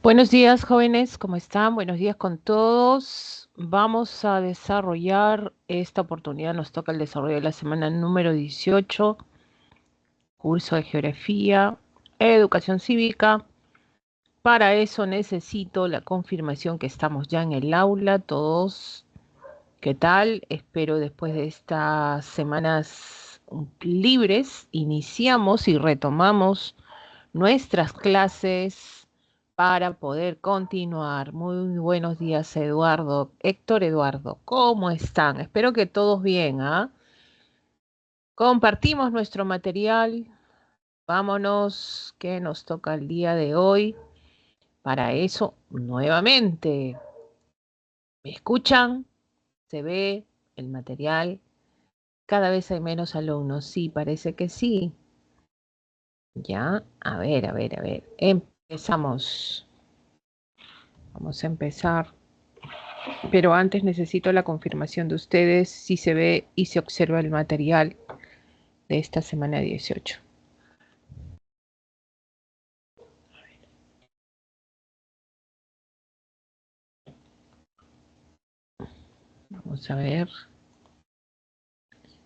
Buenos días, jóvenes, ¿cómo están? Buenos días con todos. Vamos a desarrollar esta oportunidad. Nos toca el desarrollo de la semana número 18, curso de Geografía, Educación Cívica. Para eso necesito la confirmación que estamos ya en el aula. Todos, ¿qué tal? Espero después de estas semanas libres, iniciamos y retomamos nuestras clases para poder continuar. Muy buenos días, Eduardo. Héctor Eduardo, ¿cómo están? Espero que todos bien, ¿ah? Compartimos nuestro material. Vámonos, que nos toca el día de hoy. Para eso, nuevamente, ¿me escuchan? ¿Se ve el material? Cada vez hay menos alumnos. Sí, parece que sí. Ya, a ver. Empezamos. Vamos a empezar. Pero antes necesito la confirmación de ustedes si se ve y se observa el material de esta semana 18. Vamos a ver.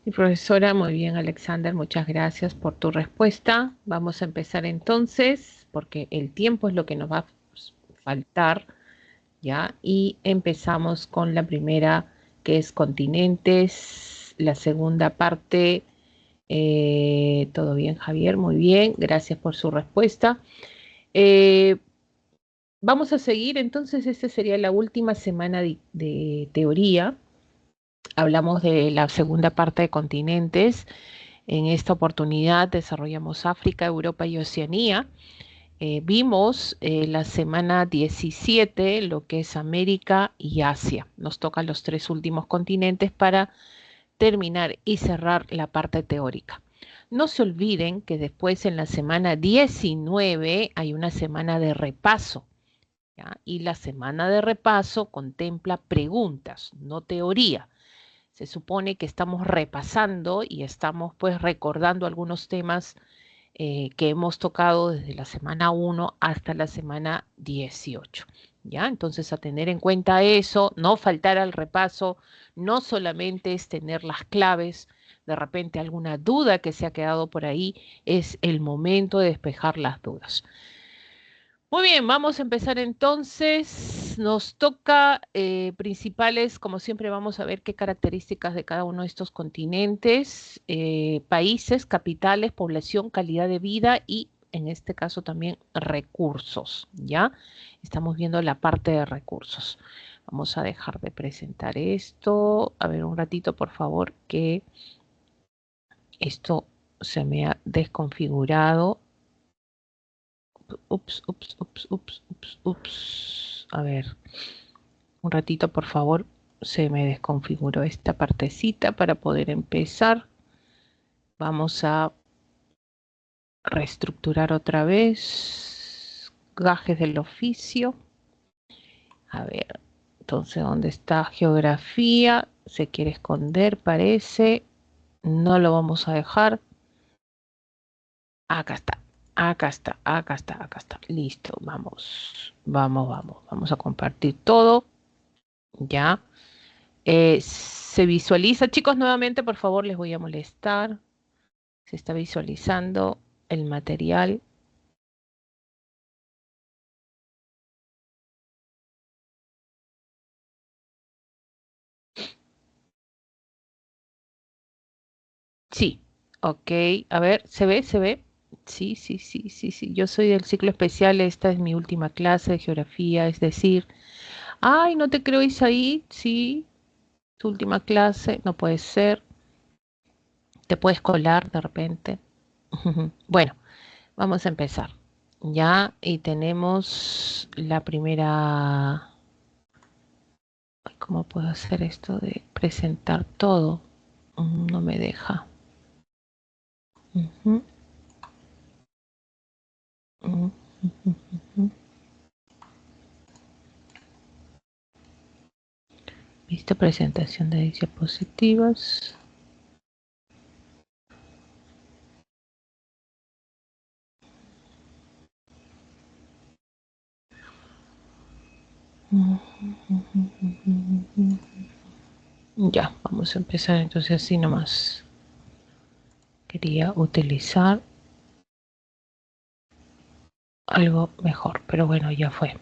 Mi profesora, muy bien, Alexander, muchas gracias por tu respuesta. Vamos a empezar entonces, porque el tiempo es lo que nos va a faltar, ¿ya? Y empezamos con la primera, que es continentes, la segunda parte. Todo bien, Javier, muy bien, gracias por su respuesta. Eh, Vamos a seguir, entonces, esta sería la última semana de teoría. Hablamos de la segunda parte de continentes. En esta oportunidad desarrollamos África, Europa y Oceanía. Vimos la semana 17 lo que es América y Asia. Nos tocan los tres últimos continentes para terminar y cerrar la parte teórica. No se olviden que después en la semana 19 hay una semana de repaso. ¿Ya? Y la semana de repaso contempla preguntas, no teoría. Se supone que estamos repasando y estamos pues recordando algunos temas que hemos tocado desde la semana 1 hasta la semana 18. ¿Ya? Entonces, a tener en cuenta eso, no faltar al repaso, no solamente es tener las claves, de repente alguna duda que se ha quedado por ahí, es el momento de despejar las dudas. Muy bien, vamos a empezar entonces. Nos toca principales, como siempre vamos a ver qué características de cada uno de estos continentes, países, capitales, población, calidad de vida y en este caso también recursos, ¿ya? Estamos viendo la parte de recursos. Vamos a dejar de presentar esto. A ver, un ratito, por favor, que esto se me ha desconfigurado. Ups. A ver, un ratito, por favor. Se me desconfiguró esta partecita para poder empezar. Vamos a reestructurar otra vez. Gajes del oficio. A ver, entonces, ¿dónde está geografía? Se quiere esconder, parece. No lo vamos a dejar. Acá está. Acá está. Listo, vamos a compartir todo. Ya. Se visualiza, chicos, nuevamente, por favor, les voy a molestar. Se está visualizando el material. Sí, ok. A ver, ¿se ve? ¿Se ve? Sí. Yo soy del ciclo especial. Esta es mi última clase de geografía. Es decir, ay, no te creo, Isaí. Sí, tu última clase. No puede ser. Te puedes colar de repente. Bueno, vamos a empezar. Ya, y tenemos la primera. ¿Cómo puedo hacer esto de presentar todo? No me deja. Ujú, ujú, ujú. Listo, presentación de diapositivas. Ya, vamos a empezar entonces así nomás. Quería utilizar algo mejor, pero bueno, ya fue.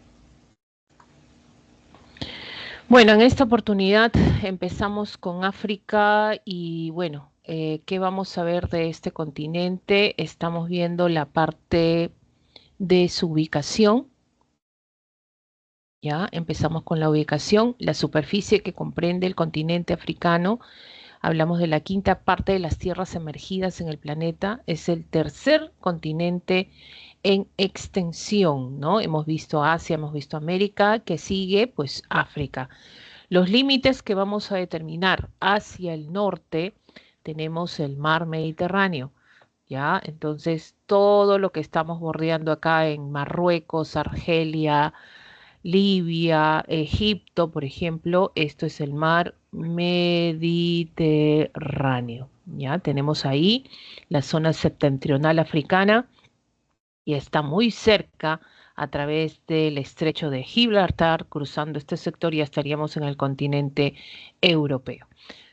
Bueno, en esta oportunidad empezamos con África y bueno, ¿qué vamos a ver de este continente? Estamos viendo la parte de su ubicación. Ya, empezamos con la ubicación, la superficie que comprende el continente africano. Hablamos de la quinta parte de las tierras emergidas en el planeta. Es el tercer continente en extensión, ¿no? Hemos visto Asia, hemos visto América, que sigue, pues África. Los límites que vamos a determinar hacia el norte, tenemos el mar Mediterráneo, ¿ya? Entonces, todo lo que estamos bordeando acá en Marruecos, Argelia, Libia, Egipto, por ejemplo, esto es el mar Mediterráneo. Ya tenemos ahí la zona septentrional africana y está muy cerca a través del estrecho de Gibraltar, cruzando este sector ya estaríamos en el continente europeo.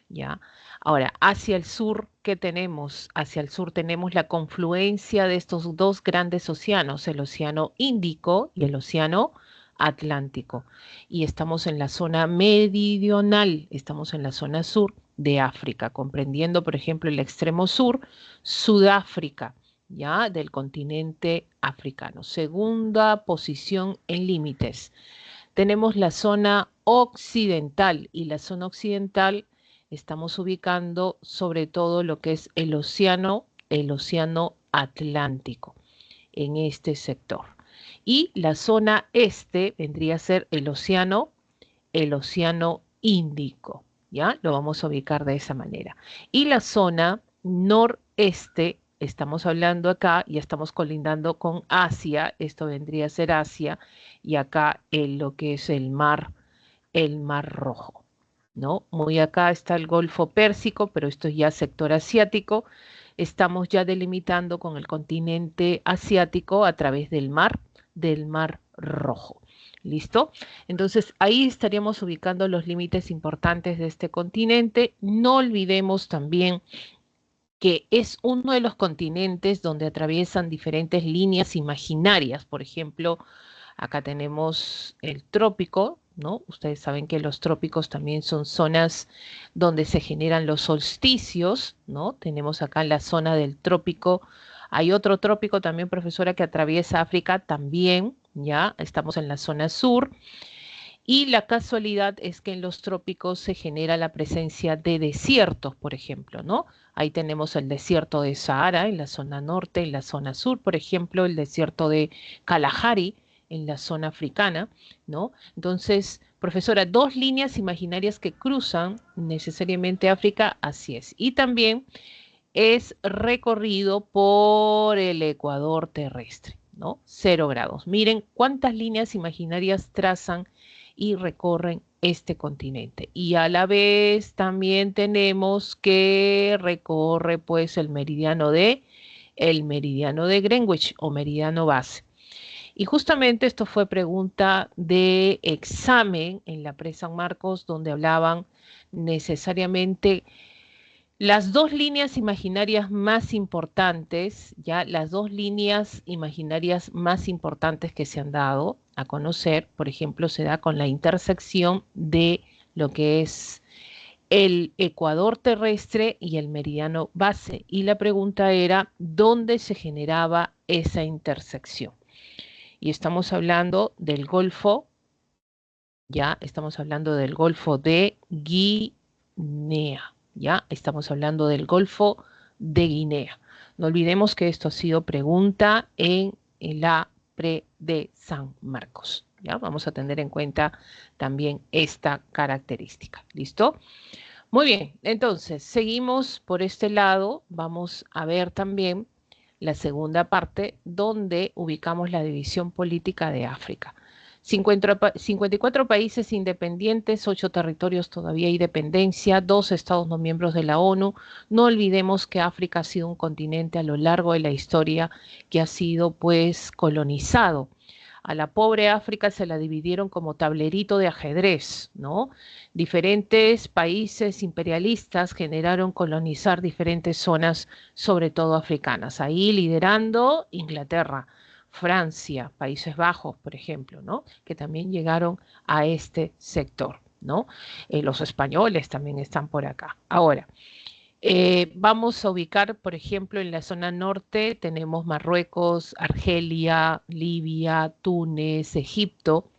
¿Ya? Ahora, hacia el sur, ¿qué tenemos? Hacia el sur tenemos la confluencia de estos dos grandes océanos, el océano Índico y el océano Atlántico. Y estamos en la zona meridional, estamos en la zona sur de África, comprendiendo, por ejemplo, el extremo sur, Sudáfrica, ya del continente africano. Segunda posición en límites. Tenemos la zona occidental y la zona occidental estamos ubicando sobre todo lo que es el océano Atlántico en este sector. Y la zona este vendría a ser el océano Índico, ¿ya? Lo vamos a ubicar de esa manera. Y la zona noreste, estamos hablando acá, ya estamos colindando con Asia, esto vendría a ser Asia, y acá en lo que es el mar Rojo, ¿no? Muy acá está el Golfo Pérsico, pero esto es ya sector asiático. Estamos ya delimitando con el continente asiático a través del Mar Rojo. ¿Listo? Entonces ahí estaríamos ubicando los límites importantes de este continente. No olvidemos también que es uno de los continentes donde atraviesan diferentes líneas imaginarias. Por ejemplo, acá tenemos el trópico, ¿no? Ustedes saben que los trópicos también son zonas donde se generan los solsticios, ¿no? Tenemos acá la zona del trópico. Hay otro trópico también, profesora, que atraviesa África también, ¿ya? Estamos en la zona sur. Y la casualidad es que en los trópicos se genera la presencia de desiertos, por ejemplo, ¿no? Ahí tenemos el desierto de Sahara en la zona norte, en la zona sur, por ejemplo, el desierto de Kalahari en la zona africana, ¿no? Entonces, profesora, dos líneas imaginarias que cruzan necesariamente África, así es. Y también es recorrido por el ecuador terrestre, ¿no? 0 grados. Miren cuántas líneas imaginarias trazan y recorren este continente. Y a la vez también tenemos que recorre pues el meridiano de Greenwich o meridiano base. Y justamente esto fue pregunta de examen en la Pre-San Marcos, donde hablaban necesariamente las dos líneas imaginarias más importantes, ya las dos líneas imaginarias más importantes que se han dado a conocer, por ejemplo, se da con la intersección de lo que es el ecuador terrestre y el meridiano base. Y la pregunta era, ¿dónde se generaba esa intersección? Y estamos hablando del Golfo, ya estamos hablando del Golfo de Guinea. Ya estamos hablando del Golfo de Guinea. No olvidemos que esto ha sido pregunta en la pre de San Marcos. Ya vamos a tener en cuenta también esta característica. ¿Listo? Muy bien, entonces seguimos por este lado. Vamos a ver también la segunda parte donde ubicamos la división política de África. 54 países independientes, 8 territorios todavía hay dependencia, 2 estados no miembros de la ONU. No olvidemos que África ha sido un continente a lo largo de la historia que ha sido pues colonizado. A la pobre África se la dividieron como tablerito de ajedrez, ¿no? Diferentes países imperialistas generaron colonizar diferentes zonas, sobre todo africanas. Ahí liderando Inglaterra, Francia, Países Bajos, por ejemplo, ¿no? Que también llegaron a este sector, ¿no? Los españoles también están por acá. Ahora, vamos a ubicar, por ejemplo, en la zona norte tenemos Marruecos, Argelia, Libia, Túnez, Egipto.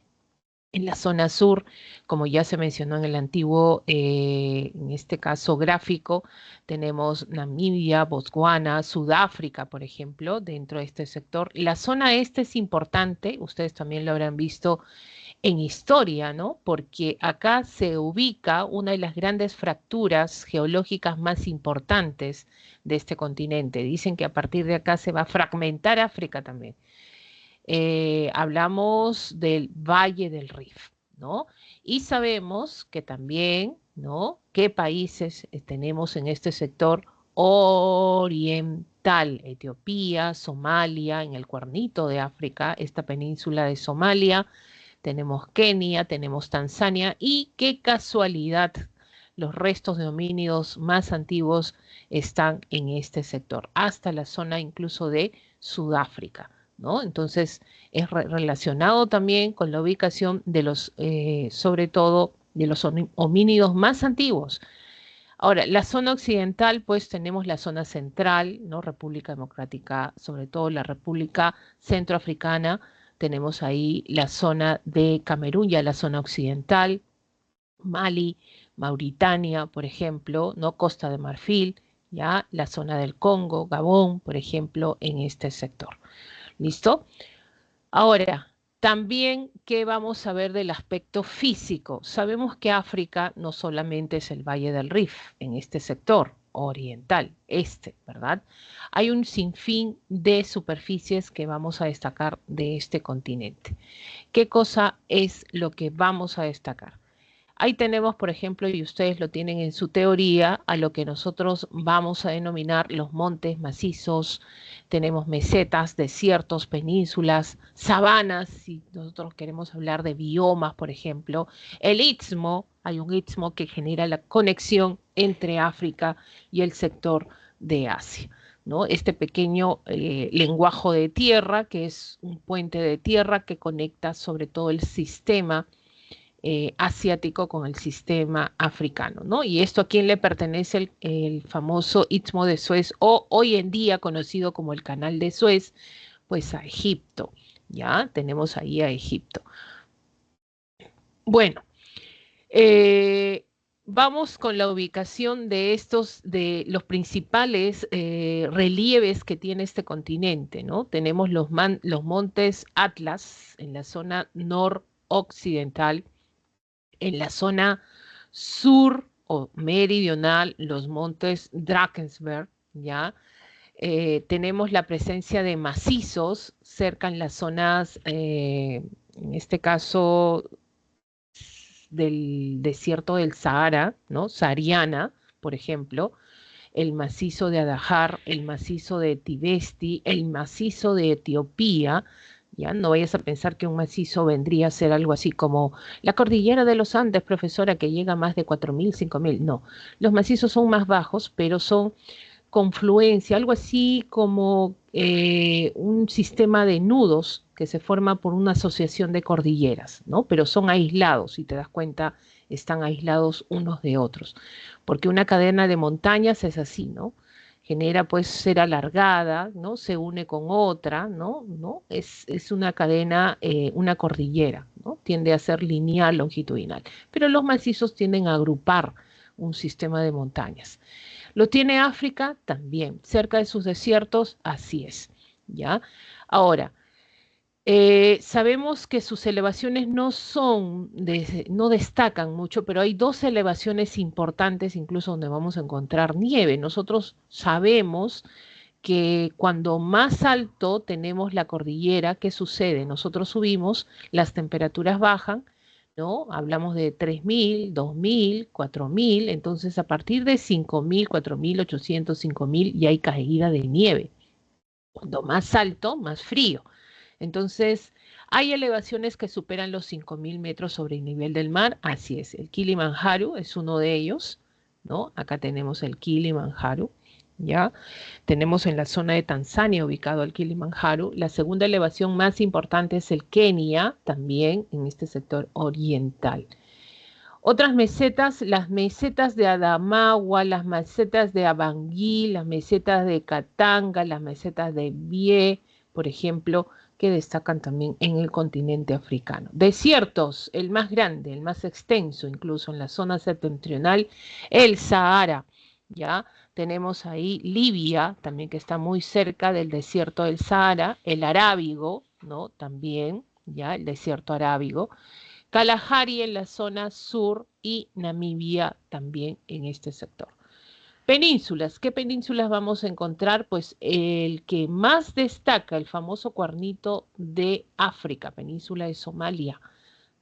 En la zona sur, como ya se mencionó en el antiguo, en este caso gráfico, tenemos Namibia, Botswana, Sudáfrica, por ejemplo, dentro de este sector. La zona este es importante, ustedes también lo habrán visto en historia, ¿no? Porque acá se ubica una de las grandes fracturas geológicas más importantes de este continente. Dicen que a partir de acá se va a fragmentar África también. Hablamos del Valle del Rift, ¿no? Y sabemos que también, ¿no? ¿Qué países tenemos en este sector oriental? Etiopía, Somalia, en el cuernito de África, esta península de Somalia, tenemos Kenia, tenemos Tanzania y qué casualidad, los restos de homínidos más antiguos están en este sector, hasta la zona incluso de Sudáfrica, ¿no? Entonces es relacionado también con la ubicación de los, sobre todo, de los homínidos más antiguos. Ahora, la zona occidental, pues tenemos la zona central, ¿no? República Democrática, sobre todo la República Centroafricana, tenemos ahí la zona de Camerún, ya la zona occidental, Mali, Mauritania, por ejemplo, ¿no? Costa de Marfil, ya la zona del Congo, Gabón, por ejemplo, en este sector. ¿Listo? Ahora, también, ¿qué vamos a ver del aspecto físico? Sabemos que África no solamente es el Valle del Rift en este sector oriental, ¿verdad? Hay un sinfín de superficies que vamos a destacar de este continente. ¿Qué cosa es lo que vamos a destacar? Ahí tenemos, por ejemplo, y ustedes lo tienen en su teoría, a lo que nosotros vamos a denominar los montes macizos, tenemos mesetas, desiertos, penínsulas, sabanas, si nosotros queremos hablar de biomas, por ejemplo, el istmo, hay un istmo que genera la conexión entre África y el sector de Asia, ¿no? Este pequeño lenguaje de tierra, que es un puente de tierra que conecta sobre todo el sistema asiático con el sistema africano, ¿no? Y esto a quién le pertenece el famoso Istmo de Suez, o hoy en día conocido como el Canal de Suez, pues a Egipto, ¿ya? Tenemos ahí a Egipto. Bueno, vamos con la ubicación de de los principales relieves que tiene este continente, ¿no? Tenemos los montes Atlas en la zona noroccidental, en la zona sur o meridional, los montes Drakensberg, ¿ya? Tenemos la presencia de macizos cerca en las zonas, en este caso, del desierto del Sahara, ¿no? Sahariana, por ejemplo, el macizo de Adahar, el macizo de Tibesti, el macizo de Etiopía. Ya no vayas a pensar que un macizo vendría a ser algo así como la cordillera de los Andes, profesora, que llega a más de 4.000, 5.000. No, los macizos son más bajos, pero son confluencia, algo así como un sistema de nudos que se forma por una asociación de cordilleras, ¿no? Pero son aislados, si te das cuenta, están aislados unos de otros, porque una cadena de montañas es así, ¿no? Genera pues ser alargada, ¿no? Se une con otra, ¿no? ¿No? Es una cadena, una cordillera, ¿no? Tiende a ser lineal, longitudinal, pero los macizos tienden a agrupar un sistema de montañas. ¿Lo tiene África? También. Cerca de sus desiertos, así es. ¿Ya? Ahora, sabemos que sus elevaciones no destacan mucho, pero hay dos elevaciones importantes, incluso donde vamos a encontrar nieve. Nosotros sabemos que cuando más alto tenemos la cordillera, ¿qué sucede? Nosotros subimos, las temperaturas bajan, ¿no? Hablamos de 3.000, 2.000, 4.000, entonces a partir de 5.000, 4.800, 5.000 ya hay caída de nieve. Cuando más alto, más frío. Entonces, hay elevaciones que superan los 5.000 metros sobre el nivel del mar, así es, el Kilimanjaro es uno de ellos, ¿no? Acá tenemos el Kilimanjaro, ¿ya? Tenemos en la zona de Tanzania ubicado el Kilimanjaro. La segunda elevación más importante es el Kenia, también en este sector oriental. Otras mesetas, las mesetas de Adamawa, las mesetas de Abangui, las mesetas de Katanga, las mesetas de Bié, por ejemplo, que destacan también en el continente africano. Desiertos, el más grande, el más extenso, incluso en la zona septentrional, el Sahara, ¿ya? Tenemos ahí Libia, también que está muy cerca del desierto del Sahara, el Arábigo, ¿no? También, ¿ya? El desierto arábigo. Kalahari en la zona sur y Namibia también en este sector. Penínsulas, ¿qué penínsulas vamos a encontrar? Pues el que más destaca, el famoso cuernito de África, península de Somalia,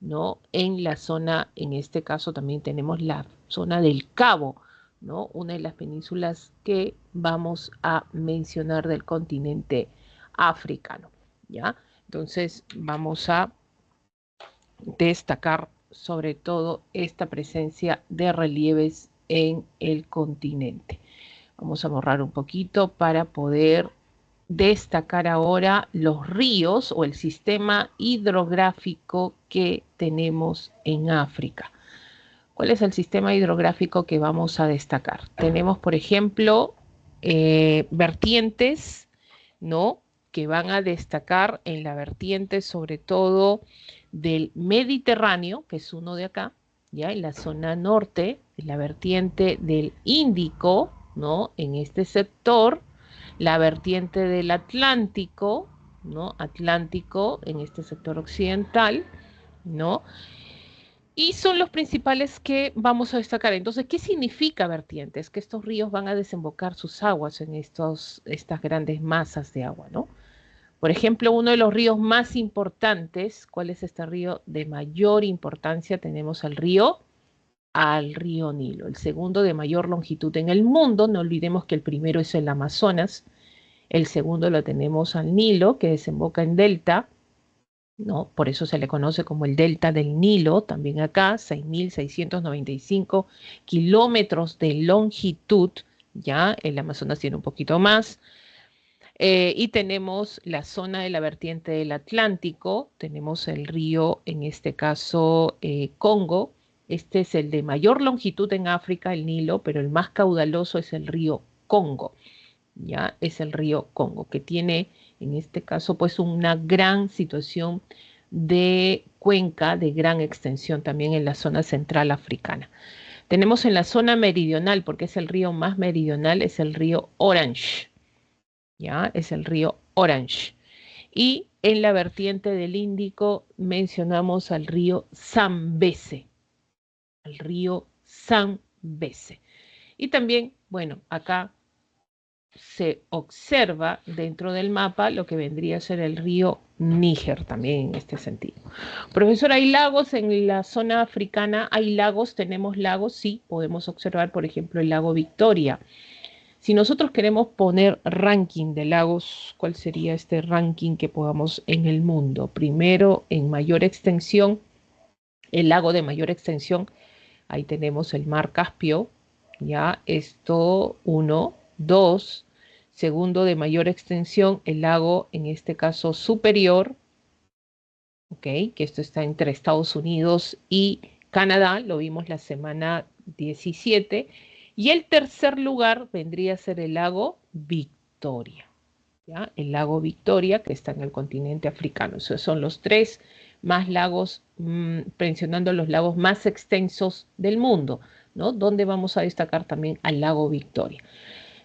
¿no? En la zona, en este caso también tenemos la zona del Cabo, ¿no? Una de las penínsulas que vamos a mencionar del continente africano, ¿ya? Entonces vamos a destacar sobre todo esta presencia de relieves en el continente. Vamos a borrar un poquito para poder destacar ahora los ríos o el sistema hidrográfico que tenemos en África. ¿Cuál es el sistema hidrográfico que vamos a destacar? Tenemos, por ejemplo, vertientes, ¿no? Que van a destacar en la vertiente sobre todo del Mediterráneo, que es uno de acá, ya en la zona norte, en la vertiente del Índico, ¿no? En este sector, la vertiente del Atlántico, ¿no? Atlántico en este sector occidental, ¿no? Y son los principales que vamos a destacar. Entonces, ¿qué significa vertientes? Que estos ríos van a desembocar sus aguas en estas grandes masas de agua, ¿no? Por ejemplo, uno de los ríos más importantes, ¿cuál es este río de mayor importancia? Tenemos al río Nilo, el segundo de mayor longitud en el mundo. No olvidemos que el primero es el Amazonas, el segundo lo tenemos al Nilo, que desemboca en delta, ¿no? Por eso se le conoce como el delta del Nilo, también acá, 6.695 kilómetros de longitud, ya, el Amazonas tiene un poquito más. Y tenemos la zona de la vertiente del Atlántico, tenemos el río, en este caso, Congo. Este es el de mayor longitud en África, el Nilo, pero el más caudaloso es el río Congo. Ya es el río Congo, que tiene, en este caso, pues una gran situación de cuenca, de gran extensión también en la zona central africana. Tenemos en la zona meridional, porque es el río más meridional, es el río Orange. ¿Ya? Es el río Orange. Y en la vertiente del Índico mencionamos al río Zambeze, al río Zambeze. Y también, bueno, acá se observa dentro del mapa lo que vendría a ser el río Níger también en este sentido. Profesor, ¿hay lagos en la zona africana? ¿Hay lagos? ¿Tenemos lagos? Sí, podemos observar, por ejemplo, el lago Victoria. Si nosotros queremos poner ranking de lagos, ¿cuál sería este ranking que podamos en el mundo? Primero, en mayor extensión, el lago de mayor extensión, ahí tenemos el mar Caspio, ya, esto 1, 2. Segundo, de mayor extensión, el lago, en este caso, superior, ok, que esto está entre Estados Unidos y Canadá, lo vimos la semana 17. Y el tercer lugar vendría a ser el lago Victoria, ¿ya? El lago Victoria, que está en el continente africano. Esos son los tres más lagos, mencionando los lagos más extensos del mundo, ¿no? Donde vamos a destacar también al lago Victoria.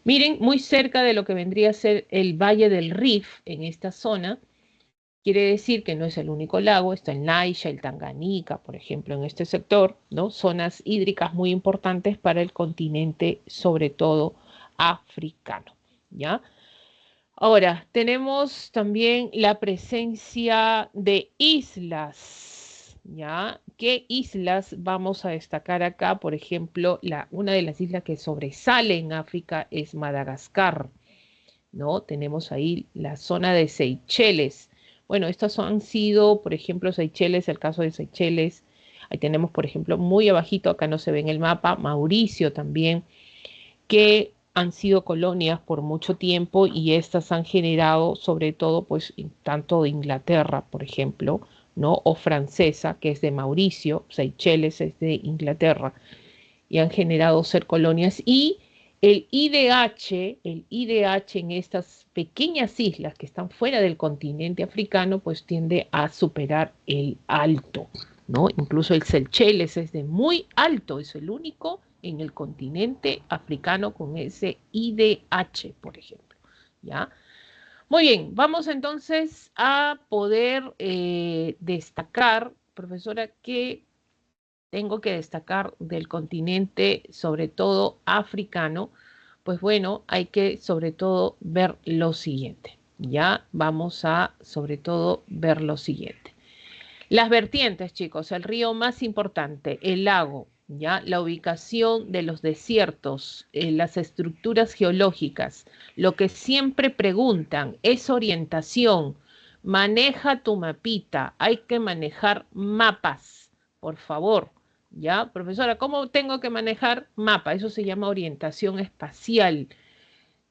Miren, muy cerca de lo que vendría a ser el Valle del Rif, en esta zona, quiere decir que no es el único lago, está el Naisha, el Tanganica, por ejemplo, en este sector, ¿no? Zonas hídricas muy importantes para el continente, sobre todo africano, ¿ya? Ahora, tenemos también la presencia de islas, ¿ya? ¿Qué islas vamos a destacar acá? Por ejemplo, una de las islas que sobresale en África es Madagascar, ¿no? Tenemos ahí la zona de Seychelles. Bueno, estos han sido, por ejemplo, Seychelles, el caso de Seychelles. Ahí tenemos, por ejemplo, muy abajito, acá no se ve en el mapa, Mauricio también, que han sido colonias por mucho tiempo y estas han generado, sobre todo, pues, tanto de Inglaterra, por ejemplo, ¿no? O francesa, que es de Mauricio, Seychelles es de Inglaterra, y han generado ser colonias. Y el IDH en estas pequeñas islas que están fuera del continente africano, pues tiende a superar el alto, ¿no? Incluso el Seychelles es de muy alto, es el único en el continente africano con ese IDH, por ejemplo, ¿ya? Muy bien, vamos entonces a poder destacar, profesora, que tengo que destacar del continente, sobre todo africano, pues bueno, hay que sobre todo ver lo siguiente. Ya vamos a sobre todo ver lo siguiente. Las vertientes, chicos, el río más importante, el lago, ya la ubicación de los desiertos, las estructuras geológicas, lo que siempre preguntan es orientación. Maneja tu mapita, hay que manejar mapas, por favor. ¿Ya? Profesora, ¿cómo tengo que manejar mapa? Eso se llama orientación espacial.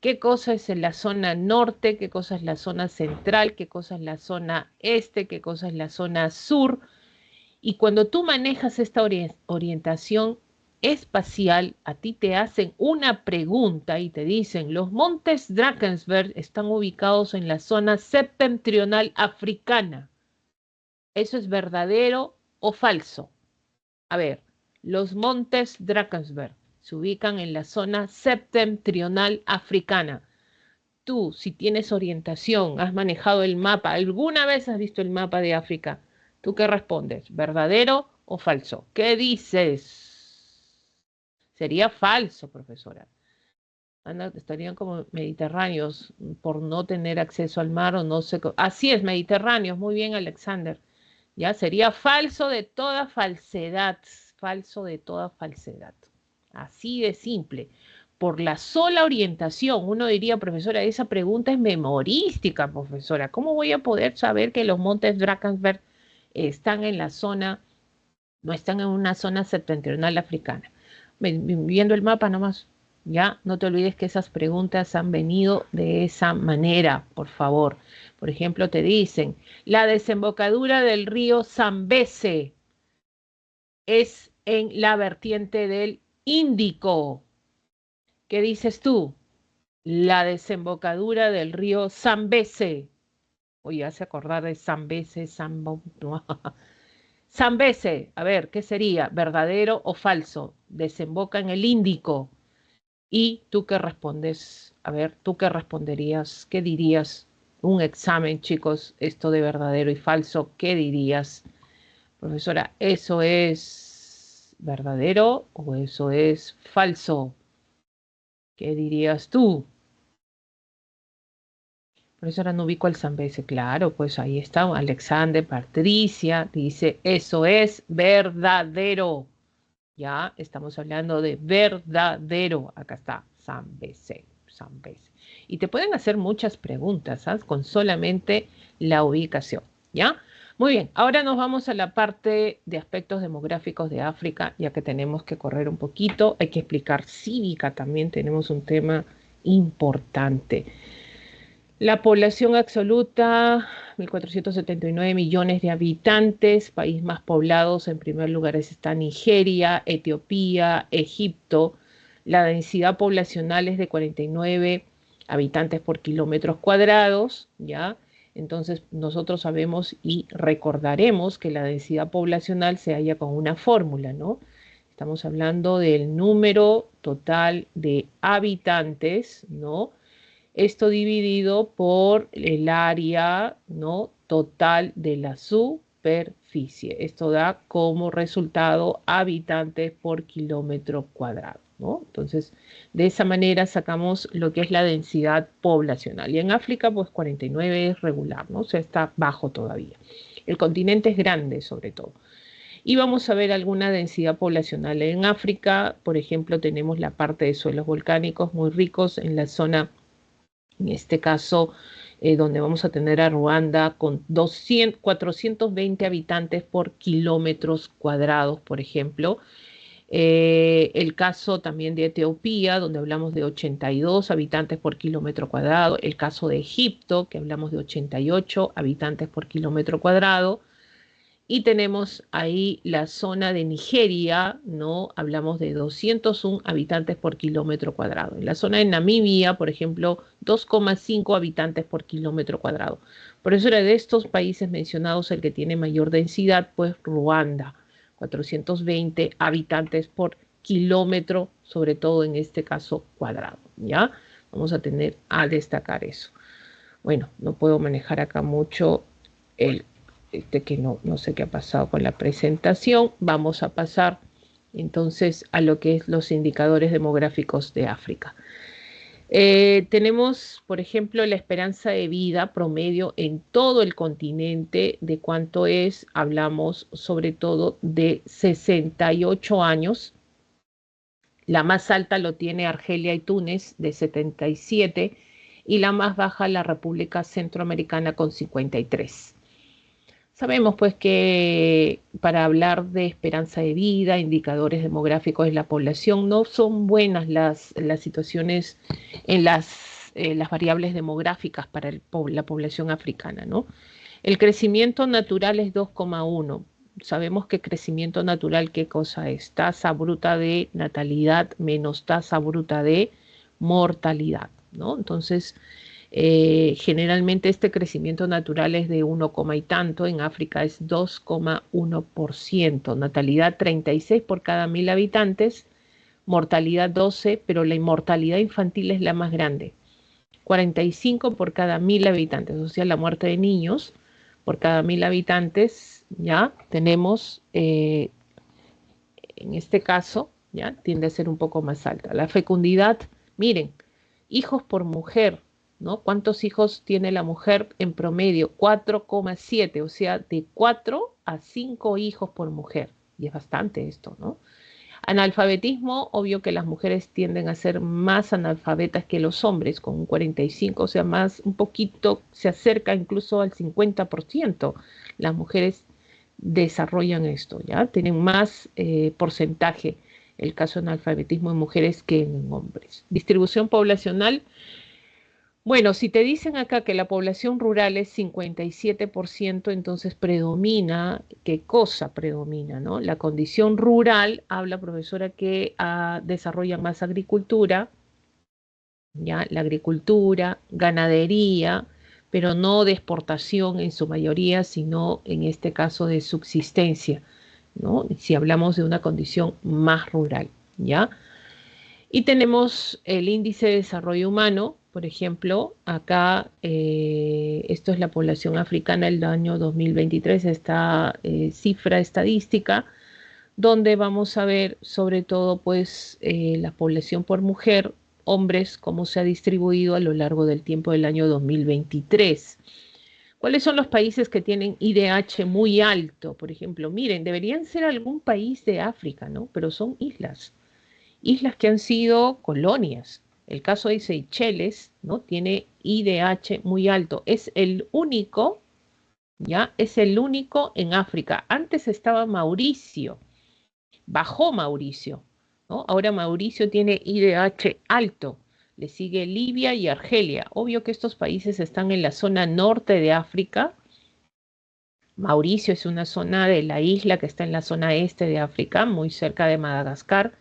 ¿Qué cosa es en la zona norte? ¿Qué cosa es la zona central? ¿Qué cosa es la zona este? ¿Qué cosa es la zona sur? Y cuando tú manejas esta orientación espacial, a ti te hacen una pregunta y te dicen, los montes Drakensberg están ubicados en la zona septentrional africana. ¿Eso es verdadero o falso? A ver, los montes Drakensberg se ubican en la zona septentrional africana. Tú, si tienes orientación, has manejado el mapa, ¿alguna vez has visto el mapa de África? ¿Tú qué respondes? ¿Verdadero o falso? ¿Qué dices? Sería falso, profesora. Estarían como mediterráneos por no tener acceso al mar o no sé. Así es, mediterráneos. Muy bien, Alexander. Ya sería falso de toda falsedad, falso de toda falsedad. Así de simple. Por la sola orientación, uno diría, profesora, esa pregunta es memorística, profesora. ¿Cómo voy a poder saber que los montes Drakensberg están en la zona, no están en una zona septentrional africana? Viendo el mapa nomás, ya, no te olvides que esas preguntas han venido de esa manera, por favor. Por ejemplo, te dicen, la desembocadura del río Zambeze es en la vertiente del Índico. ¿Qué dices tú? La desembocadura del río Zambeze. Oye, hace acordar de Zambeze, Zambeze, a ver, ¿qué sería? ¿Verdadero o falso? Desemboca en el Índico. ¿Y tú qué respondes? A ver, ¿tú qué responderías? ¿Qué dirías? Un examen, chicos, esto de verdadero y falso, ¿qué dirías? Profesora, ¿eso es verdadero o eso es falso? ¿Qué dirías tú? Profesora, no ubico al Zambeze, claro, pues ahí está Alexander, Patricia, dice, eso es verdadero. Ya estamos hablando de verdadero. Acá está, Zambeze, Zambeze. Y te pueden hacer muchas preguntas, ¿sabes? Con solamente la ubicación, ¿ya? Muy bien, ahora nos vamos a la parte de aspectos demográficos de África, ya que tenemos que correr un poquito. Hay que explicar cívica también, tenemos un tema importante. La población absoluta, 1.479 millones de habitantes, país más poblados, en primer lugar está Nigeria, Etiopía, Egipto. La densidad poblacional es de 49 habitantes por kilómetros cuadrados, ¿ya? Entonces nosotros sabemos y recordaremos que la densidad poblacional se halla con una fórmula, ¿no? Estamos hablando del número total de habitantes, ¿no? Esto dividido por el área, ¿no?, total de la superficie. Esto da como resultado habitantes por kilómetro cuadrado, ¿no? Entonces, de esa manera sacamos lo que es la densidad poblacional. Y en África, pues 49 es regular, ¿no? O sea, está bajo todavía. El continente es grande, sobre todo. Y vamos a ver alguna densidad poblacional en África. Por ejemplo, tenemos la parte de suelos volcánicos muy ricos en la zona, en este caso, donde vamos a tener a Ruanda con 420 habitantes por kilómetros cuadrados, por ejemplo. El caso también de Etiopía, donde hablamos de 82 habitantes por kilómetro cuadrado. El caso de Egipto, que hablamos de 88 habitantes por kilómetro cuadrado. Y tenemos ahí la zona de Nigeria, ¿no? Hablamos de 201 habitantes por kilómetro cuadrado. En la zona de Namibia, por ejemplo, 2,5 habitantes por kilómetro cuadrado. Por eso era de estos países mencionados el que tiene mayor densidad, pues Ruanda, 420 habitantes por kilómetro, sobre todo en este caso cuadrado, ¿ya? Vamos a tener a destacar eso. Bueno, no puedo manejar acá mucho el que no sé qué ha pasado con la presentación. Vamos a pasar entonces a lo que es los indicadores demográficos de África. Tenemos, por ejemplo, la esperanza de vida promedio en todo el continente. ¿De cuánto es? Hablamos sobre todo de 68 años. La más alta lo tiene Argelia y Túnez, de 77, y la más baja la República Centroamericana, con 53. Sabemos pues que para hablar de esperanza de vida, indicadores demográficos de la población, no son buenas las situaciones en las variables demográficas para la población africana, ¿no? El crecimiento natural es 2,1. Sabemos que crecimiento natural, ¿qué cosa es? Tasa bruta de natalidad menos tasa bruta de mortalidad, ¿no? Entonces, generalmente este crecimiento natural es de 1, y tanto, en África es 2,1%, natalidad 36 por cada 1000 habitantes, mortalidad 12, pero la inmortalidad infantil es la más grande, 45 por cada 1000 habitantes, o sea, la muerte de niños por cada 1000 habitantes, ya tenemos, en este caso, ya tiende a ser un poco más alta. La fecundidad, miren, hijos por mujer, ¿no? ¿Cuántos hijos tiene la mujer en promedio? 4,7, o sea, de 4 a 5 hijos por mujer. Y es bastante esto, ¿no? Analfabetismo, obvio que las mujeres tienden a ser más analfabetas que los hombres, con un 45, o sea, más, un poquito, se acerca incluso al 50%. Las mujeres desarrollan esto, ¿ya? Tienen más porcentaje el caso de analfabetismo en mujeres que en hombres. Distribución poblacional. Bueno, si te dicen acá que la población rural es 57%, entonces predomina, ¿qué cosa predomina, no? La condición rural, habla profesora, que desarrolla más agricultura, ya, la agricultura, ganadería, pero no de exportación en su mayoría, sino en este caso de subsistencia, ¿no? Si hablamos de una condición más rural, ¿ya? Y tenemos el índice de desarrollo humano, por ejemplo, acá, esto es la población africana del año 2023, esta cifra estadística, donde vamos a ver sobre todo pues la población por mujer, hombres, cómo se ha distribuido a lo largo del tiempo del año 2023. ¿Cuáles son los países que tienen IDH muy alto? Por ejemplo, miren, deberían ser algún país de África, ¿no? Pero son islas. Islas que han sido colonias. El caso de Seychelles, ¿no? Tiene IDH muy alto. Es el único, ¿ya? Es el único en África. Antes estaba Mauricio, bajó Mauricio, ¿no? Ahora Mauricio tiene IDH alto. Le sigue Libia y Argelia. Obvio que estos países están en la zona norte de África. Mauricio es una zona de la isla que está en la zona este de África, muy cerca de Madagascar.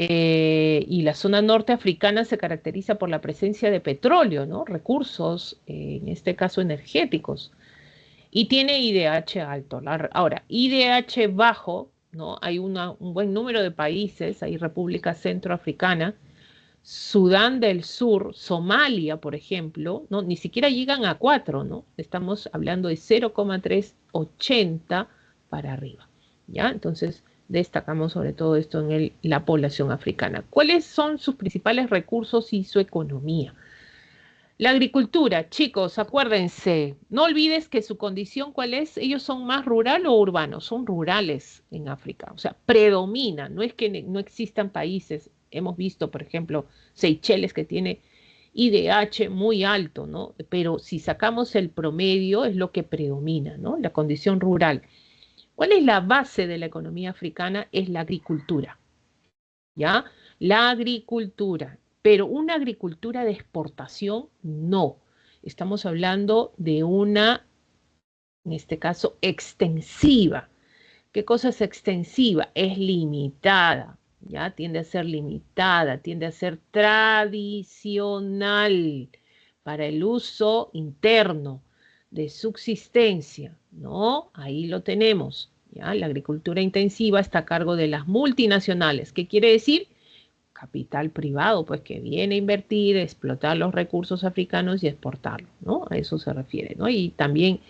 Y la zona norte africana se caracteriza por la presencia de petróleo, ¿no? Recursos, en este caso energéticos, y tiene IDH alto. Ahora, IDH bajo, ¿no? Hay un buen número de países, hay República Centroafricana, Sudán del Sur, Somalia, por ejemplo, ¿no? Ni siquiera llegan a 4, ¿no? Estamos hablando de 0,380 para arriba, ¿ya? Entonces, destacamos sobre todo esto en la población africana. ¿Cuáles son sus principales recursos y su economía? La agricultura, chicos, acuérdense, no olvides que su condición, ¿cuál es? Ellos son más rural o urbano, son rurales en África, o sea, predomina, no es que no existan países, hemos visto, por ejemplo, Seychelles que tiene IDH muy alto, ¿no? Pero si sacamos el promedio es lo que predomina, ¿no? La condición rural. ¿Cuál es la base de la economía africana? Es la agricultura, ¿ya? La agricultura, pero una agricultura de exportación, no. Estamos hablando de una, en este caso, extensiva. ¿Qué cosa es extensiva? Es limitada, ¿ya? Tiende a ser limitada, tiende a ser tradicional para el uso interno de subsistencia, ¿no? Ahí lo tenemos, ¿ya? La agricultura intensiva está a cargo de las multinacionales. ¿Qué quiere decir? Capital privado, pues que viene a invertir, explotar los recursos africanos y exportarlos, ¿no? A eso se refiere, ¿no? Y también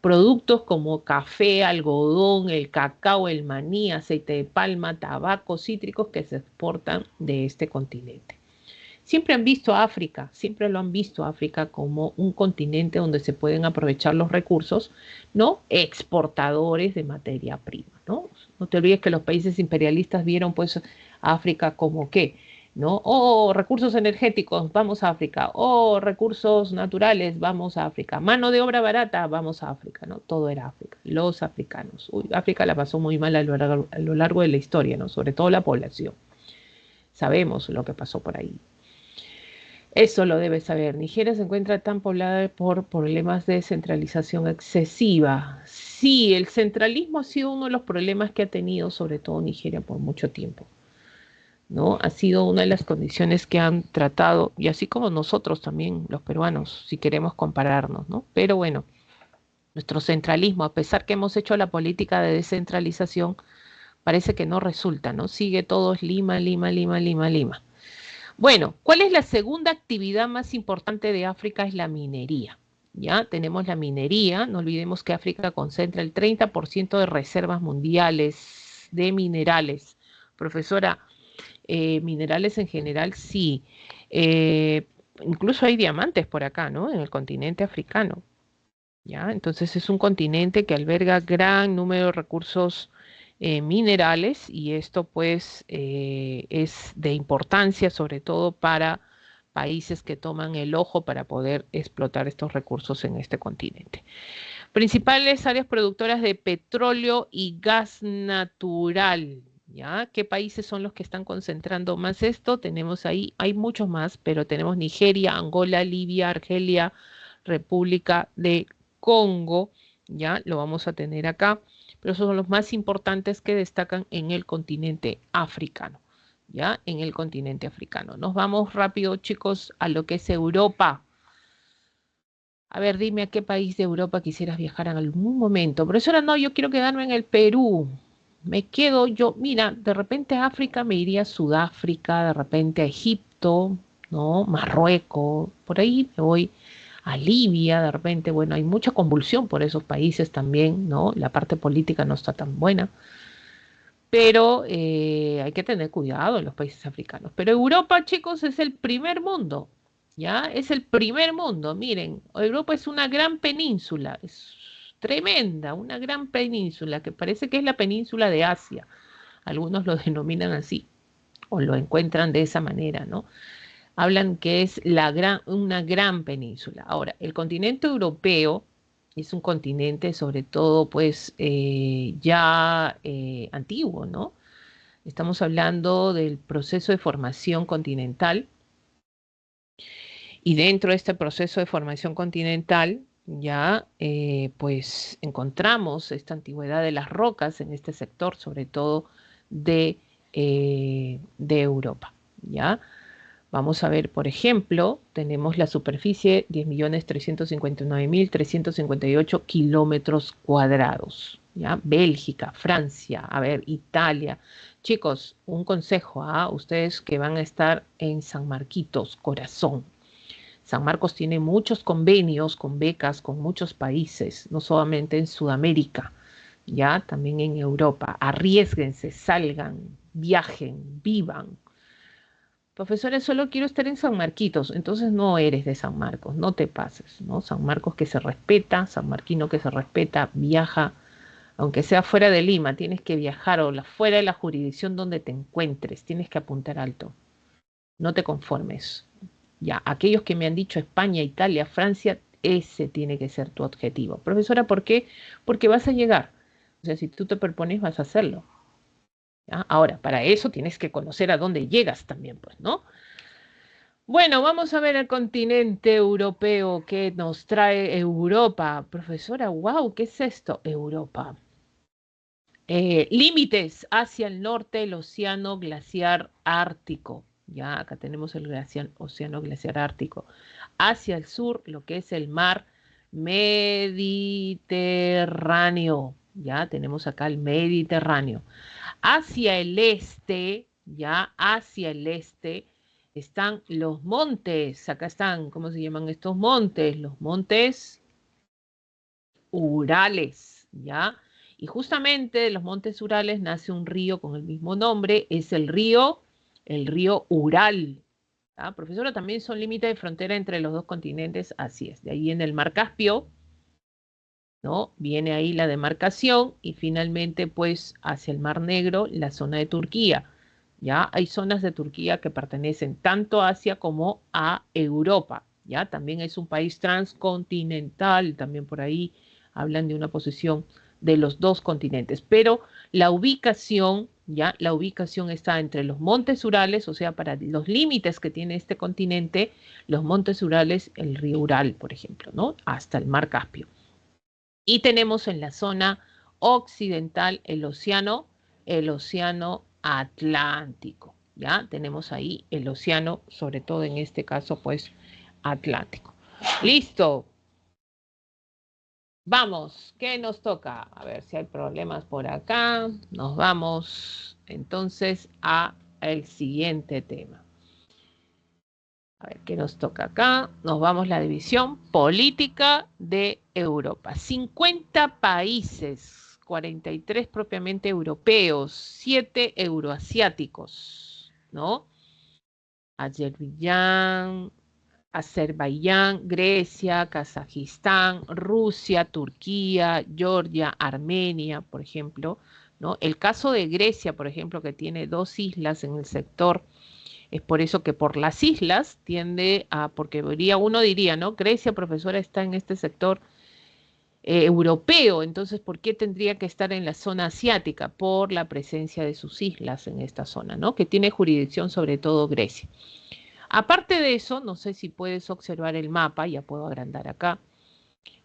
productos como café, algodón, el cacao, el maní, aceite de palma, tabaco, cítricos que se exportan de este continente. Siempre han visto a África, siempre lo han visto a África como un continente donde se pueden aprovechar los recursos, ¿no? Exportadores de materia prima, ¿no? No te olvides que los países imperialistas vieron pues a África como qué, ¿no? Oh, recursos energéticos, vamos a África. Oh, recursos naturales, vamos a África. Mano de obra barata, vamos a África, ¿no? Todo era África. Los africanos. Uy, África la pasó muy mal a lo largo de la historia, ¿no? Sobre todo la población. Sabemos lo que pasó por ahí. Eso lo debes saber. Nigeria se encuentra tan poblada por problemas de centralización excesiva. Sí, el centralismo ha sido uno de los problemas que ha tenido sobre todo Nigeria por mucho tiempo, ¿no? Ha sido una de las condiciones que han tratado, y así como nosotros también, los peruanos, si queremos compararnos, ¿no? Pero bueno, nuestro centralismo, a pesar que hemos hecho la política de descentralización, parece que no resulta, ¿no? Sigue todo es Lima, Lima, Lima, Lima, Lima. Bueno, ¿cuál es la segunda actividad más importante de África? Es la minería. Ya tenemos la minería, no olvidemos que África concentra el 30% de reservas mundiales de minerales. Profesora, minerales en general, sí. Incluso hay diamantes por acá, ¿no? En el continente africano. ¿Ya? Entonces es un continente que alberga gran número de recursos minerales y esto pues es de importancia sobre todo para países que toman el ojo para poder explotar estos recursos en este continente. Principales áreas productoras de petróleo y gas natural. ¿Ya? ¿Qué países son los que están concentrando más esto? Tenemos ahí, hay muchos más, pero tenemos Nigeria, Angola, Libia, Argelia, República de Congo, ya lo vamos a tener acá, pero esos son los más importantes que destacan en el continente africano, ya en el continente africano. Nos vamos rápido, chicos, a lo que es Europa. A ver, dime a qué país de Europa quisieras viajar en algún momento. Profesora, no, yo quiero quedarme en el Perú. Me quedo yo, mira, de repente a África me iría a Sudáfrica, de repente a Egipto, ¿no? Marruecos, por ahí me voy a Libia, de repente, bueno, hay mucha convulsión por esos países también, ¿no? La parte política no está tan buena, pero hay que tener cuidado en los países africanos. Pero Europa, chicos, es el primer mundo, ¿ya? Es el primer mundo. Miren, Europa es una gran península, es tremenda, una gran península que parece que es la península de Asia. Algunos lo denominan así o lo encuentran de esa manera, ¿no? Hablan que es una gran península. Ahora, el continente europeo es un continente sobre todo pues ya antiguo, ¿no? Estamos hablando del proceso de formación continental y dentro de este proceso de formación continental ya pues encontramos esta antigüedad de las rocas en este sector, sobre todo de Europa, ¿ya? Vamos a ver, por ejemplo, tenemos la superficie 10.359.358 kilómetros cuadrados. ¿Ya? Bélgica, Francia, a ver, Italia. Chicos, un consejo a ustedes que van a estar en San Marquitos, corazón. San Marcos tiene muchos convenios con becas con muchos países, no solamente en Sudamérica, ya también en Europa. Arriésguense, salgan, viajen, vivan. Profesores, solo quiero estar en San Marquitos, entonces no eres de San Marcos, no te pases, ¿no? San Marcos que se respeta, San Marquino que se respeta, viaja, aunque sea fuera de Lima, tienes que viajar o fuera de la jurisdicción donde te encuentres, tienes que apuntar alto, no te conformes, Ya, aquellos que me han dicho España, Italia, Francia, ese tiene que ser tu objetivo. Profesora, ¿por qué? Porque vas a llegar. O sea, si tú te propones, vas a hacerlo. ¿Ya? Ahora, para eso tienes que conocer a dónde llegas también, pues, ¿no? Bueno, vamos a ver el continente europeo que nos trae Europa. Profesora, wow, ¿qué es esto? Europa. Límites hacia el norte, el océano glaciar ártico. Ya, acá tenemos el océano glaciar ártico. Hacia el sur, lo que es el mar Mediterráneo. Ya, tenemos acá el Mediterráneo. Hacia el este, ya, hacia el este, están los montes. Acá están, ¿cómo se llaman estos montes? Los montes Urales, ¿ya? Y justamente de los montes Urales nace un río con el mismo nombre, es el río Ural. ¿Ya? Profesora, también son límite de frontera entre los dos continentes, así es. De ahí en el mar Caspio, ¿no? Viene ahí la demarcación y finalmente pues hacia el Mar Negro la zona de Turquía. Ya hay zonas de Turquía que pertenecen tanto a Asia como a Europa. Ya también es un país transcontinental, también por ahí hablan de una posición de los dos continentes, pero la ubicación, ya la ubicación está entre los montes Urales, o sea, para los límites que tiene este continente, los montes Urales, el río Ural, por ejemplo, ¿no? Hasta el mar Caspio. Y tenemos en la zona occidental el océano Atlántico. Ya tenemos ahí el océano, sobre todo en este caso, pues Atlántico. Listo. Vamos, ¿qué nos toca? A ver si hay problemas por acá. Nos vamos entonces a el siguiente tema. A ver, ¿qué nos toca acá? Nos vamos a la división política de Europa. 50 países, 43 propiamente europeos, 7 euroasiáticos, ¿no? Azerbaiyán, Grecia, Kazajistán, Rusia, Turquía, Georgia, Armenia, por ejemplo, ¿no? El caso de Grecia, por ejemplo, que tiene 2 islas en el sector, es por eso que por las islas tiende a, porque uno diría, ¿no? Grecia, profesora, está en este sector europeo, entonces, ¿por qué tendría que estar en la zona asiática? Por la presencia de sus islas en esta zona, ¿no? Que tiene jurisdicción sobre todo Grecia. Aparte de eso, no sé si puedes observar el mapa, ya puedo agrandar acá.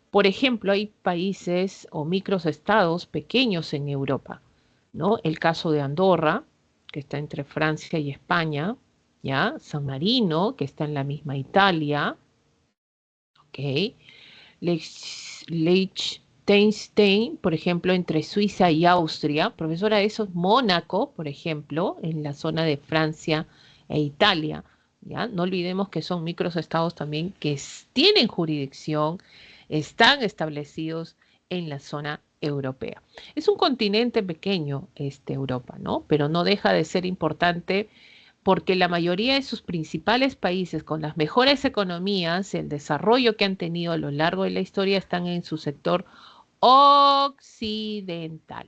Por ejemplo, hay países o microestados pequeños en Europa, ¿no? El caso de Andorra, que está entre Francia y España, ¿ya? San Marino, que está en la misma Italia, ¿ok? Liechtenstein, por ejemplo, entre Suiza y Austria. Profesora, eso es Mónaco, por ejemplo, en la zona de Francia e Italia. ¿Ya? No olvidemos que son microestados también que tienen jurisdicción, están establecidos en la zona europea. Es un continente pequeño, Europa, ¿no? Pero no deja de ser importante porque la mayoría de sus principales países con las mejores economías, el desarrollo que han tenido a lo largo de la historia están en su sector occidental,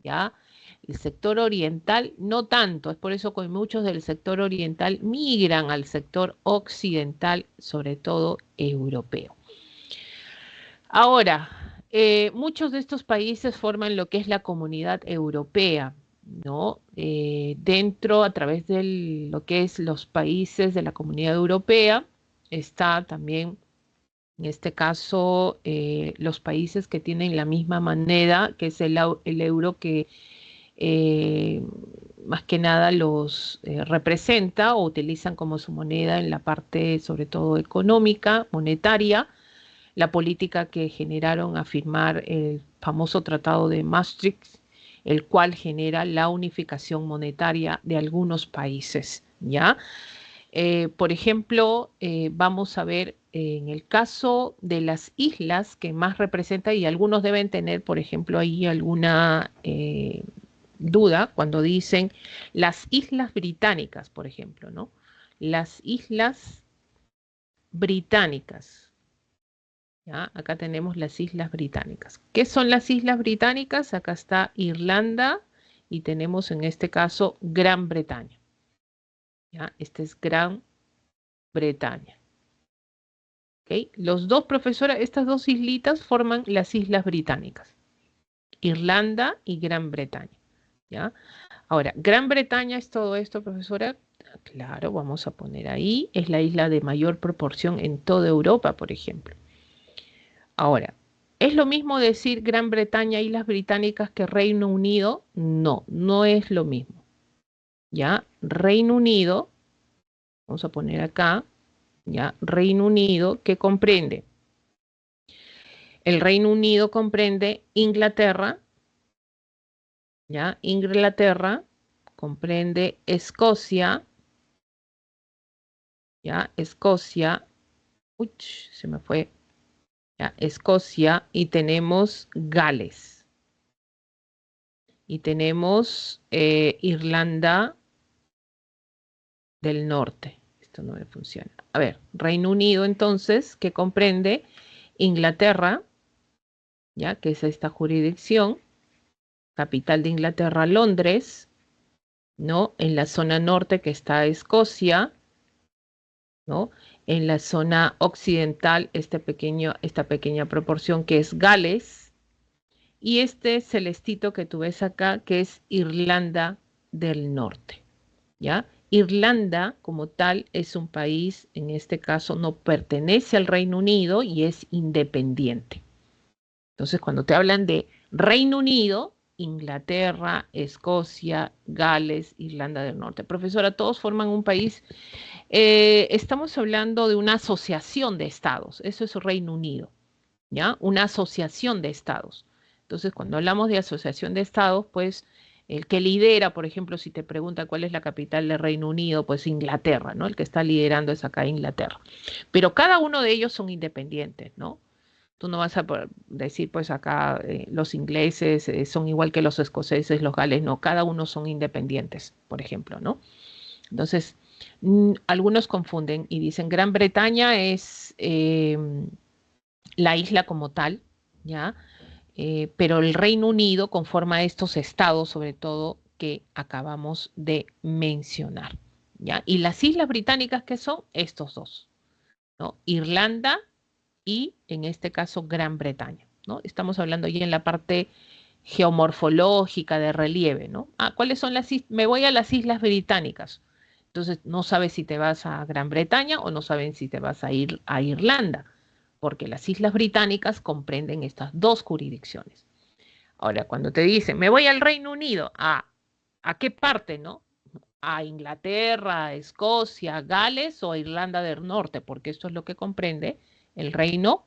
¿ya? El sector oriental no tanto, es por eso que muchos del sector oriental migran al sector occidental, sobre todo europeo. Ahora, muchos de estos países forman lo que es la comunidad europea, ¿no? Dentro, a través de lo que es los países de la comunidad europea, está también, en este caso, los países que tienen la misma moneda, que es el euro que eh, más que nada los representa o utilizan como su moneda en la parte, sobre todo económica, monetaria, la política que generaron a firmar el famoso Tratado de Maastricht, el cual genera la unificación monetaria de algunos países, ¿ya? Por ejemplo, vamos a ver en el caso de las islas que más representa, y algunos deben tener, por ejemplo, ahí alguna duda cuando dicen las islas británicas, por ejemplo, ¿no? Las islas británicas. ¿Ya? Acá tenemos las Islas Británicas. ¿Qué son las Islas Británicas? Acá está Irlanda y tenemos en este caso Gran Bretaña. ¿Ya? Este es Gran Bretaña. ¿Okay? Los dos, profesora, estas dos islitas forman las Islas Británicas. Irlanda y Gran Bretaña. ¿Ya? Ahora, Gran Bretaña es todo esto, profesora. Claro, vamos a poner ahí. Es la isla de mayor proporción en toda Europa, por ejemplo. Ahora, ¿es lo mismo decir Gran Bretaña, Islas Británicas que Reino Unido? No, no es lo mismo. ¿Ya? Reino Unido, vamos a poner acá, ¿ya? Reino Unido, ¿qué comprende? El Reino Unido comprende Inglaterra, ¿ya? Inglaterra comprende Escocia, ¿ya? Escocia, uy, se me fue, ¿ya? Escocia, y tenemos Gales. Y tenemos Irlanda del Norte. Esto no me funciona. A ver, Reino Unido entonces, que comprende Inglaterra, ¿ya? Que es esta jurisdicción, capital de Inglaterra, Londres, ¿no? En la zona norte que está Escocia, ¿no? En la zona occidental, esta pequeña proporción que es Gales, y este celestito que tú ves acá, que es Irlanda del Norte, ¿ya? Irlanda como tal es un país, en este caso no pertenece al Reino Unido y es independiente. Entonces, cuando te hablan de Reino Unido, Inglaterra, Escocia, Gales, Irlanda del Norte. Profesora, todos forman un país. Estamos hablando de una asociación de estados. Eso es Reino Unido, ¿ya? Una asociación de estados. Entonces, cuando hablamos de asociación de estados, pues el que lidera, por ejemplo, si te pregunta cuál es la capital del Reino Unido, pues Inglaterra, ¿no? El que está liderando es acá Inglaterra. Pero cada uno de ellos son independientes, ¿no? Tú no vas a decir, pues acá los ingleses son igual que los escoceses, los gales, no, cada uno son independientes, por ejemplo, ¿no? Entonces, algunos confunden y dicen Gran Bretaña es la isla como tal, ¿ya? Pero el Reino Unido conforma estos estados, sobre todo, que acabamos de mencionar, ¿ya? Y las islas británicas, ¿qué son? Estos dos, ¿no? Irlanda y, en este caso, Gran Bretaña, ¿no? Estamos hablando ya en la parte geomorfológica de relieve, ¿no? Ah, ¿cuáles son las islas? Me voy a las islas británicas. Entonces, no sabes si te vas a Gran Bretaña o no saben si te vas a ir a Irlanda, porque las islas británicas comprenden estas dos jurisdicciones. Ahora, cuando te dicen, me voy al Reino Unido, ¿a qué parte, no? ¿A Inglaterra, a Escocia, Gales o a Irlanda del Norte? Porque esto es lo que comprende el Reino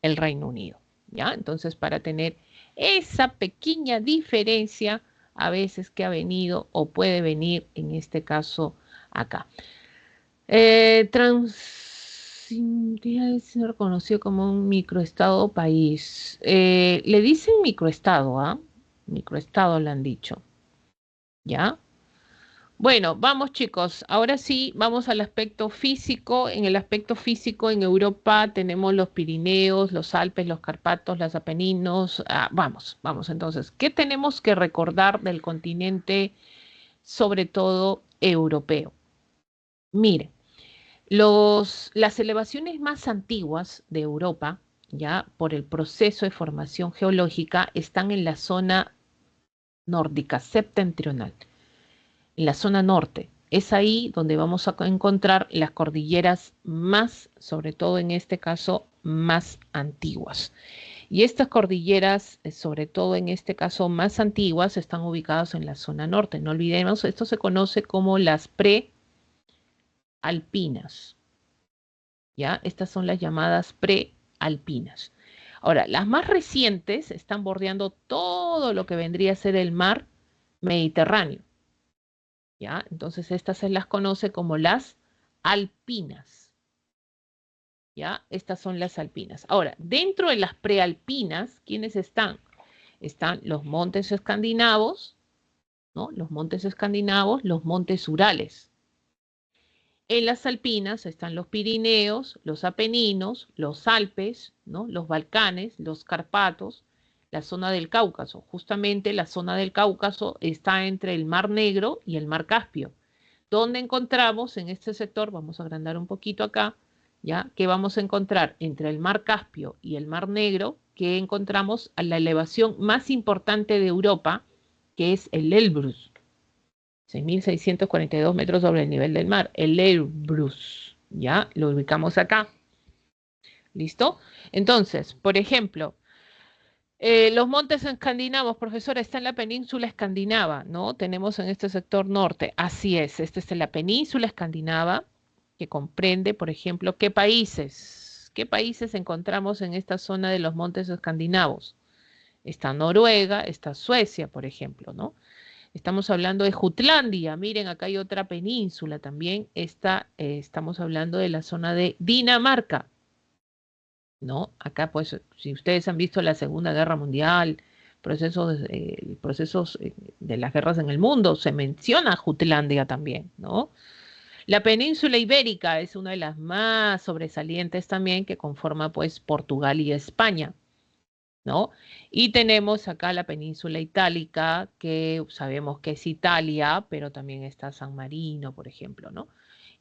Unido, ¿ya? Entonces, para tener esa pequeña diferencia a veces que ha venido o puede venir en este caso acá. Es reconocido como un microestado o país. Le dicen microestado, ¿ah? Microestado le han dicho, ¿ya? Bueno, vamos chicos, ahora sí, vamos al aspecto físico. En el aspecto físico, en Europa tenemos los Pirineos, los Alpes, los Carpatos, los Apeninos. Vamos entonces. ¿Qué tenemos que recordar del continente, sobre todo europeo? Mire, las elevaciones más antiguas de Europa, ya por el proceso de formación geológica, están en la zona nórdica septentrional, en la zona norte. Es ahí donde vamos a encontrar las cordilleras más, sobre todo en este caso, más antiguas. Y estas cordilleras, sobre todo en este caso más antiguas, están ubicadas en la zona norte. No olvidemos, esto se conoce como las prealpinas. ¿Ya? Estas son las llamadas prealpinas. Ahora, las más recientes están bordeando todo lo que vendría a ser el mar Mediterráneo. ¿Ya? Entonces, estas se las conoce como las alpinas. ¿Ya? Estas son las alpinas. Ahora, dentro de las prealpinas, ¿quiénes están? Están los montes escandinavos, ¿no? Los montes escandinavos, los montes Urales. En las alpinas están los Pirineos, los Apeninos, los Alpes, ¿no? Los Balcanes, los Carpatos, la zona del Cáucaso. Justamente la zona del Cáucaso está entre el Mar Negro y el Mar Caspio. ¿Dónde encontramos en este sector? Vamos a agrandar un poquito acá, ¿ya? Que vamos a encontrar entre el mar Caspio y el mar Negro, que encontramos a la elevación más importante de Europa, que es el Elbrus, 6.642 metros sobre el nivel del mar, el Elbrus, ¿ya? Lo ubicamos acá. ¿Listo? Entonces, por ejemplo, los montes escandinavos, profesora, está en la península escandinava, ¿no? Tenemos en este sector norte. Así es, esta es la península escandinava, que comprende, por ejemplo, ¿qué países? ¿Qué países encontramos en esta zona de los montes escandinavos? Está Noruega, está Suecia, por ejemplo, ¿no? Estamos hablando de Jutlandia. Miren, acá hay otra península también. Estamos hablando de la zona de Dinamarca, ¿no? Acá, pues, si ustedes han visto la Segunda Guerra Mundial, procesos de las guerras en el mundo, se menciona Jutlandia también, ¿no? La península ibérica es una de las más sobresalientes también, que conforma, pues, Portugal y España, ¿no? Y tenemos acá la península itálica, que sabemos que es Italia, pero también está San Marino, por ejemplo, ¿no?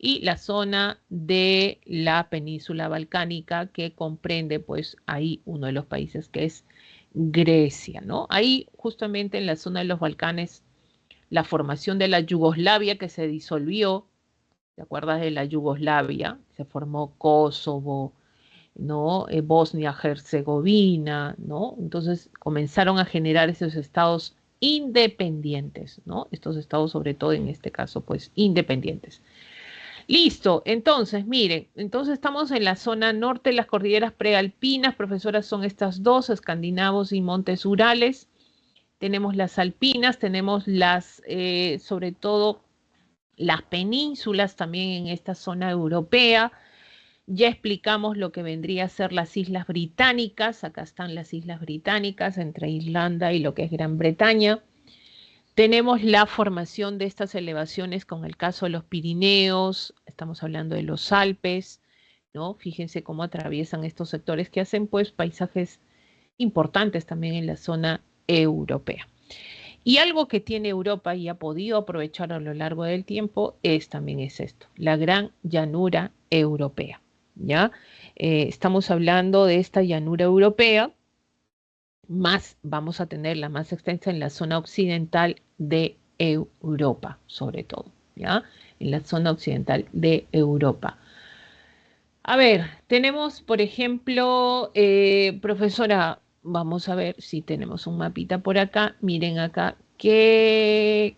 Y la zona de la península balcánica, que comprende, pues, ahí uno de los países que es Grecia, ¿no? Ahí, justamente en la zona de los Balcanes, la formación de la Yugoslavia que se disolvió, ¿te acuerdas de la Yugoslavia? Se formó Kosovo, ¿no? Bosnia-Herzegovina, ¿no? Entonces comenzaron a generar esos estados independientes, ¿no? Estos estados, sobre todo en este caso, pues independientes. Listo, entonces, miren, entonces estamos en la zona norte de las cordilleras prealpinas, profesoras, son estas dos, escandinavos y montes Urales. Tenemos las alpinas, tenemos sobre todo, las penínsulas también en esta zona europea. Ya explicamos lo que vendría a ser las Islas Británicas. Acá están las Islas Británicas entre Irlanda y lo que es Gran Bretaña. Tenemos la formación de estas elevaciones con el caso de los Pirineos, estamos hablando de los Alpes, ¿no? Fíjense cómo atraviesan estos sectores que hacen, pues, paisajes importantes también en la zona europea. Y algo que tiene Europa y ha podido aprovechar a lo largo del tiempo también es esto, la gran llanura europea, ¿ya? Estamos hablando de esta llanura europea, vamos a tener la más extensa en la zona occidental de Europa, sobre todo, ¿ya? En la zona occidental de Europa. A ver, tenemos, por ejemplo, profesora, vamos a ver si tenemos un mapita por acá. Miren acá, ¿qué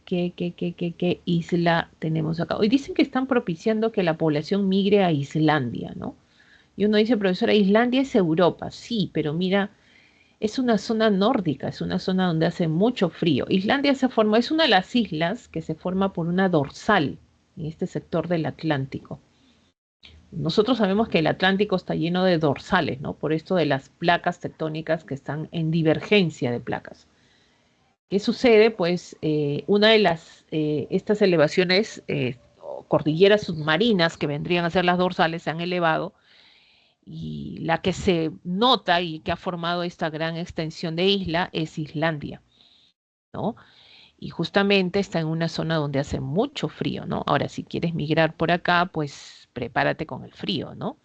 isla tenemos acá? Hoy dicen que están propiciando que la población migre a Islandia, ¿no? Y uno dice, profesora, Islandia es Europa, sí, pero mira, es una zona nórdica, es una zona donde hace mucho frío. Islandia se formó, es una de las islas que se forma por una dorsal en este sector del Atlántico. Nosotros sabemos que el Atlántico está lleno de dorsales, ¿no? Por esto de las placas tectónicas que están en divergencia de placas. ¿Qué sucede? Pues una de estas elevaciones, cordilleras submarinas que vendrían a ser las dorsales, se han elevado, y la que se nota y que ha formado esta gran extensión de isla es Islandia, ¿no? Y justamente está en una zona donde hace mucho frío, ¿no? Ahora, si quieres migrar por acá, pues prepárate con el frío, ¿no?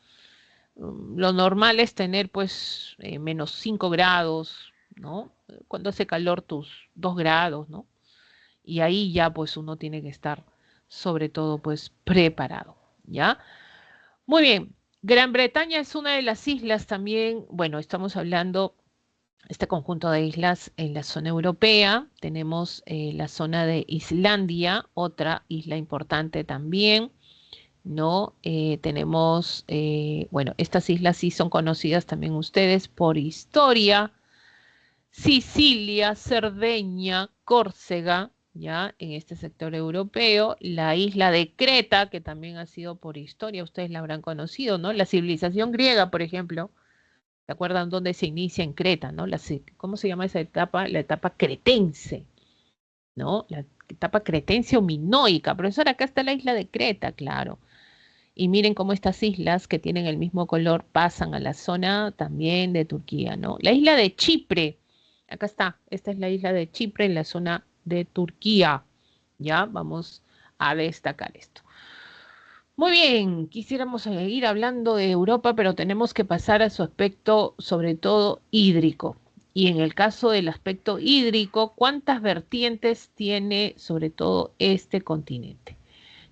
Lo normal es tener, pues, menos 5 grados, ¿no? Cuando hace calor, tus 2 grados, ¿no? Y ahí ya, pues, uno tiene que estar, sobre todo, pues, preparado, ¿ya? Muy bien. Gran Bretaña es una de las islas también, bueno, estamos hablando este conjunto de islas en la zona europea. Tenemos la zona de Islandia, otra isla importante también, ¿no? Tenemos, bueno, estas islas sí son conocidas también ustedes por historia: Sicilia, Cerdeña, Córcega, ya en este sector europeo, la isla de Creta, que también ha sido por historia, ustedes la habrán conocido, ¿no? La civilización griega, por ejemplo, ¿se acuerdan dónde se inicia en Creta, ¿no? ¿Cómo se llama esa etapa? La etapa cretense, ¿no? La etapa cretense o minoica. Profesor, acá está la isla de Creta, claro. Y miren cómo estas islas que tienen el mismo color pasan a la zona también de Turquía, ¿no? La isla de Chipre, acá está, esta es la isla de Chipre en la zona de Turquía, ¿ya? Vamos a destacar esto. Muy bien, quisiéramos seguir hablando de Europa, pero tenemos que pasar a su aspecto, sobre todo hídrico. Y en el caso del aspecto hídrico, ¿cuántas vertientes tiene sobre todo este continente?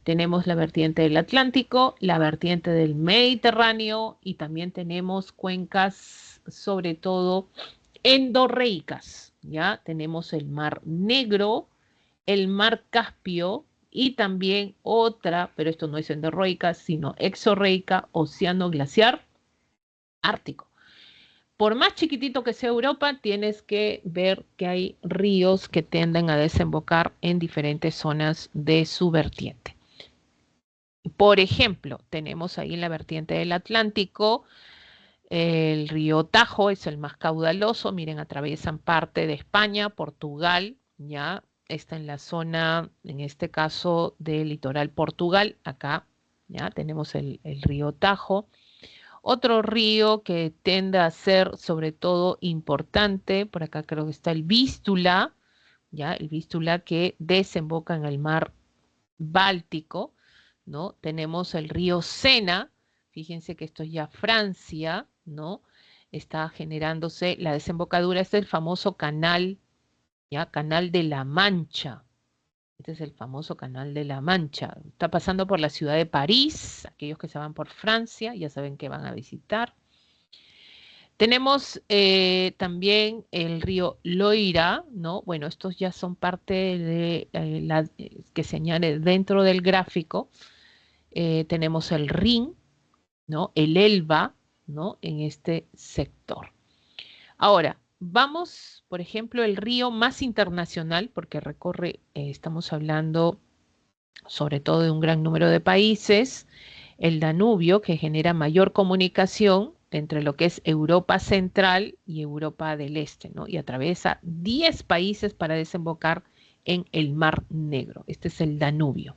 Tenemos la vertiente del Atlántico, la vertiente del Mediterráneo y también tenemos cuencas, sobre todo endorreicas. Ya tenemos el Mar Negro, el Mar Caspio y también otra, pero esto no es endorreica, sino exorreica, océano glaciar ártico. Por más chiquitito que sea Europa, tienes que ver que hay ríos que tienden a desembocar en diferentes zonas de su vertiente. Por ejemplo, tenemos ahí en la vertiente del Atlántico, el río Tajo es el más caudaloso, miren, atraviesan parte de España, Portugal, ya está en la zona, en este caso, del litoral Portugal, acá, ya tenemos el río Tajo. Otro río que tiende a ser sobre todo importante, por acá creo que está el Vístula, ya el Vístula que desemboca en el mar Báltico, ¿no? Tenemos el río Sena, fíjense que esto es ya Francia, ¿no? Está generándose la desembocadura, este es el famoso canal, ¿ya? Canal de la Mancha. Este es el famoso Canal de la Mancha. Está pasando por la ciudad de París, aquellos que se van por Francia, ya saben que van a visitar. Tenemos también el río Loira, ¿no? Bueno, estos ya son parte de la que se añade dentro del gráfico. Tenemos el Rin, ¿no? El Elba, ¿no? En este sector. Ahora, vamos, por ejemplo, el río más internacional, porque recorre, estamos hablando sobre todo de un gran número de países, el Danubio, que genera mayor comunicación entre lo que es Europa Central y Europa del Este, ¿no? Y atraviesa 10 países para desembocar en el Mar Negro. Este es el Danubio.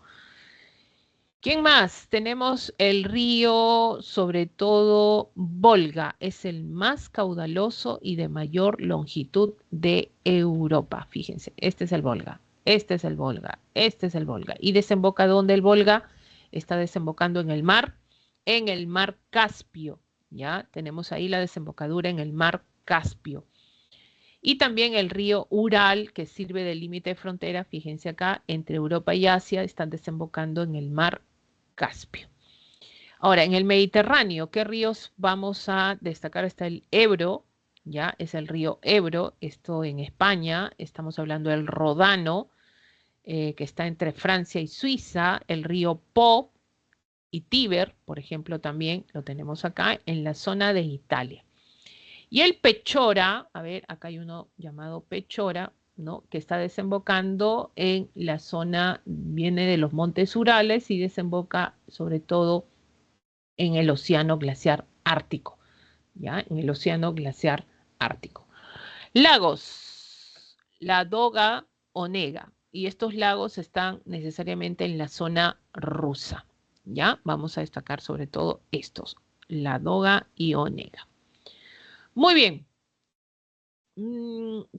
¿Quién más? Tenemos el río, sobre todo Volga, es el más caudaloso y de mayor longitud de Europa. Fíjense, este es el Volga, este es el Volga, este es el Volga. ¿Y desemboca dónde el Volga? Está desembocando en el mar Caspio. Ya tenemos ahí la desembocadura en el mar Caspio. Y también el río Ural, que sirve de límite de frontera, fíjense acá, entre Europa y Asia, están desembocando en el mar Caspio. Ahora, en el Mediterráneo, ¿qué ríos vamos a destacar? Está el Ebro, ya es el río Ebro, esto en España, estamos hablando del Rodano, que está entre Francia y Suiza, el río Po y Tíber, por ejemplo, también lo tenemos acá en la zona de Italia. Y el Pechora, a ver, acá hay uno llamado Pechora, ¿no? Que está desembocando en la zona, viene de los montes Urales y desemboca sobre todo en el océano glaciar ártico, ¿ya? En el océano glaciar ártico. Lagos, Ladoga, Onega, y estos lagos están necesariamente en la zona rusa, ¿ya? Vamos a destacar sobre todo estos, Ladoga y Onega. Muy bien.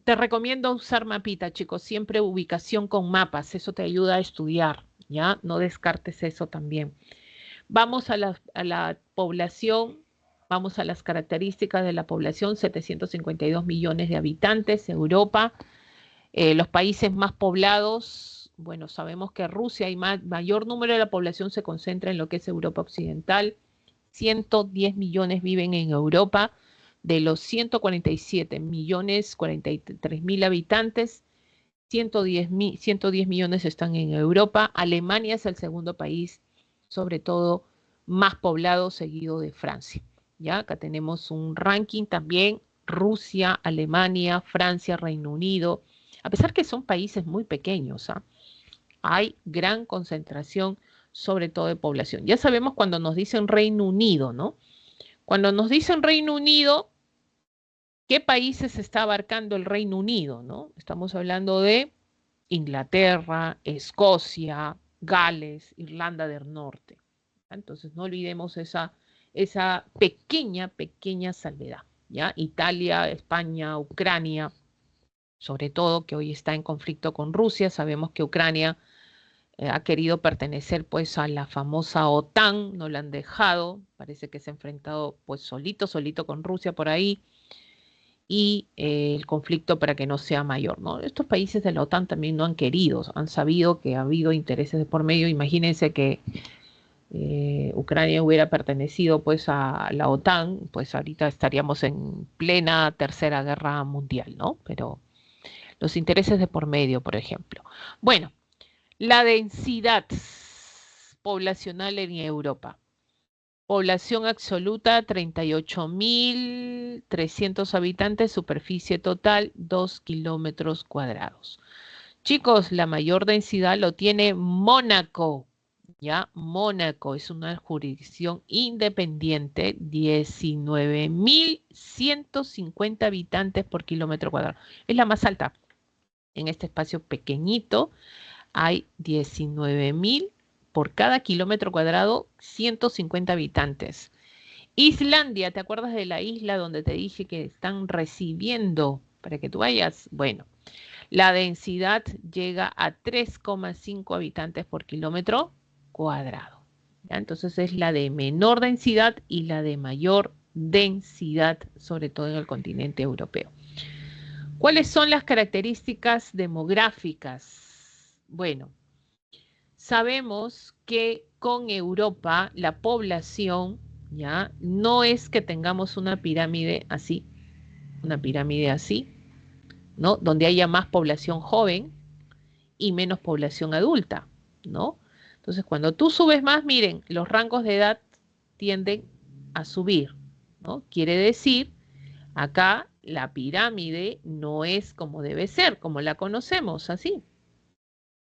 Te recomiendo usar mapita, chicos, siempre ubicación con mapas, eso te ayuda a estudiar, ¿ya? No descartes eso también. Vamos a la población, vamos a las características de la población, 752 millones de habitantes, Europa, los países más poblados, bueno, sabemos que Rusia y mayor número de la población se concentra en lo que es Europa Occidental, 110 millones viven en Europa, de los 147 millones 43 mil habitantes, 110 millones están en Europa. Alemania es el segundo país, sobre todo más poblado, seguido de Francia. ¿Ya? Acá tenemos un ranking también, Rusia, Alemania, Francia, Reino Unido, a pesar que son países muy pequeños, ¿ah? Hay gran concentración, sobre todo de población. Ya sabemos cuando nos dicen Reino Unido, ¿no? Cuando nos dicen Reino Unido, ¿qué países está abarcando el Reino Unido, no? Estamos hablando de Inglaterra, Escocia, Gales, Irlanda del Norte. Entonces no olvidemos esa pequeña salvedad, ¿ya? Italia, España, Ucrania, sobre todo que hoy está en conflicto con Rusia. Sabemos que Ucrania ha querido pertenecer pues a la famosa OTAN, no la han dejado, parece que se ha enfrentado pues solito con Rusia por ahí, y el conflicto para que no sea mayor, ¿no? Estos países de la OTAN también no han querido, han sabido que ha habido intereses de por medio. Imagínense que Ucrania hubiera pertenecido pues a la OTAN, pues ahorita estaríamos en plena tercera guerra mundial, ¿no? Pero los intereses de por medio, por ejemplo. Bueno, la densidad poblacional en Europa. Población absoluta 38.300 habitantes, superficie total 2 kilómetros cuadrados. Chicos, la mayor densidad lo tiene Mónaco. Ya, Mónaco es una jurisdicción independiente, 19.150 habitantes por kilómetro cuadrado. Es la más alta. En este espacio pequeñito hay 19.000 por cada kilómetro cuadrado, 150 habitantes. Islandia, ¿te acuerdas de la isla donde te dije que están recibiendo para que tú vayas? Bueno, la densidad llega a 3,5 habitantes por kilómetro cuadrado. ¿Ya? Entonces es la de menor densidad y la de mayor densidad, sobre todo en el continente europeo. ¿Cuáles son las características demográficas? Bueno, sabemos que con Europa la población, ya, no es que tengamos una pirámide así, ¿no? Donde haya más población joven y menos población adulta, ¿no? Entonces, cuando tú subes más, miren, los rangos de edad tienden a subir, ¿no? Quiere decir, acá la pirámide no es como debe ser, como la conocemos, así,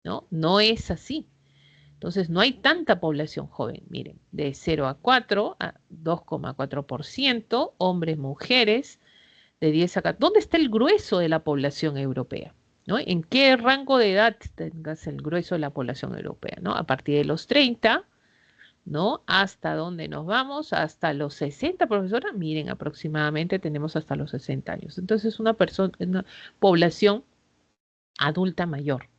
¿no? No es así. Entonces, no hay tanta población joven, miren, de 0 a 4, a 2,4%, hombres, mujeres, de 10 a 14. ¿Dónde está el grueso de la población europea? ¿No? ¿En qué rango de edad tengas el grueso de la población europea? ¿No? A partir de los 30, ¿no? ¿Hasta dónde nos vamos? Hasta los 60, profesora. Miren, aproximadamente tenemos hasta los 60 años. Entonces, una población adulta mayor,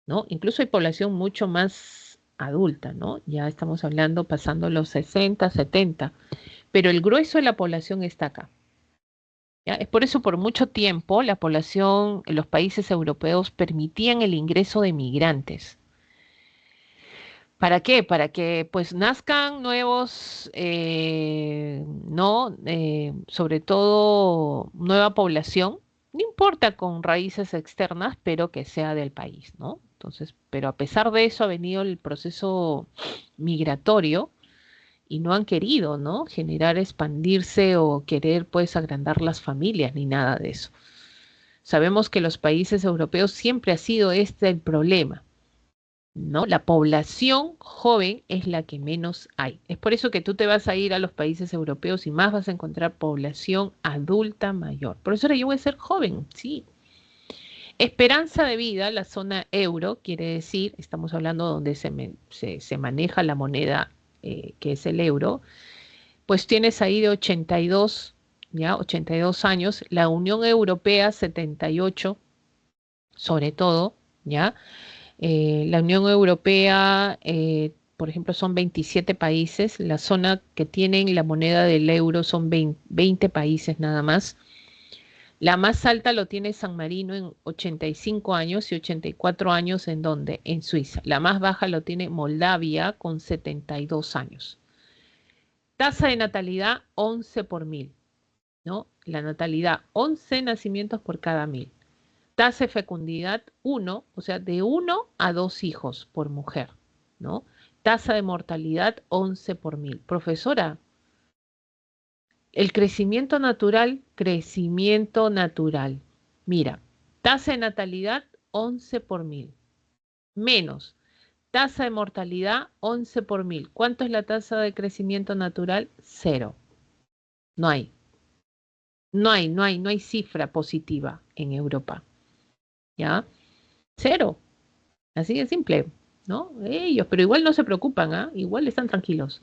¿no? Incluso hay población mucho más adulta, ¿no? Ya estamos hablando pasando los 60, 70, pero el grueso de la población está acá. ¿Ya? Es por eso por mucho tiempo la población en los países europeos permitían el ingreso de migrantes. ¿Para qué? Para que pues nazcan nuevos, ¿no? Sobre todo nueva población, no importa con raíces externas, pero que sea del país, ¿no? Entonces, pero a pesar de eso ha venido el proceso migratorio y no han querido, ¿no? Generar, expandirse o querer pues agrandar las familias ni nada de eso. Sabemos que los países europeos siempre ha sido este el problema, ¿no? La población joven es la que menos hay. Es por eso que tú te vas a ir a los países europeos y más vas a encontrar población adulta mayor. Profesora, yo voy a ser joven, sí. Esperanza de vida, la zona euro, quiere decir, estamos hablando donde se maneja la moneda que es el euro, pues tienes ahí de 82, ¿ya? 82 años, la Unión Europea 78, sobre todo, ¿ya? La Unión Europea, por ejemplo, son 27 países. La zona que tienen la moneda del euro son 20 países nada más. La más alta lo tiene San Marino en 85 años y 84 años en donde, en Suiza. La más baja lo tiene Moldavia con 72 años. Tasa de natalidad 11 por 1000, ¿no? La natalidad 11 nacimientos por cada 1000. Tasa de fecundidad 1, o sea, de 1 a 2 hijos por mujer, ¿no? Tasa de mortalidad 11 por 1000. Profesora, el crecimiento natural. Mira, tasa de natalidad 11 por 1000. Menos tasa de mortalidad 11 por 1000. ¿Cuánto es la tasa de crecimiento natural? 0. No hay. No hay cifra positiva en Europa. ¿Ya? 0. Así de simple, ¿no? Ellos, pero igual no se preocupan, ¿ah? Igual están tranquilos.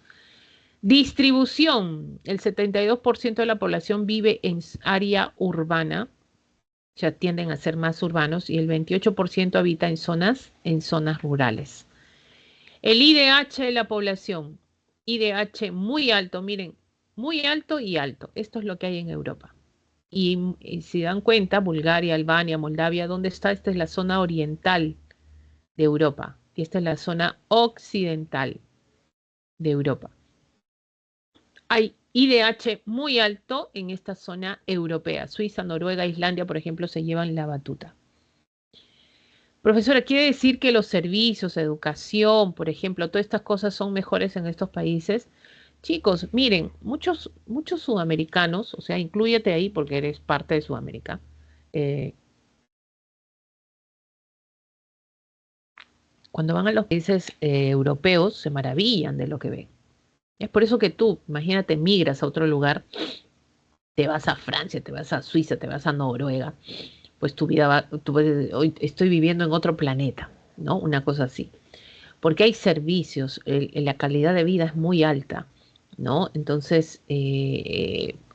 Distribución. El 72% de la población vive en área urbana. ya tienden a ser más urbanos y el 28% habita en zonas rurales. El IDH de la población, IDH muy alto, miren, muy alto y alto. Esto es lo que hay en Europa. Y si dan cuenta, Bulgaria, Albania, Moldavia, ¿dónde está? Esta es la zona oriental de Europa y esta es la zona occidental de Europa. Hay IDH muy alto en esta zona europea. Suiza, Noruega, Islandia, por ejemplo, se llevan la batuta. Profesora, ¿quiere decir que los servicios, educación, por ejemplo, todas estas cosas son mejores en estos países? Chicos, miren, muchos sudamericanos, o sea, inclúyete ahí porque eres parte de Sudamérica, eh, cuando van a los países europeos se maravillan de lo que ven. Es por eso que tú, imagínate, migras a otro lugar, te vas a Francia, te vas a Suiza, te vas a Noruega, pues tu vida va, hoy estoy viviendo en otro planeta, ¿no? Una cosa así. Porque hay servicios, la calidad de vida es muy alta, ¿no? Entonces,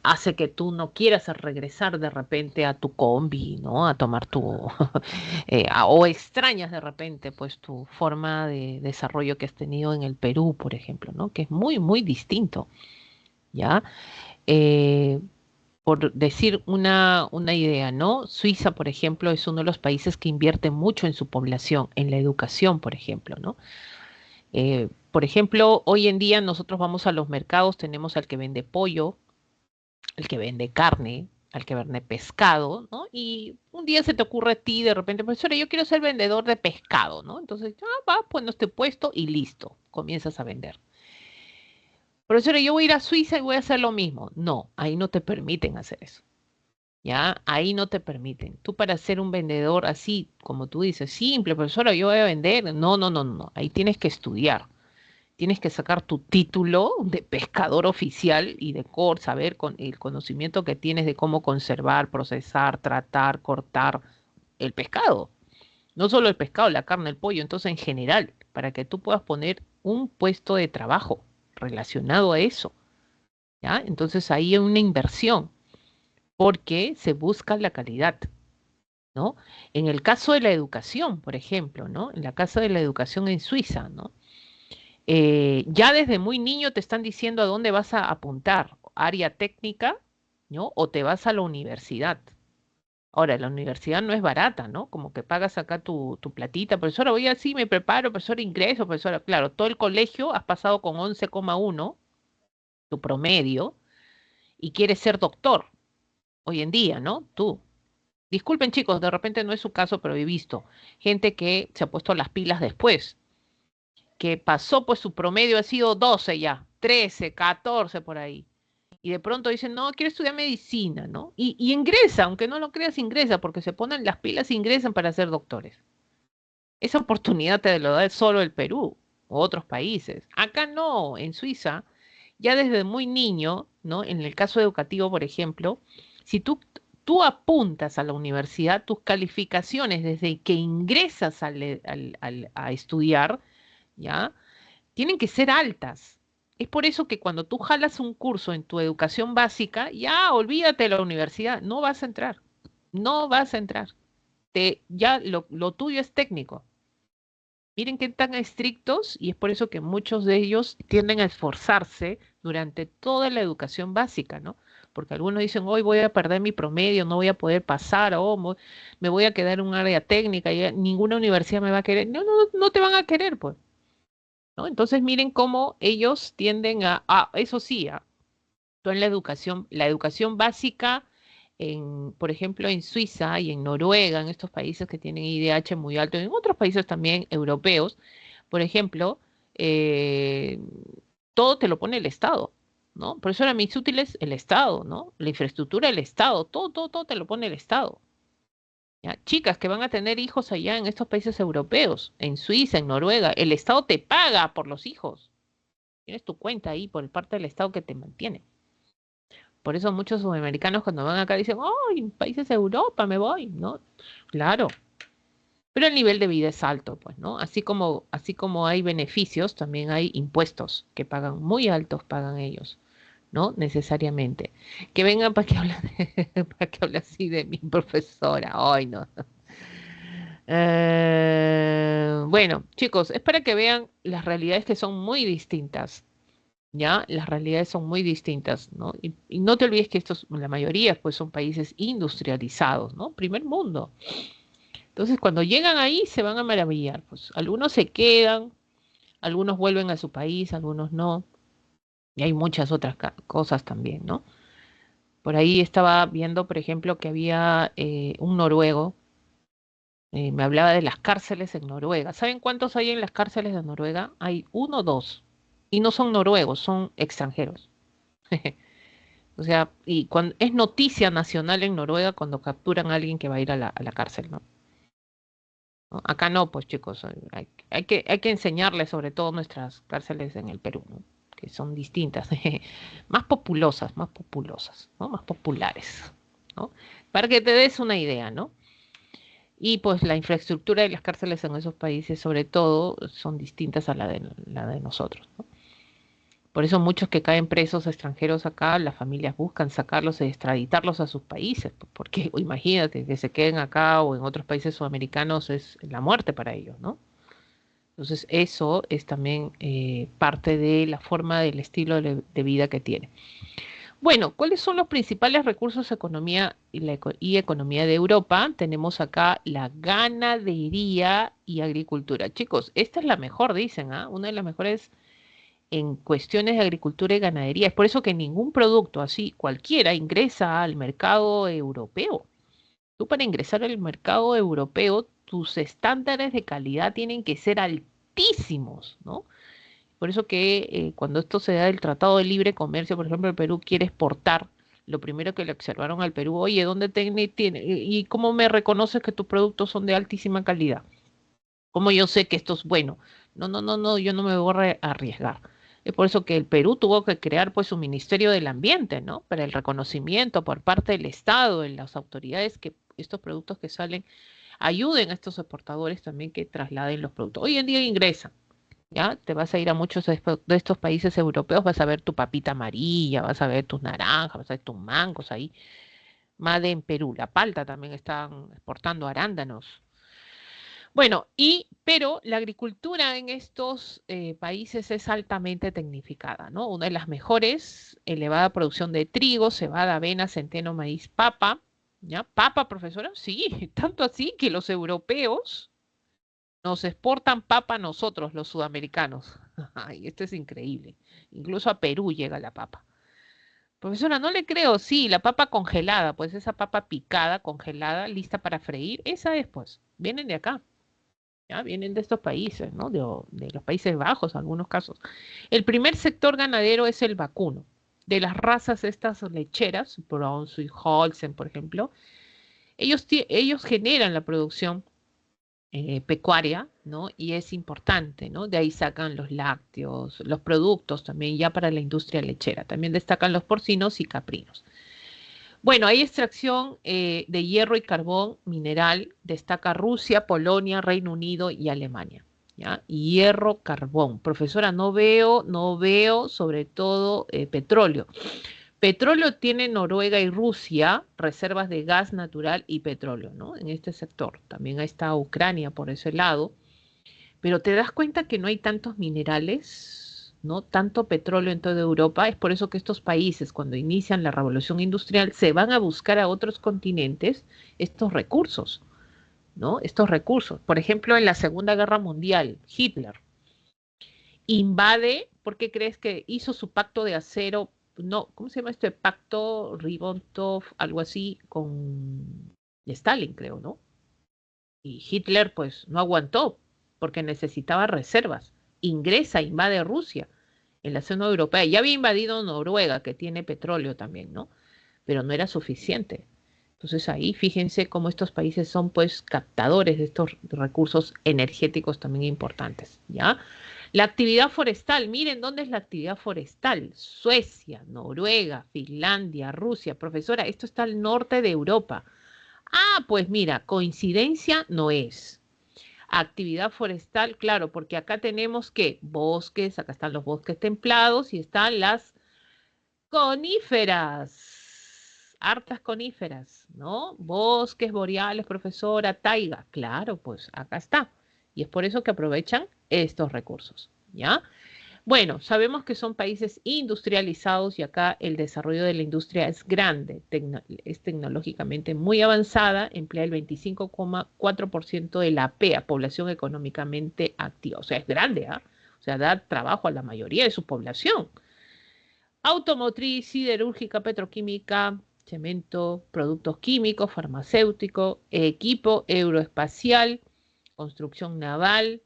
hace que tú no quieras regresar de repente a tu combi, ¿no? A tomar tu, o extrañas de repente, pues, tu forma de desarrollo que has tenido en el Perú, por ejemplo, ¿no? Que es muy, muy distinto, ¿ya? Eh, por decir una idea, ¿no? Suiza, por ejemplo, es uno de los países que invierte mucho en su población, en la educación, por ejemplo, ¿no? Por ejemplo, hoy en día nosotros vamos a los mercados, tenemos al que vende pollo, al que vende carne, al que vende pescado, ¿no? Y un día se te ocurre a ti de repente, profesora, yo quiero ser vendedor de pescado, ¿no? Entonces, va, pues este puesto y listo, comienzas a vender. Profesora, yo voy a ir a Suiza y voy a hacer lo mismo. No, ahí no te permiten hacer eso. ¿Ya? Ahí no te permiten. Tú para ser un vendedor así, como tú dices, simple, profesora, yo voy a vender. No, no, no, no. Ahí tienes que estudiar. Tienes que sacar tu título de pescador oficial y de saber con el conocimiento que tienes de cómo conservar, procesar, tratar, cortar el pescado. No solo el pescado, la carne, el pollo, entonces en general, para que tú puedas poner un puesto de trabajo relacionado a eso. ¿Ya? Entonces ahí hay una inversión porque se busca la calidad, ¿no? En el caso de la educación, por ejemplo, ¿no? En la casa de la educación en Suiza, ¿no? Ya desde muy niño te están diciendo a dónde vas a apuntar, área técnica, ¿no? O te vas a la universidad. Ahora, la universidad no es barata, ¿no? Como que pagas acá tu platita, profesora, voy así, me preparo, profesora, ingreso, profesora, claro, todo el colegio has pasado con 11,1, tu promedio, y quieres ser doctor hoy en día, ¿no? Tú. Disculpen chicos, de repente no es su caso, pero he visto gente que se ha puesto las pilas después, que pasó, pues su promedio ha sido 12 ya, 13, 14 por ahí. Y de pronto dicen, no, quiero estudiar medicina, ¿no? Y ingresa, aunque no lo creas, ingresa, porque se ponen las pilas e ingresan para ser doctores. Esa oportunidad te lo da solo el Perú o otros países. Acá no, en Suiza, ya desde muy niño, ¿no? En el caso educativo, por ejemplo, si tú apuntas a la universidad, tus calificaciones desde que ingresas a estudiar, ¿ya? Tienen que ser altas. Es por eso que cuando tú jalas un curso en tu educación básica, ya olvídate de la universidad, no vas a entrar, no vas a entrar. Ya lo tuyo es técnico. Miren qué tan estrictos y es por eso que muchos de ellos tienden a esforzarse durante toda la educación básica, ¿no? Porque algunos dicen, hoy voy a perder mi promedio, no voy a poder pasar, me voy a quedar en un área técnica, y ninguna universidad me va a querer. No, no, no te van a querer, pues. ¿No? Entonces miren cómo ellos tienden eso sí, tú en la educación básica, por ejemplo, en Suiza y en Noruega, en estos países que tienen IDH muy alto, en otros países también europeos, por ejemplo, eh, todo te lo pone el Estado, ¿no? Por eso eran mis útiles el Estado, ¿no? La infraestructura el Estado, todo, todo, todo te lo pone el Estado. ¿Ya? Chicas que van a tener hijos allá en estos países europeos, en Suiza, en Noruega, el Estado te paga por los hijos. Tienes tu cuenta ahí por parte del Estado que te mantiene. Por eso muchos sudamericanos cuando van acá dicen, ¡ay, países de Europa me voy! ¿No? Claro. Pero el nivel de vida es alto, pues, ¿no? Así como hay beneficios, también hay impuestos que pagan muy altos, pagan ellos, ¿no? Necesariamente. Que vengan para que hablen, para que hable así de mi profesora. Ay, no. Bueno, chicos, es para que vean las realidades que son muy distintas, ¿ya? Las realidades son muy distintas, ¿no? Y no te olvides que estos, la mayoría, pues, son países industrializados, ¿no? Primer mundo. Entonces, cuando llegan ahí, se van a maravillar. Pues, algunos se quedan, algunos vuelven a su país, algunos no. Y hay muchas otras cosas también, ¿no? Por ahí estaba viendo, por ejemplo, que había un noruego, me hablaba de las cárceles en Noruega. ¿Saben cuántos hay en las cárceles de Noruega? Hay uno o dos. Y no son noruegos, son extranjeros. O sea, y cuando, es noticia nacional en Noruega cuando capturan a alguien que va a ir a la cárcel, ¿no? ¿No? Acá no, pues chicos, hay que enseñarles sobre todo nuestras cárceles en el Perú, ¿no? Que son distintas, más populosas, ¿no? Más populares, ¿no? Para que te des una idea, ¿no? Y pues la infraestructura de las cárceles en esos países, sobre todo, son distintas a la de nosotros, ¿no? Por eso muchos que caen presos extranjeros acá, las familias buscan sacarlos y extraditarlos a sus países, porque imagínate que se queden acá o en otros países sudamericanos es la muerte para ellos, ¿no? Entonces eso es también parte de la forma del estilo de vida que tiene. Bueno, ¿cuáles son los principales recursos de economía y economía de Europa? Tenemos acá la ganadería y agricultura. Chicos, esta es la mejor, dicen, ¿ah? Una de las mejores en cuestiones de agricultura y ganadería. Es por eso que ningún producto así, cualquiera, ingresa al mercado europeo. Tú para ingresar al mercado europeo, tus estándares de calidad tienen que ser altísimos, ¿no? Por eso que cuando esto se da del Tratado de Libre Comercio, por ejemplo, el Perú quiere exportar. Lo primero que le observaron al Perú, oye, ¿dónde tiene? ¿Y cómo me reconoces que tus productos son de altísima calidad? ¿Cómo yo sé que esto es bueno? No, no, no, no, yo no me voy a arriesgar. Es por eso que el Perú tuvo que crear pues un Ministerio del Ambiente, ¿no? Para el reconocimiento por parte del Estado, de las autoridades, que estos productos que salen ayuden a estos exportadores también que trasladen los productos. Hoy en día ingresan, ¿ya? Te vas a ir a muchos de estos países europeos, vas a ver tu papita amarilla, vas a ver tus naranjas, vas a ver tus mangos ahí. Made en Perú, la palta también están exportando arándanos. Bueno, pero la agricultura en estos países es altamente tecnificada, ¿no? Una de las mejores, elevada producción de trigo, cebada, avena, centeno, maíz, papa, ¿ya? Papa, profesora, sí, tanto así que los europeos nos exportan papa a nosotros, los sudamericanos. Ay, esto es increíble. Incluso a Perú llega la papa. Profesora, no le creo, sí, la papa congelada, pues esa papa picada, congelada, lista para freír, esa es, pues, vienen de acá. ¿Ya? Vienen de estos países, ¿no? De los Países Bajos, en algunos casos. El primer sector ganadero es el vacuno. De las razas estas lecheras, Brunswick, Holstein, por ejemplo, ellos generan la producción pecuaria, ¿no? Y es importante, ¿no? De ahí sacan los lácteos, los productos también ya para la industria lechera. También destacan los porcinos y caprinos. Bueno, hay extracción de hierro y carbón mineral, destaca Rusia, Polonia, Reino Unido y Alemania. ¿Ya? Hierro, carbón. Profesora, no veo sobre todo petróleo. Petróleo tiene Noruega y Rusia, reservas de gas natural y petróleo, ¿no? En este sector. También está Ucrania por ese lado. Pero te das cuenta que no hay tantos minerales, ¿no? Tanto petróleo en toda Europa. Es por eso que estos países, cuando inician la revolución industrial, se van a buscar a otros continentes estos recursos, ¿no? Estos recursos. Por ejemplo, en la Segunda Guerra Mundial, Hitler invade, ¿por qué crees que hizo su pacto de acero? No, ¿cómo se llama este pacto? Ribbentrop, algo así, con Stalin, creo, ¿no? Y Hitler pues no aguantó porque necesitaba reservas. Ingresa, invade Rusia en la zona europea. Ya había invadido Noruega, que tiene petróleo también, ¿no? Pero no era suficiente. Entonces ahí fíjense cómo estos países son pues captadores de estos recursos energéticos también importantes, ¿ya? La actividad forestal, miren dónde es la actividad forestal. Suecia, Noruega, Finlandia, Rusia. Profesora, esto está al norte de Europa. Ah, pues mira, coincidencia no es. Actividad forestal, claro, porque acá tenemos que bosques, acá están los bosques templados y están las Coníferas, hartas coníferas, ¿no? Bosques boreales, profesora, taiga. Claro, pues acá está. Y es por eso que aprovechan estos recursos, ¿ya? Bueno, sabemos que son países industrializados y acá el desarrollo de la industria es grande, es tecnológicamente muy avanzada, emplea el 25,4% de la PEA, población económicamente activa. O sea, es grande, ¿ah? O sea, da trabajo a la mayoría de su población. Automotriz, siderúrgica, petroquímica, cemento, productos químicos, farmacéutico, equipo aeroespacial, construcción naval.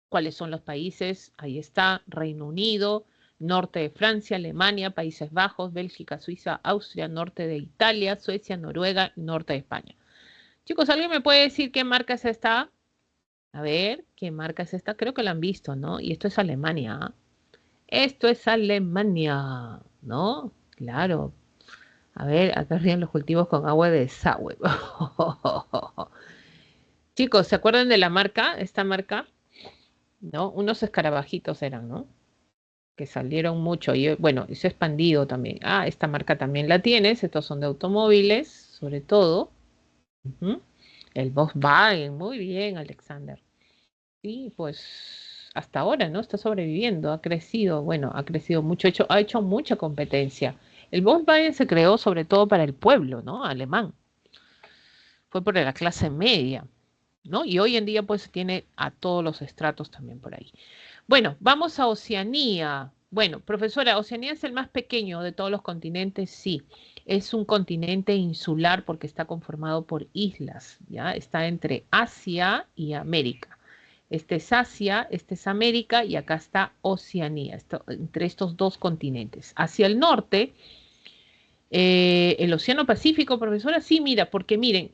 ¿Cuáles son los países? Ahí está, Reino Unido, norte de Francia, Alemania, Países Bajos, Bélgica, Suiza, Austria, norte de Italia, Suecia, Noruega, norte de España. Chicos, ¿alguien me puede decir qué marca es esta? A ver, ¿qué marca es esta? Creo que la han visto, ¿no? Y esto es Alemania. ¿Ah? Esto es Alemania, ¿no? Claro. A ver, acá ríen los cultivos con agua de desagüe. Chicos, ¿se acuerdan de la marca? Esta marca, ¿no? Unos escarabajitos eran, ¿no? Que salieron mucho y bueno, se ha expandido también. Ah, esta marca también la tienes. Estos son de automóviles, sobre todo. Ujú. El Volkswagen, muy bien, Alexander. Sí, pues hasta ahora, ¿no? Está sobreviviendo, ha crecido, bueno, ha crecido mucho, ha hecho mucha competencia. El Volkswagen se creó sobre todo para el pueblo, ¿no? Alemán. Fue por la clase media, ¿no? Y hoy en día pues tiene a todos los estratos también por ahí. Bueno, vamos a Oceanía. Bueno, profesora, Oceanía es el más pequeño de todos los continentes, sí. Es un continente insular porque está conformado por islas, ¿ya? Está entre Asia y América. Este es Asia, este es América y acá está Oceanía, entre estos dos continentes. Hacia el norte, el Océano Pacífico, profesora, sí, mira, porque miren,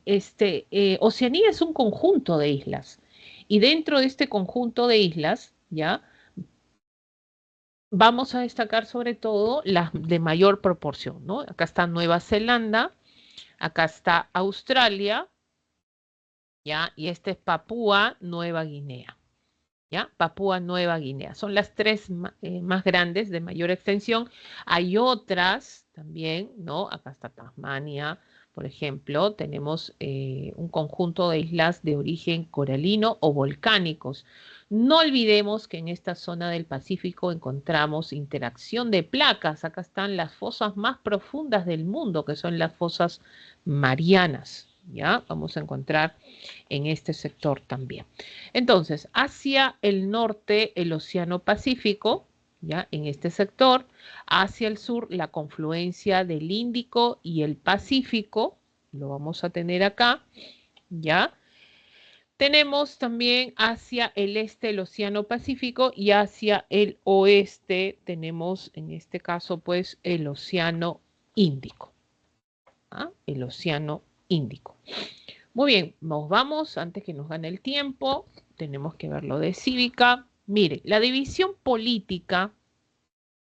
Oceanía es un conjunto de islas y dentro de este conjunto de islas, ¿ya? Vamos a destacar sobre todo las de mayor proporción, ¿no? Acá está Nueva Zelanda, acá está Australia, ¿ya? Y este es Papúa Nueva Guinea. ¿Ya? Papúa Nueva Guinea. Son las tres más grandes de mayor extensión. Hay otras también, ¿no? Acá está Tasmania, por ejemplo. Tenemos un conjunto de islas de origen coralino o volcánicos. No olvidemos que en esta zona del Pacífico encontramos interacción de placas. Acá están las fosas más profundas del mundo, que son las fosas marianas. ¿Ya? Vamos a encontrar en este sector también. Entonces, hacia el norte, el Océano Pacífico, ¿ya? En este sector, hacia el sur, la confluencia del Índico y el Pacífico, lo vamos a tener acá, ¿ya? Tenemos también hacia el este el Océano Pacífico y hacia el oeste tenemos, en este caso, pues, el Océano Índico, ¿ah? El Océano Índico. Muy bien, nos vamos antes que nos gane el tiempo. Tenemos que ver lo de cívica. Mire, la división política,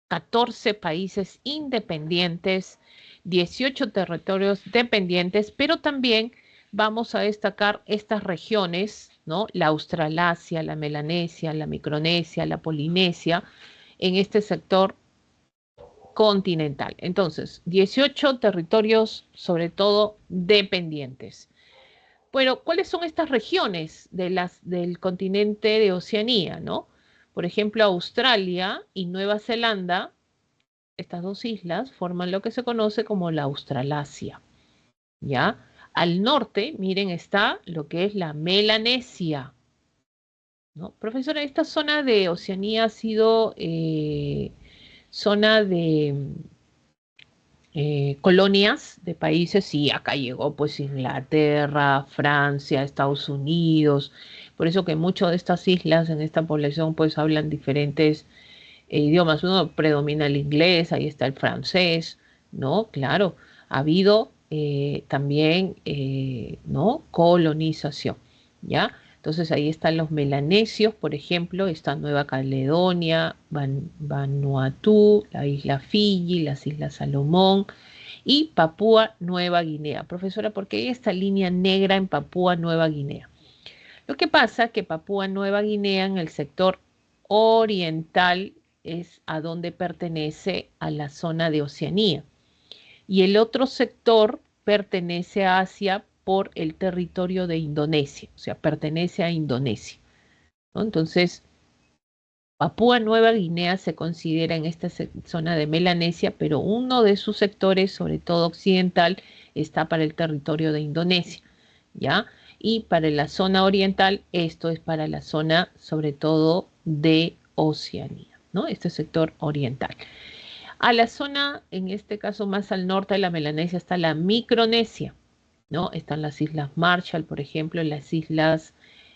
14 países independientes, 18 territorios dependientes, pero también vamos a destacar estas regiones, ¿no? La Australasia, la Melanesia, la Micronesia, la Polinesia, en este sector continental. Entonces, 18 territorios, sobre todo dependientes. Bueno, ¿cuáles son estas regiones del continente de Oceanía, no? Por ejemplo, Australia y Nueva Zelanda, estas dos islas forman lo que se conoce como la Australasia, ¿ya? Al norte, miren, está lo que es la Melanesia, ¿no? Profesora, esta zona de Oceanía ha sido zona de colonias de países, y acá llegó pues Inglaterra, Francia, Estados Unidos, por eso que muchas de estas islas en esta población pues hablan diferentes idiomas, uno predomina el inglés, ahí está el francés, ¿no? Claro, ha habido también, ¿no? Colonización, ¿ya? Entonces ahí están los melanesios, por ejemplo, está Nueva Caledonia, Vanuatu, la isla Fiji, las islas Salomón y Papúa Nueva Guinea. Profesora, ¿por qué hay esta línea negra en Papúa Nueva Guinea? Lo que pasa es que Papúa Nueva Guinea en el sector oriental es a donde pertenece a la zona de Oceanía. Y el otro sector pertenece a Asia por el territorio de Indonesia, o sea, pertenece a Indonesia, ¿no? Entonces, Papúa Nueva Guinea se considera en esta zona de Melanesia, pero uno de sus sectores, sobre todo occidental, está para el territorio de Indonesia, ¿ya? Y para la zona oriental, esto es para la zona, sobre todo, de Oceanía, ¿no? Este sector oriental. A la zona, en este caso más al norte de la Melanesia, está la Micronesia, ¿no? Están las Islas Marshall, por ejemplo, las islas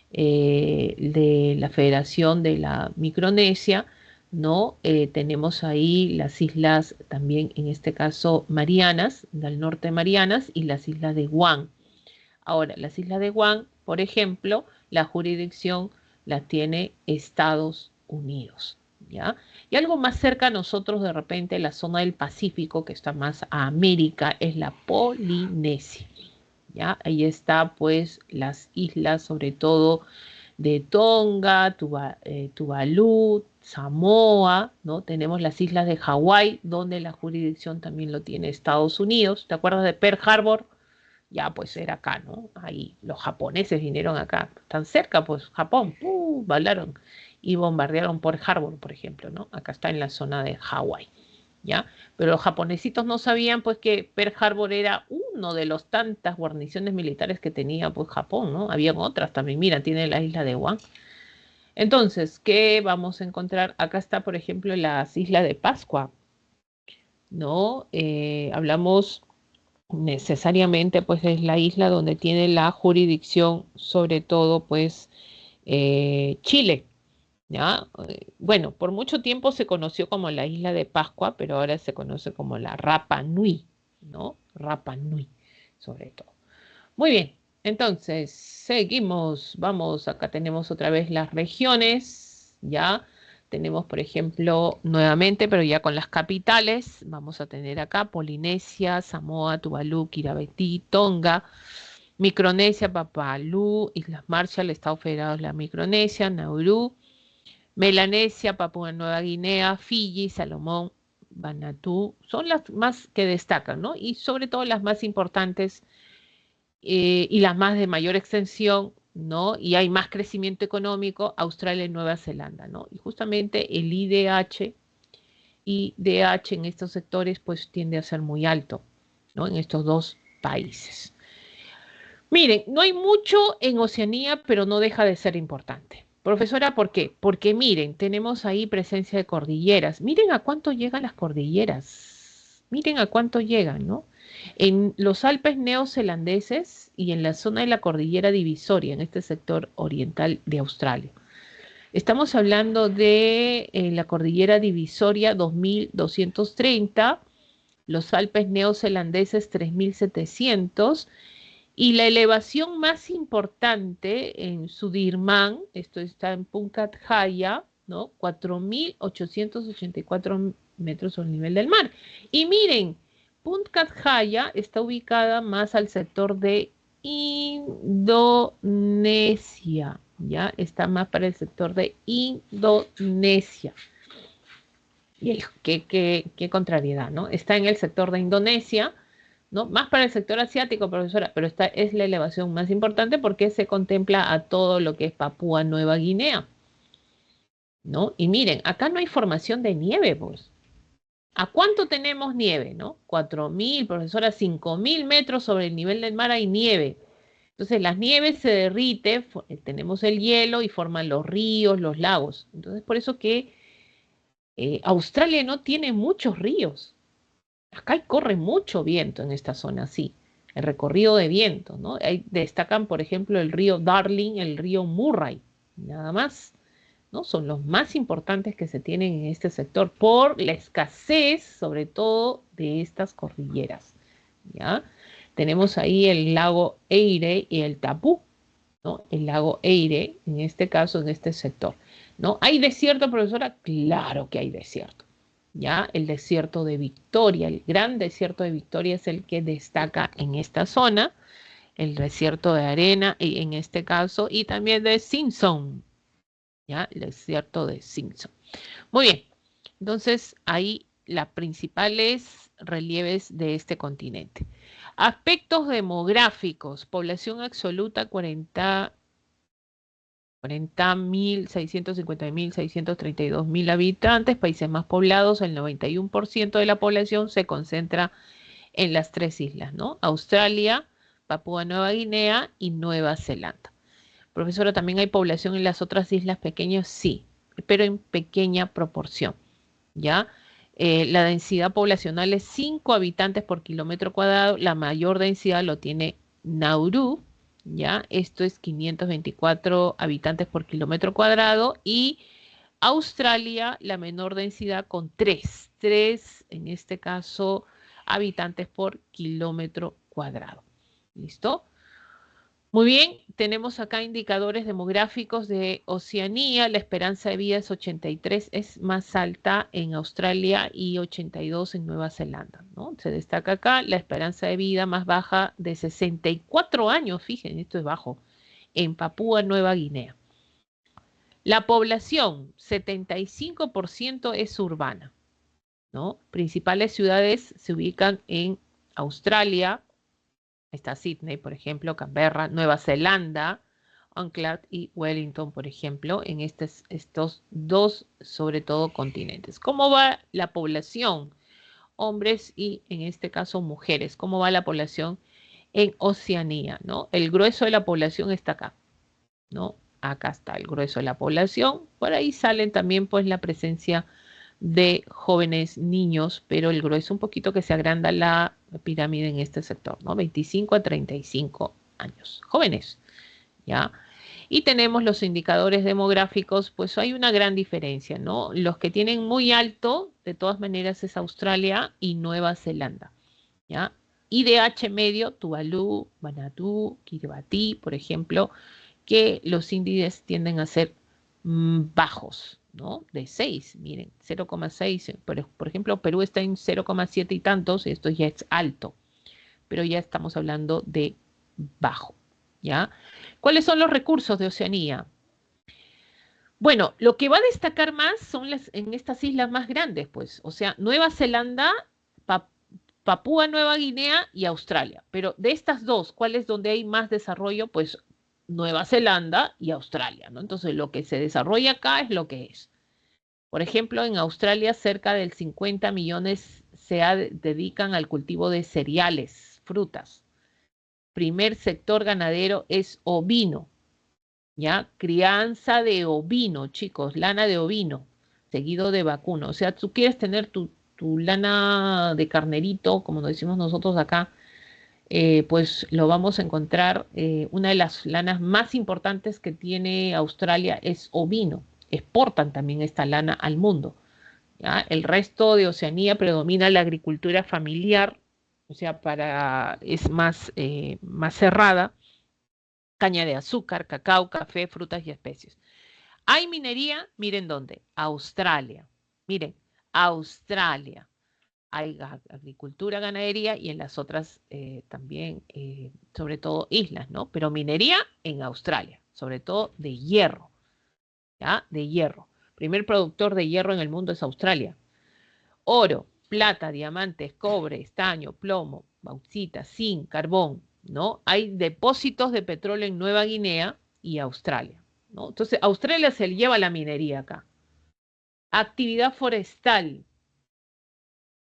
de la Federación de la Micronesia, ¿no? Tenemos ahí las islas también, en este caso, Marianas, del norte de Marianas, y las islas de Guam. Ahora, las islas de Guam, por ejemplo, la jurisdicción la tiene Estados Unidos, ¿ya? Y algo más cerca a nosotros, de repente, la zona del Pacífico, que está más a América, es la Polinesia. ¿Ya? Ahí está pues las islas sobre todo de Tonga, Tuvalu, Samoa, ¿no? Tenemos las islas de Hawái, donde la jurisdicción también lo tiene Estados Unidos. ¿Te acuerdas de Pearl Harbor? Ya pues era acá, ¿no? Ahí los japoneses vinieron acá, tan cerca pues Japón, volaron y bombardearon Pearl Harbor, por ejemplo, ¿no? Acá está en la zona de Hawái. ¿Ya? Pero los japonesitos no sabían pues que Pearl Harbor era uno de los tantas guarniciones militares que tenía pues Japón, ¿no? Habían otras también, mira, tiene la isla de Guam. Entonces, ¿qué vamos a encontrar? Acá está, por ejemplo, las islas de Pascua, ¿no? Hablamos necesariamente pues es la isla donde tiene la jurisdicción, sobre todo pues Chile. ¿Ya? Bueno, por mucho tiempo se conoció como la isla de Pascua, pero ahora se conoce como la Rapa Nui, ¿no? Rapa Nui, sobre todo. Muy bien, entonces seguimos, vamos, acá tenemos otra vez las regiones, ¿ya? Tenemos, por ejemplo, nuevamente, pero ya con las capitales, vamos a tener acá Polinesia, Samoa, Tuvalu, Kiribati, Tonga, Micronesia, Papúa, Islas Marshall, Estados Federados de la Micronesia, Nauru, Melanesia, Papúa Nueva Guinea, Fiji, Salomón, Vanuatu, son las más que destacan, ¿no? Y sobre todo las más importantes y las más de mayor extensión, ¿no? Y hay más crecimiento económico, Australia y Nueva Zelanda, ¿no? Y justamente el IDH en estos sectores pues tiende a ser muy alto, ¿no? En estos dos países. Miren, no hay mucho en Oceanía, pero no deja de ser importante. Profesora, ¿por qué? Porque miren, tenemos ahí presencia de cordilleras. Miren a cuánto llegan las cordilleras. Miren a cuánto llegan, ¿no? En los Alpes neozelandeses y en la zona de la cordillera divisoria, en este sector oriental de Australia. Estamos hablando de la cordillera divisoria 2230, los Alpes neozelandeses 3700 y la elevación más importante en Sudirman, esto está en Punkat Jaya, ¿no? 4.884 metros sobre el nivel del mar. Y miren, Punkat Jaya está ubicada más al sector de Indonesia, ¿ya? Está más para el sector de Indonesia. Y qué contrariedad, ¿no? Está en el sector de Indonesia, ¿no? Más para el sector asiático, profesora, pero esta es la elevación más importante porque se contempla a todo lo que es Papúa Nueva Guinea, ¿no? Y miren, acá no hay formación de nieve, pues. ¿A cuánto tenemos nieve, no? 4.000, profesora, 5.000 metros sobre el nivel del mar hay nieve. Entonces las nieves se derriten, tenemos el hielo y forman los ríos, los lagos. Entonces por eso que Australia no tiene muchos ríos. Acá corre mucho viento en esta zona, sí. El recorrido de viento, ¿no? Ahí destacan, por ejemplo, el río Darling, el río Murray, nada más, ¿no? Son los más importantes que se tienen en este sector por la escasez, sobre todo, de estas cordilleras, ¿ya? Tenemos ahí el lago Eire y el Tapú, ¿no? El lago Eire, en este caso, en este sector, ¿no? ¿Hay desierto, profesora? Claro que hay desierto. ¿Ya? El desierto de Victoria, el gran desierto de Victoria es el que destaca en esta zona, el desierto de arena y en este caso, y también de Simpson, ¿ya? El desierto de Simpson. Muy bien, Entonces, ahí las principales relieves de este continente. Aspectos demográficos, población absoluta 40.650.632.000 habitantes, países más poblados, el 91% de la población se concentra en las tres islas, ¿no? Australia, Papúa Nueva Guinea y Nueva Zelanda. Profesora, ¿también hay población en las otras islas pequeñas? Sí, pero en pequeña proporción, ¿ya? La densidad poblacional es 5 habitantes por kilómetro cuadrado, la mayor densidad lo tiene Nauru, ¿ya? Esto es 524 habitantes por kilómetro cuadrado y Australia, la menor densidad con 3 en este caso, habitantes por kilómetro cuadrado. ¿Listo? Muy bien, tenemos acá indicadores demográficos de Oceanía. La esperanza de vida es 83, es más alta en Australia y 82 en Nueva Zelanda, ¿no? Se destaca acá la esperanza de vida más baja de 64 años, fíjense, esto es bajo, en Papúa Nueva Guinea. La población, 75% es urbana, ¿no? Principales ciudades se ubican en Australia, está Sydney, por ejemplo, Canberra, Nueva Zelanda, Auckland y Wellington, por ejemplo, en estos dos, sobre todo, continentes. ¿Cómo va la población? Hombres y, en este caso, mujeres. ¿Cómo va la población en Oceanía? ¿No? El grueso de la población está acá, ¿no? Acá está el grueso de la población. Por ahí salen también, pues, la presencia de jóvenes niños, pero el grueso un poquito que se agranda la pirámide en este sector, ¿no? 25 a 35 años. Jóvenes, ¿ya? Y tenemos los indicadores demográficos, pues hay una gran diferencia, ¿no? Los que tienen muy alto, de todas maneras, es Australia y Nueva Zelanda, ¿ya? IDH medio, Tuvalu, Vanuatu, Kiribati, por ejemplo, que los índices tienden a ser bajos, ¿no? De 6, miren, 0,6, por ejemplo, Perú está en 0,7 y tantos, esto ya es alto, pero ya estamos hablando de bajo, ¿ya? ¿Cuáles son los recursos de Oceanía? Bueno, lo que va a destacar más son en estas islas más grandes, pues, o sea, Nueva Zelanda, Pap Papúa Nueva Guinea y Australia. Pero de estas dos, ¿cuál es donde hay más desarrollo? Pues Nueva Zelanda y Australia, ¿no? Entonces, lo que se desarrolla acá es lo que es. Por ejemplo, en Australia cerca del 50 millones dedican al cultivo de cereales, frutas. Primer sector ganadero es ovino, ¿ya? Crianza de ovino, chicos, lana de ovino, seguido de vacuno. O sea, tú quieres tener tu lana de carnerito, como lo decimos nosotros acá, pues lo vamos a encontrar. Una de las lanas más importantes que tiene Australia es ovino. Exportan también esta lana al mundo, ¿ya? El resto de Oceanía predomina la agricultura familiar, o sea, es más cerrada, caña de azúcar, cacao, café, frutas y especies. ¿Hay minería? Miren dónde. Australia. Miren, Australia. Hay agricultura, ganadería y en las otras también, sobre todo islas, ¿no? Pero minería en Australia, sobre todo de hierro, ¿ya? De hierro. Primer productor de hierro en el mundo es Australia. Oro, plata, diamantes, cobre, estaño, plomo, bauxita, zinc, carbón, ¿no? Hay depósitos de petróleo en Nueva Guinea y Australia, ¿no? Entonces, Australia se lleva la minería acá. Actividad forestal.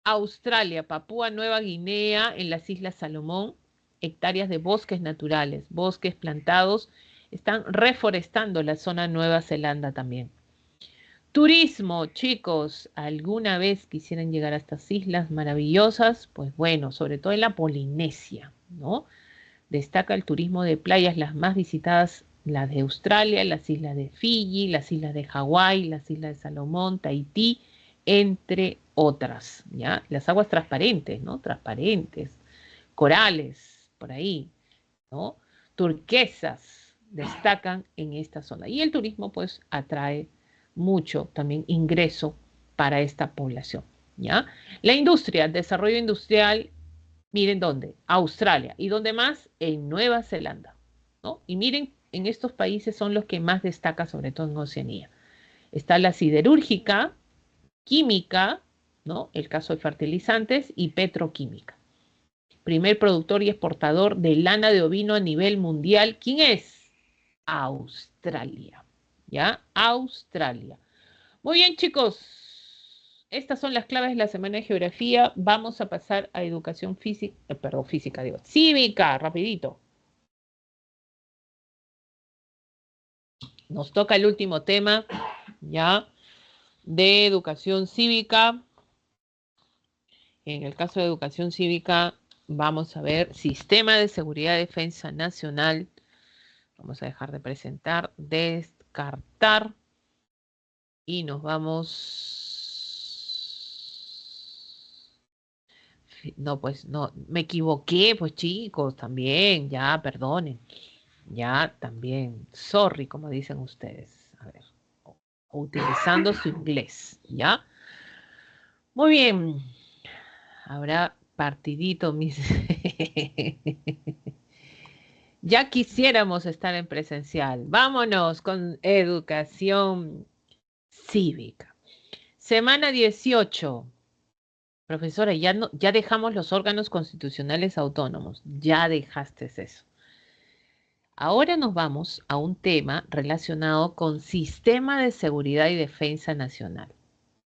Australia, Papúa Nueva Guinea, en las Islas Salomón, hectáreas de bosques naturales, bosques plantados, están reforestando la zona Nueva Zelanda también. Turismo, chicos, ¿alguna vez quisieran llegar a estas islas maravillosas? Pues bueno, sobre todo en la Polinesia, ¿no? Destaca el turismo de playas, las más visitadas, las de Australia, las islas de Fiji, las islas de Hawái, las islas de Salomón, Tahití, entre otras, ¿ya? Las aguas transparentes, ¿no? Transparentes, corales, por ahí, ¿no? Turquesas destacan en esta zona. Y el turismo, pues, atrae mucho también ingreso para esta población, ¿ya? La industria, desarrollo industrial, miren dónde, Australia. ¿Y dónde más? En Nueva Zelanda, ¿no? Y miren, en estos países son los que más destaca, sobre todo en Oceanía. Está la siderúrgica, química, ¿no? El caso de fertilizantes y petroquímica. Primer productor y exportador de lana de ovino a nivel mundial. ¿Quién es? Australia. ¿Ya? Australia. Muy bien, chicos. Estas son las claves de la semana de geografía. Vamos a pasar a educación física, física, digo, cívica, rapidito. Nos toca el último tema, ¿ya? De educación cívica. En el caso de educación cívica, vamos a ver sistema de seguridad y defensa nacional. Vamos a dejar de presentar, descartar. Y nos vamos... No, pues no, me equivoqué, pues chicos, también, ya, perdonen. Ya, también, sorry, como dicen ustedes. A ver, utilizando su inglés, ¿ya? Muy bien. Habrá partidito, mis... Ya quisiéramos estar en presencial. Vámonos con educación cívica. Semana 18. Profesora, ya, no, ya dejamos los órganos constitucionales autónomos. Ya dejaste eso. Ahora nos vamos a un tema relacionado con Sistema de Seguridad y Defensa Nacional.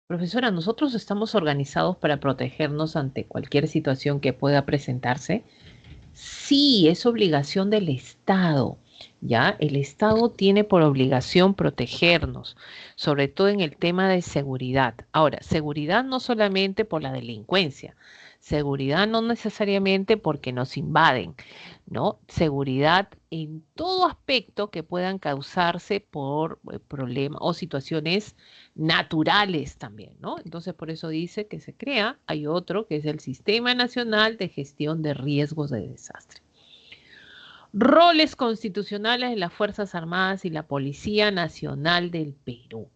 Profesora, nosotros estamos organizados para protegernos ante cualquier situación que pueda presentarse. Sí, es obligación del Estado, ¿ya? El Estado tiene por obligación protegernos, sobre todo en el tema de seguridad. Ahora, seguridad no solamente por la delincuencia, seguridad no necesariamente porque nos invaden, ¿no? Seguridad en todo aspecto que puedan causarse por problemas o situaciones naturales también, ¿no? Entonces, por eso dice que se crea, hay otro que es el Sistema Nacional de Gestión de Riesgos de Desastre. Roles constitucionales de las Fuerzas Armadas y la Policía Nacional del Perú,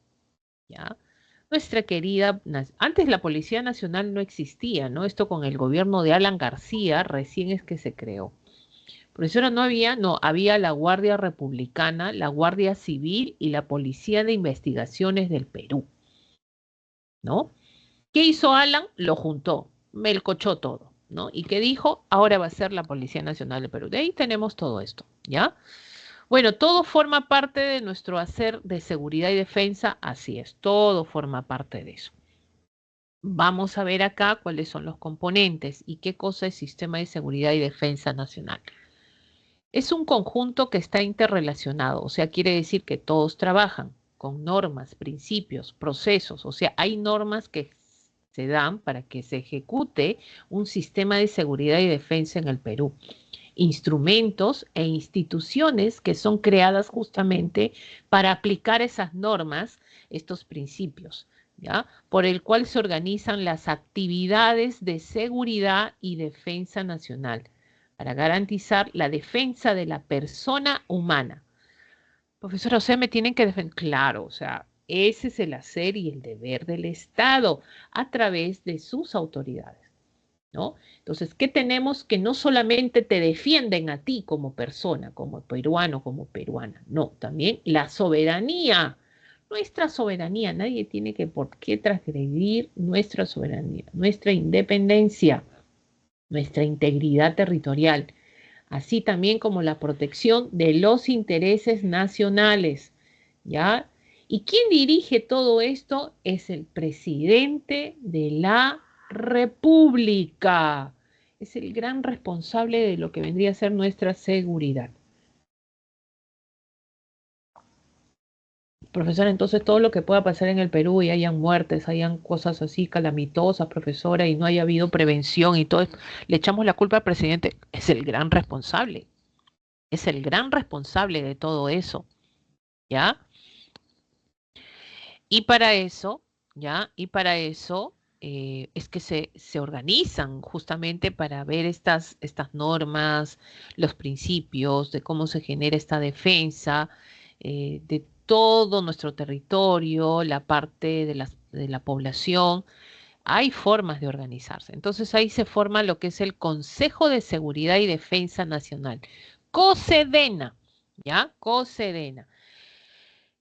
¿ya? Nuestra querida, antes la Policía Nacional no existía, ¿no? Esto con el gobierno de Alan García recién es que se creó. Profesora, no, había la Guardia Republicana, la Guardia Civil y la Policía de Investigaciones del Perú, ¿no? ¿Qué hizo Alan? Lo juntó, melcochó todo, ¿no? ¿Y qué dijo? Ahora va a ser la Policía Nacional del Perú. De ahí tenemos todo esto, ¿ya? Bueno, todo forma parte de nuestro hacer de seguridad y defensa, así es, todo forma parte de eso. Vamos a ver acá cuáles son los componentes y qué cosa es Sistema de Seguridad y Defensa Nacional. Es un conjunto que está interrelacionado, o sea, quiere decir que todos trabajan con normas, principios, procesos, o sea, hay normas que se dan para que se ejecute un sistema de seguridad y defensa en el Perú. Instrumentos e instituciones que son creadas justamente para aplicar esas normas, estos principios, ¿ya? Por el cual se organizan las actividades de seguridad y defensa nacional para garantizar la defensa de la persona humana. Profesora, o sea, me tienen que defender. Claro, o sea, ese es el hacer y el deber del Estado a través de sus autoridades, ¿no? Entonces, ¿qué tenemos? Que no solamente te defienden a ti como persona, como peruano, como peruana, no, también la soberanía, nuestra soberanía, nadie tiene que por qué transgredir nuestra soberanía, nuestra independencia, nuestra integridad territorial, así también como la protección de los intereses nacionales, ¿ya? ¿Y quién dirige todo esto? Es el presidente de la República. Es el gran responsable de lo que vendría a ser nuestra seguridad. Profesora, entonces todo lo que pueda pasar en el Perú y hayan muertes, hayan cosas así calamitosas, profesora, y no haya habido prevención y todo esto, le echamos la culpa al presidente. Es el gran responsable. Es el gran responsable de todo eso, ¿ya? Y para eso, ¿ya? Y para eso es que se organizan justamente para ver estas normas, los principios de cómo se genera esta defensa de todo nuestro territorio, la parte de la población. Hay formas de organizarse. Entonces ahí se forma lo que es el Consejo de Seguridad y Defensa Nacional. COSEDENA, ¿ya? COSEDENA.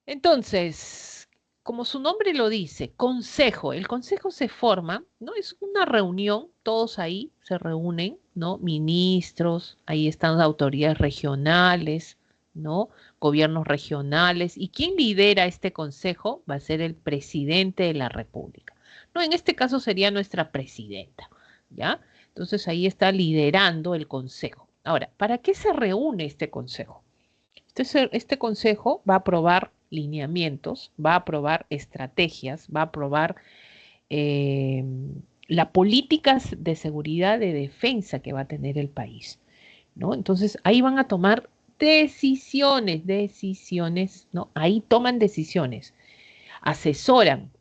Entonces, como su nombre lo dice, consejo. El consejo se forma, ¿no? Es una reunión, todos ahí se reúnen, ¿no? Ministros, ahí están las autoridades regionales, ¿no? Gobiernos regionales. ¿Y quién lidera este consejo? Va a ser el presidente de la República. No, en este caso sería nuestra presidenta, ¿ya? Entonces ahí está liderando el consejo. Ahora, ¿para qué se reúne este consejo? Este consejo va a aprobar lineamientos, va a aprobar estrategias, va a aprobar eh, las políticas de seguridad, de defensa que va a tener el país, ¿no? Entonces ahí van a tomar decisiones, ¿no? Ahí toman decisiones, asesoran,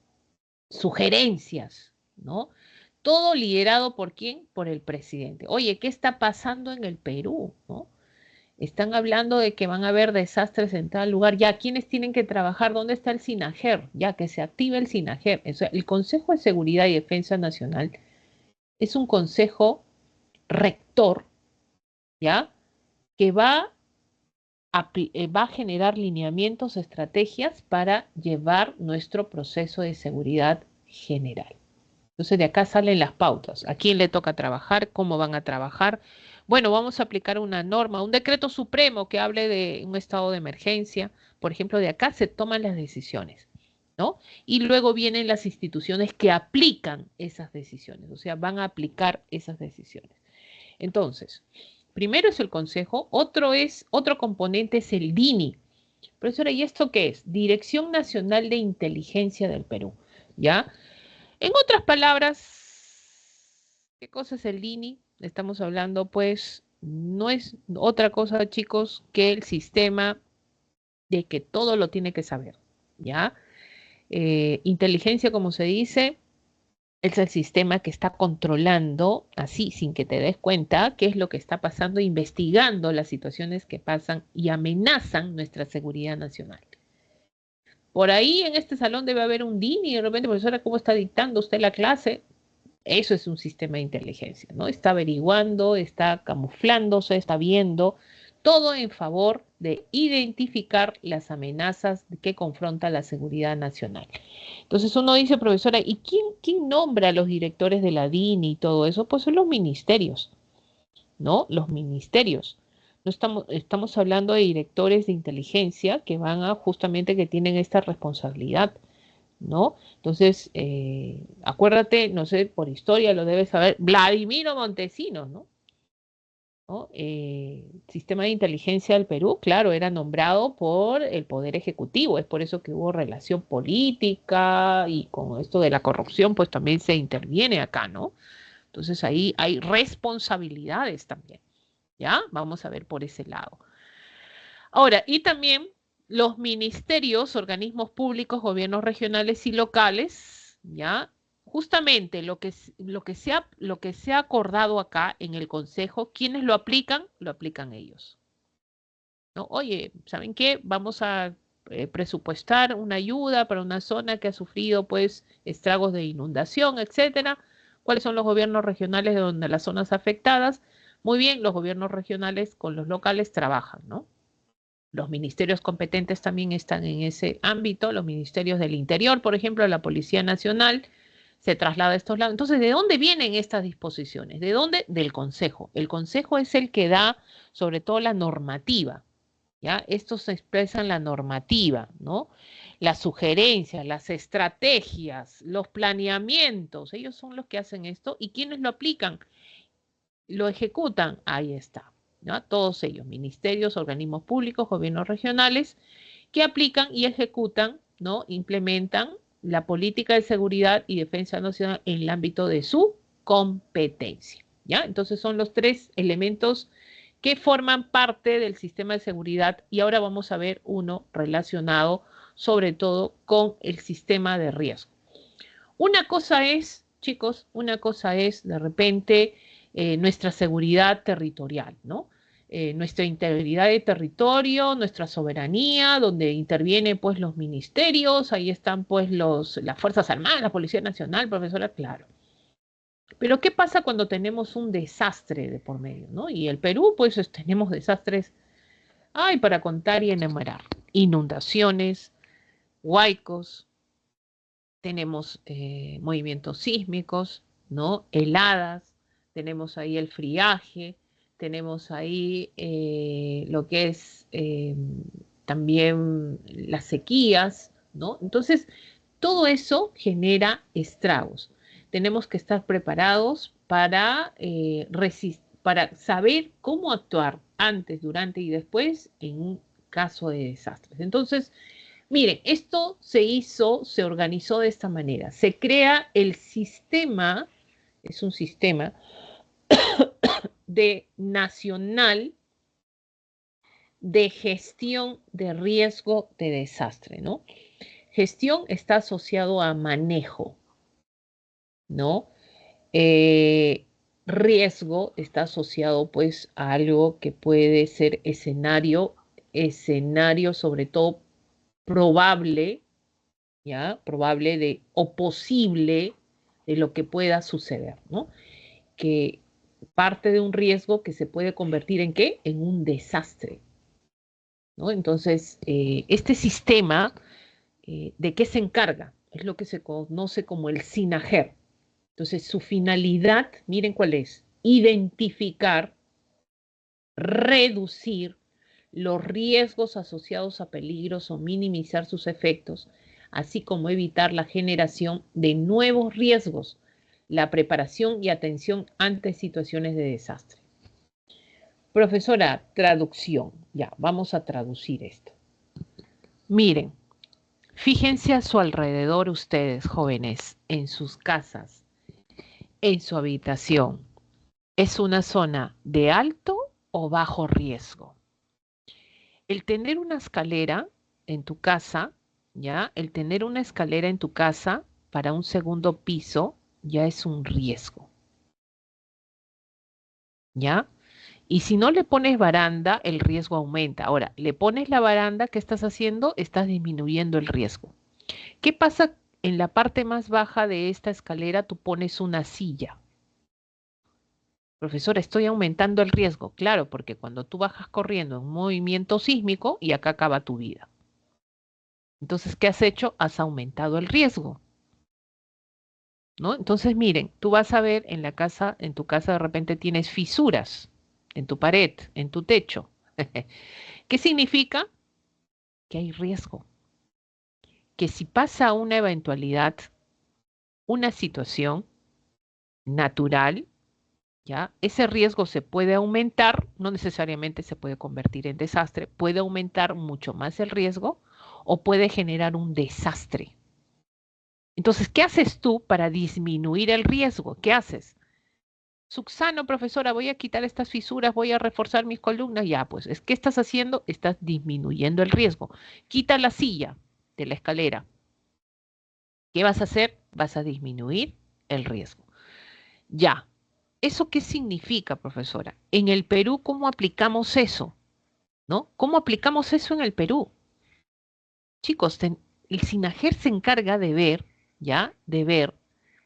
sugerencias, ¿no? Todo liderado por quién? Por el presidente. Oye, ¿qué está pasando en el Perú? ¿No? Están hablando de que van a haber desastres en tal lugar. Ya, ¿quiénes tienen que trabajar? ¿Dónde está el SINAGER? Ya, que se active el SINAGER. O sea, el Consejo de Seguridad y Defensa Nacional es un consejo rector, ¿ya? Que va a generar lineamientos, estrategias para llevar nuestro proceso de seguridad general. Entonces de acá salen las pautas. ¿A quién le toca trabajar? ¿Cómo van a trabajar? Bueno, vamos a aplicar una norma, un decreto supremo que hable de un estado de emergencia. Por ejemplo, de acá se toman las decisiones, ¿no? Y luego vienen las instituciones que aplican esas decisiones, o sea, van a aplicar esas decisiones. Entonces, primero es el consejo, otro componente es el DINI. Profesora, ¿y esto qué es? Dirección Nacional de Inteligencia del Perú, ¿ya? En otras palabras, ¿qué cosa es el DINI? Estamos hablando, pues, no es otra cosa, chicos, que el sistema de que todo lo tiene que saber, ¿ya? Inteligencia, como se dice, es el sistema que está controlando, así, sin que te des cuenta, qué es lo que está pasando, investigando las situaciones que pasan y amenazan nuestra seguridad nacional. Por ahí en este salón debe haber un DINI, y de repente, profesora, ¿cómo está dictando usted la clase? Eso es un sistema de inteligencia, ¿no? Está averiguando, está camuflándose, está viendo, todo en favor de identificar las amenazas que confronta la seguridad nacional. Entonces uno dice, profesora, ¿y quién nombra a los directores de la DINI y todo eso? Pues son los ministerios, ¿no? Los ministerios. No estamos hablando de directores de inteligencia que van a justamente que tienen esta responsabilidad. ¿No? Entonces, acuérdate, no sé, por historia lo debes saber, Vladimiro Montesinos, ¿no? ¿No? Sistema de inteligencia del Perú, claro, era nombrado por el Poder Ejecutivo, es por eso que hubo relación política y con esto de la corrupción, pues también se interviene acá, ¿no? Entonces ahí hay responsabilidades también, ¿ya? Vamos a ver por ese lado. Ahora, y también los ministerios, organismos públicos, gobiernos regionales y locales, ¿ya? Justamente lo que se ha acordado acá en el Consejo, ¿quiénes lo aplican? Lo aplican ellos, ¿no? Oye, ¿saben qué? Vamos a presupuestar una ayuda para una zona que ha sufrido, pues, estragos de inundación, etcétera. ¿Cuáles son los gobiernos regionales de donde las zonas afectadas? Muy bien, los gobiernos regionales con los locales trabajan, ¿no? Los ministerios competentes también están en ese ámbito, los ministerios del Interior, por ejemplo, la Policía Nacional se traslada a estos lados. Entonces, ¿de dónde vienen estas disposiciones? ¿De dónde? Del Consejo. El Consejo es el que da sobre todo la normativa, ¿ya? Estos expresan la normativa, ¿no? Las sugerencias, las estrategias, los planeamientos, ellos son los que hacen esto y quienes lo aplican, lo ejecutan, ahí está. ¿No? Todos ellos, ministerios, organismos públicos, gobiernos regionales, que aplican y ejecutan, ¿no? Implementan la política de seguridad y defensa nacional en el ámbito de su competencia. ¿Ya? Entonces son los tres elementos que forman parte del sistema de seguridad y ahora vamos a ver uno relacionado sobre todo con el sistema de riesgo. Una cosa es, chicos, una cosa es de repente nuestra seguridad territorial, ¿no? Nuestra integridad de territorio, nuestra soberanía, donde intervienen pues los ministerios, ahí están pues las Fuerzas Armadas, la Policía Nacional, profesora, claro. Pero ¿qué pasa cuando tenemos un desastre de por medio, ¿no? Y el Perú, pues tenemos desastres, ay, para contar y enumerar. Inundaciones, huaicos, tenemos movimientos sísmicos, ¿no? Heladas, tenemos ahí el friaje, tenemos ahí lo que es también las sequías, ¿no? Entonces, todo eso genera estragos. Tenemos que estar preparados para saber cómo actuar antes, durante y después en un caso de desastres. Entonces, miren, esto se organizó de esta manera. Se crea el sistema, es un sistema de nacional de gestión de riesgo de desastre, ¿no? Gestión está asociado a manejo, ¿no? Riesgo está asociado pues a algo que puede ser escenario sobre todo probable, ¿ya? Probable o posible de lo que pueda suceder, ¿no? Que parte de un riesgo que se puede convertir en ¿qué? En un desastre, ¿no? Entonces, este sistema, ¿de qué se encarga? Es lo que se conoce como el SINAGER. Entonces, su finalidad, miren cuál es, identificar, reducir los riesgos asociados a peligros o minimizar sus efectos, así como evitar la generación de nuevos riesgos, la preparación y atención ante situaciones de desastre. Profesora, traducción. Ya, vamos a traducir esto. Miren, fíjense a su alrededor ustedes, jóvenes, en sus casas, en su habitación. ¿Es una zona de alto o bajo riesgo? El tener una escalera en tu casa, ¿ya? El tener una escalera en tu casa para un segundo piso ya es un riesgo, ¿ya? Y si no le pones baranda, el riesgo aumenta. Ahora, le pones la baranda, ¿qué estás haciendo? Estás disminuyendo el riesgo. ¿Qué pasa en la parte más baja de esta escalera? Tú pones una silla. Profesora, estoy aumentando el riesgo. Claro, porque cuando tú bajas corriendo en un movimiento sísmico y acá acaba tu vida. Entonces, ¿qué has hecho? Has aumentado el riesgo, ¿no? Entonces, miren, tú vas a ver en la casa, en tu casa de repente tienes fisuras en tu pared, en tu techo. ¿Qué significa? Que hay riesgo. Que si pasa una eventualidad, una situación natural, ¿ya? Ese riesgo se puede aumentar, no necesariamente se puede convertir en desastre, puede aumentar mucho más el riesgo o puede generar un desastre. Entonces, ¿qué haces tú para disminuir el riesgo? ¿Qué haces? Suxano, profesora, voy a quitar estas fisuras, voy a reforzar mis columnas. Ya, pues, ¿qué estás haciendo? Estás disminuyendo el riesgo. Quita la silla de la escalera. ¿Qué vas a hacer? Vas a disminuir el riesgo. Ya. ¿Eso qué significa, profesora? En el Perú, ¿cómo aplicamos eso? ¿No? ¿Cómo aplicamos eso en el Perú? Chicos, el SINAGER se encarga de ver, ¿ya? De ver,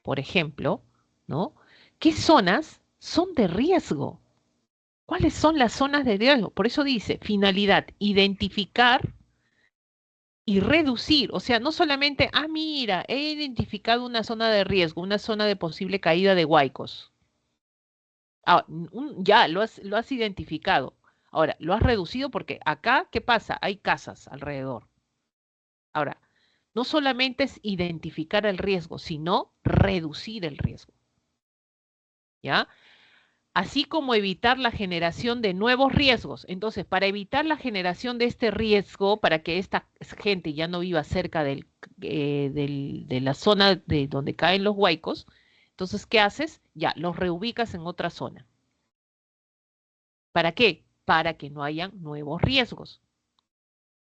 por ejemplo, ¿no? ¿Qué zonas son de riesgo? ¿Cuáles son las zonas de riesgo? Por eso dice, finalidad, identificar y reducir. O sea, no solamente, mira, he identificado una zona de riesgo, una zona de posible caída de huaicos. Ya, lo has identificado. Ahora, lo has reducido porque acá, ¿qué pasa? Hay casas alrededor. Ahora, no solamente es identificar el riesgo, sino reducir el riesgo. ¿Ya? Así como evitar la generación de nuevos riesgos. Entonces, para evitar la generación de este riesgo, para que esta gente ya no viva cerca de la zona de donde caen los huaicos, entonces, ¿qué haces? Ya, los reubicas en otra zona. ¿Para qué? Para que no hayan nuevos riesgos,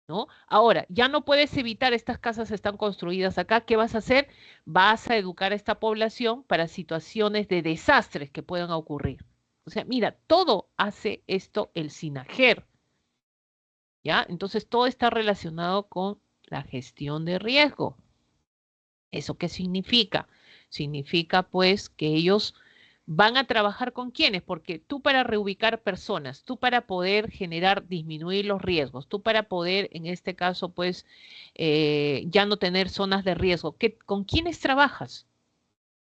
¿no? Ahora, ya no puedes evitar, estas casas están construidas acá, ¿qué vas a hacer? Vas a educar a esta población para situaciones de desastres que puedan ocurrir. O sea, mira, todo hace esto el SINAGER, ¿ya? Entonces, todo está relacionado con la gestión de riesgo. ¿Eso qué significa? Significa, pues, que ellos ¿Van a trabajar con quiénes? Porque tú para reubicar personas, tú para poder generar, disminuir los riesgos, tú para poder, en este caso, pues, ya no tener zonas de riesgo, ¿con quiénes trabajas?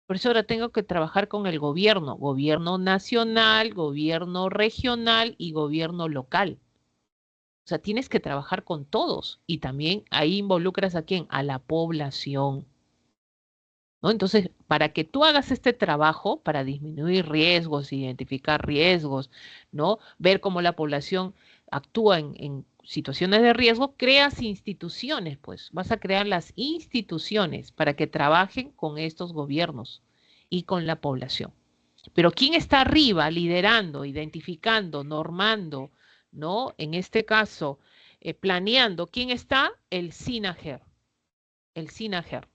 Por eso ahora tengo que trabajar con el gobierno nacional, gobierno regional y gobierno local. O sea, tienes que trabajar con todos y también ahí involucras a quién, a la población. ¿No? Entonces, para que tú hagas este trabajo, para disminuir riesgos, identificar riesgos, ¿no? Ver cómo la población actúa en situaciones de riesgo, creas instituciones, pues. Vas a crear las instituciones para que trabajen con estos gobiernos y con la población. Pero ¿quién está arriba, liderando, identificando, normando, ¿no? En este caso, planeando, ¿quién está? El SINAGER,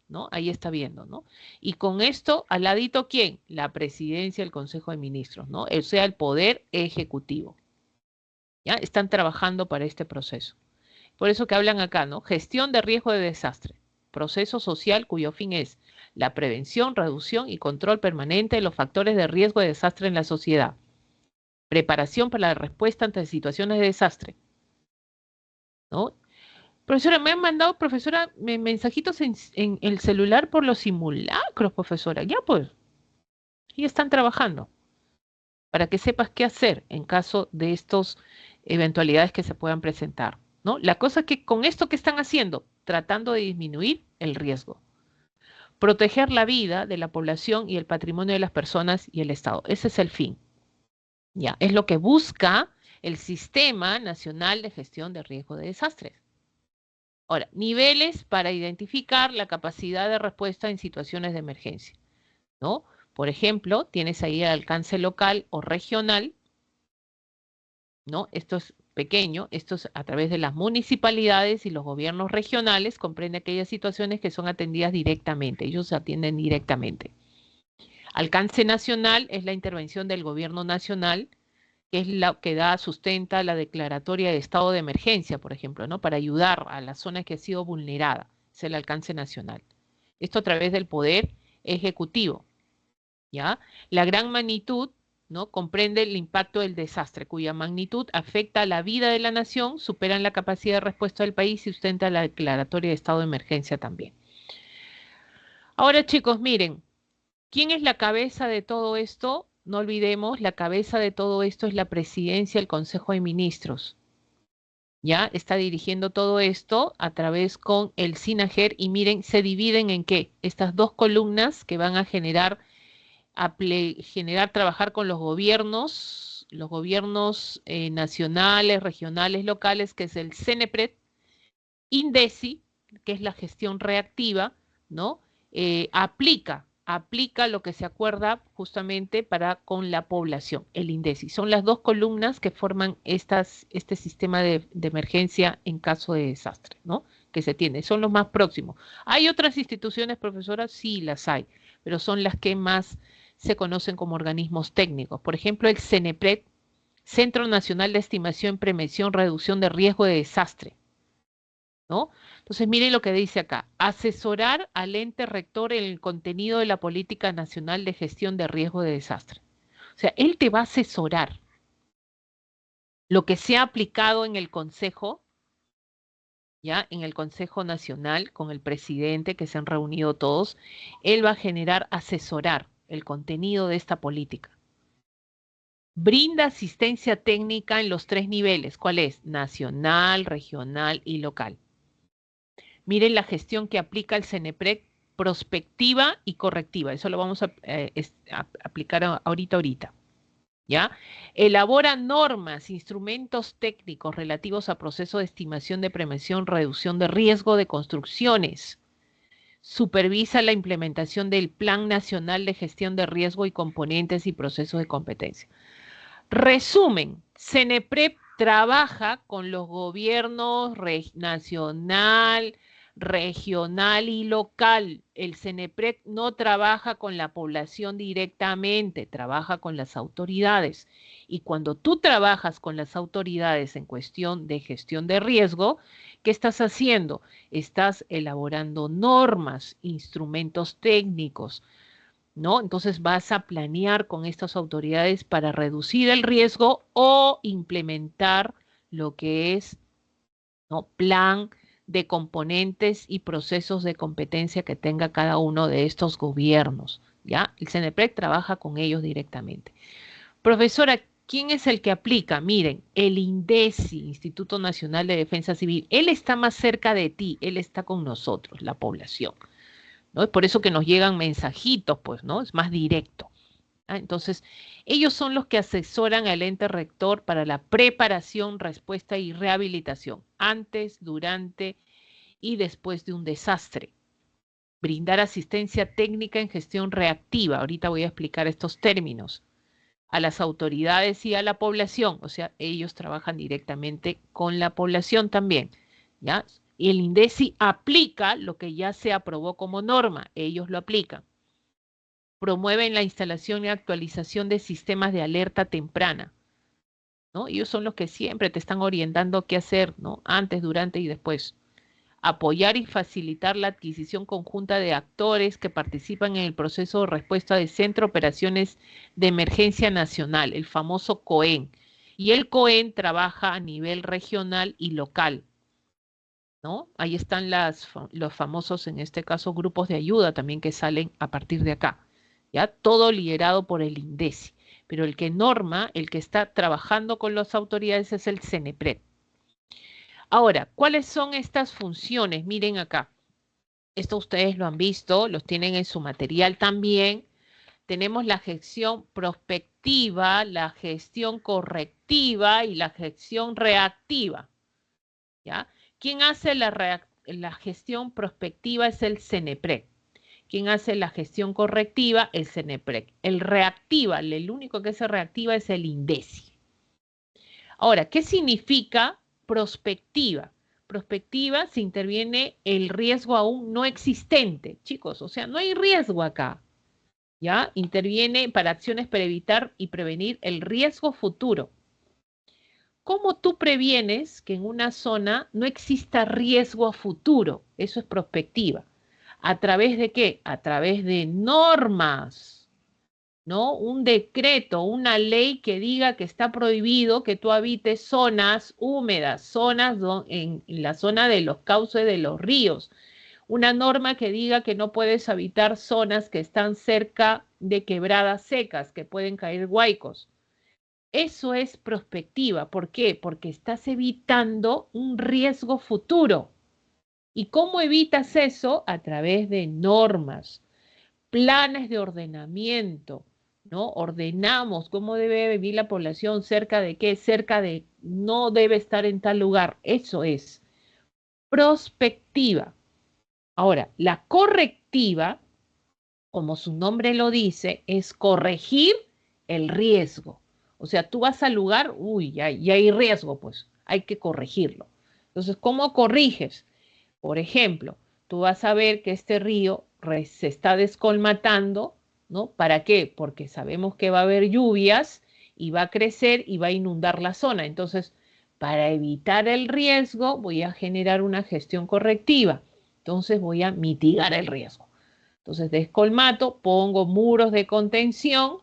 ¿no? Ahí está viendo, ¿no? Y con esto, al ladito, ¿quién? La presidencia del Consejo de Ministros, ¿no? O sea, el poder ejecutivo. ¿Ya? Están trabajando para este proceso. Por eso que hablan acá, ¿no? Gestión de riesgo de desastre. Proceso social cuyo fin es la prevención, reducción y control permanente de los factores de riesgo de desastre en la sociedad. Preparación para la respuesta ante situaciones de desastre, ¿no? Profesora, me han mandado, profesora, mensajitos en el celular por los simulacros, profesora. Ya pues, y están trabajando para que sepas qué hacer en caso de estas eventualidades que se puedan presentar, ¿no? La cosa es que con esto que están haciendo, tratando de disminuir el riesgo, proteger la vida de la población y el patrimonio de las personas y el Estado. Ese es el fin. Ya, es lo que busca el Sistema Nacional de Gestión de Riesgo de Desastres. Ahora, niveles para identificar la capacidad de respuesta en situaciones de emergencia, ¿no? Por ejemplo, tienes ahí el alcance local o regional, ¿no? Esto es pequeño, esto es a través de las municipalidades y los gobiernos regionales, comprende aquellas situaciones que son atendidas directamente, ellos atienden directamente. Alcance nacional es la intervención del gobierno nacional, que es la que sustenta la declaratoria de estado de emergencia, por ejemplo, ¿no? Para ayudar a la zona que ha sido vulnerada, es el alcance nacional. Esto a través del poder ejecutivo, ¿ya? La gran magnitud, ¿no? Comprende el impacto del desastre, cuya magnitud afecta a la vida de la nación, superan la capacidad de respuesta del país y sustenta la declaratoria de estado de emergencia también. Ahora, chicos, miren, ¿quién es la cabeza de todo esto? No olvidemos, la cabeza de todo esto es la presidencia del Consejo de Ministros. ¿Ya? Está dirigiendo todo esto a través con el SINAGER y miren, se dividen en qué? Estas dos columnas que van a generar, trabajar con los gobiernos nacionales, regionales, locales, que es el CENEPRED, INDECI, que es la gestión reactiva, ¿no? Aplica lo que se acuerda justamente para con la población, el INDECI. Son las dos columnas que forman este sistema de emergencia en caso de desastre, ¿no? Que se tiene, son los más próximos. ¿Hay otras instituciones, profesora? Sí, las hay, pero son las que más se conocen como organismos técnicos. Por ejemplo, el CENEPRED, Centro Nacional de Estimación, Prevención, Reducción de Riesgo de Desastre, ¿no? Entonces, miren lo que dice acá. Asesorar al ente rector en el contenido de la Política Nacional de Gestión de Riesgo de Desastre. O sea, él te va a asesorar lo que se ha aplicado en el Consejo, ya, en el Consejo Nacional, con el presidente, que se han reunido todos. Él va a asesorar el contenido de esta política. Brinda asistencia técnica en los 3 niveles. ¿Cuál es? Nacional, regional y local. Miren la gestión que aplica el CENEPRED, prospectiva y correctiva. Eso lo vamos a aplicar ahorita. ¿Ya? Elabora normas, instrumentos técnicos relativos a procesos de estimación de prevención, reducción de riesgo de construcciones. Supervisa la implementación del Plan Nacional de Gestión de Riesgo y componentes y procesos de competencia. Resumen, CENEPRED trabaja con los gobiernos nacional, regional y local. El CENEPRED no trabaja con la población directamente, trabaja con las autoridades. Y cuando tú trabajas con las autoridades en cuestión de gestión de riesgo, ¿qué estás haciendo? Estás elaborando normas, instrumentos técnicos, ¿no? Entonces vas a planear con estas autoridades para reducir el riesgo o implementar lo que es, ¿no? Plan de componentes y procesos de competencia que tenga cada uno de estos gobiernos, ¿ya? El CENEPREC trabaja con ellos directamente. Profesora, ¿quién es el que aplica? Miren, el INDECI, Instituto Nacional de Defensa Civil, él está más cerca de ti, él está con nosotros, la población, ¿no? Es por eso que nos llegan mensajitos, pues, ¿no? Es más directo. ¿Ah? Entonces, ellos son los que asesoran al ente rector para la preparación, respuesta y rehabilitación, antes, durante y después de un desastre. Brindar asistencia técnica en gestión reactiva. Ahorita voy a explicar estos términos. A las autoridades y a la población, o sea, ellos trabajan directamente con la población también, ¿ya? Y el INDECI aplica lo que ya se aprobó como norma, ellos lo aplican. Promueven la instalación y actualización de sistemas de alerta temprana, ¿no? Ellos son los que siempre te están orientando qué hacer, ¿no? Antes, durante y después. Apoyar y facilitar la adquisición conjunta de actores que participan en el proceso de respuesta de Centro de Operaciones de Emergencia Nacional, el famoso COEN. Y el COEN trabaja a nivel regional y local, ¿no? Ahí están los famosos, en este caso, grupos de ayuda también que salen a partir de acá, ¿ya? Todo liderado por el INDECI. Pero el que norma, el que está trabajando con las autoridades es el CENEPRED. Ahora, ¿cuáles son estas funciones? Miren acá. Esto ustedes lo han visto, los tienen en su material también. Tenemos la gestión prospectiva, la gestión correctiva y la gestión reactiva, ¿ya? ¿Quién hace la gestión prospectiva? Es el CENEPREC. ¿Quién hace la gestión correctiva? El CENEPREC. El reactiva, el único que se reactiva es el INDECI. Ahora, ¿qué significa prospectiva? Prospectiva se interviene el riesgo aún no existente, chicos, o sea, no hay riesgo acá, ¿ya? Interviene para acciones para evitar y prevenir el riesgo futuro. ¿Cómo tú previenes que en una zona no exista riesgo a futuro? Eso es prospectiva. ¿A través de qué? A través de normas, ¿no? Un decreto, una ley que diga que está prohibido que tú habites zonas húmedas, zonas en la zona de los cauces de los ríos. Una norma que diga que no puedes habitar zonas que están cerca de quebradas secas, que pueden caer huaicos. Eso es prospectiva. ¿Por qué? Porque estás evitando un riesgo futuro. ¿Y cómo evitas eso? A través de normas, planes de ordenamiento, ¿no? Ordenamos cómo debe vivir la población, cerca de qué, cerca de no debe estar en tal lugar. Eso es prospectiva. Ahora, la correctiva, como su nombre lo dice, es corregir el riesgo. O sea, tú vas al lugar, uy, ya hay riesgo, pues hay que corregirlo. Entonces, ¿cómo corriges? Por ejemplo, tú vas a ver que este río se está descolmatando, ¿no? ¿Para qué? Porque sabemos que va a haber lluvias y va a crecer y va a inundar la zona. Entonces, para evitar el riesgo, voy a generar una gestión correctiva. Entonces, voy a mitigar el riesgo. Entonces, descolmato, pongo muros de contención,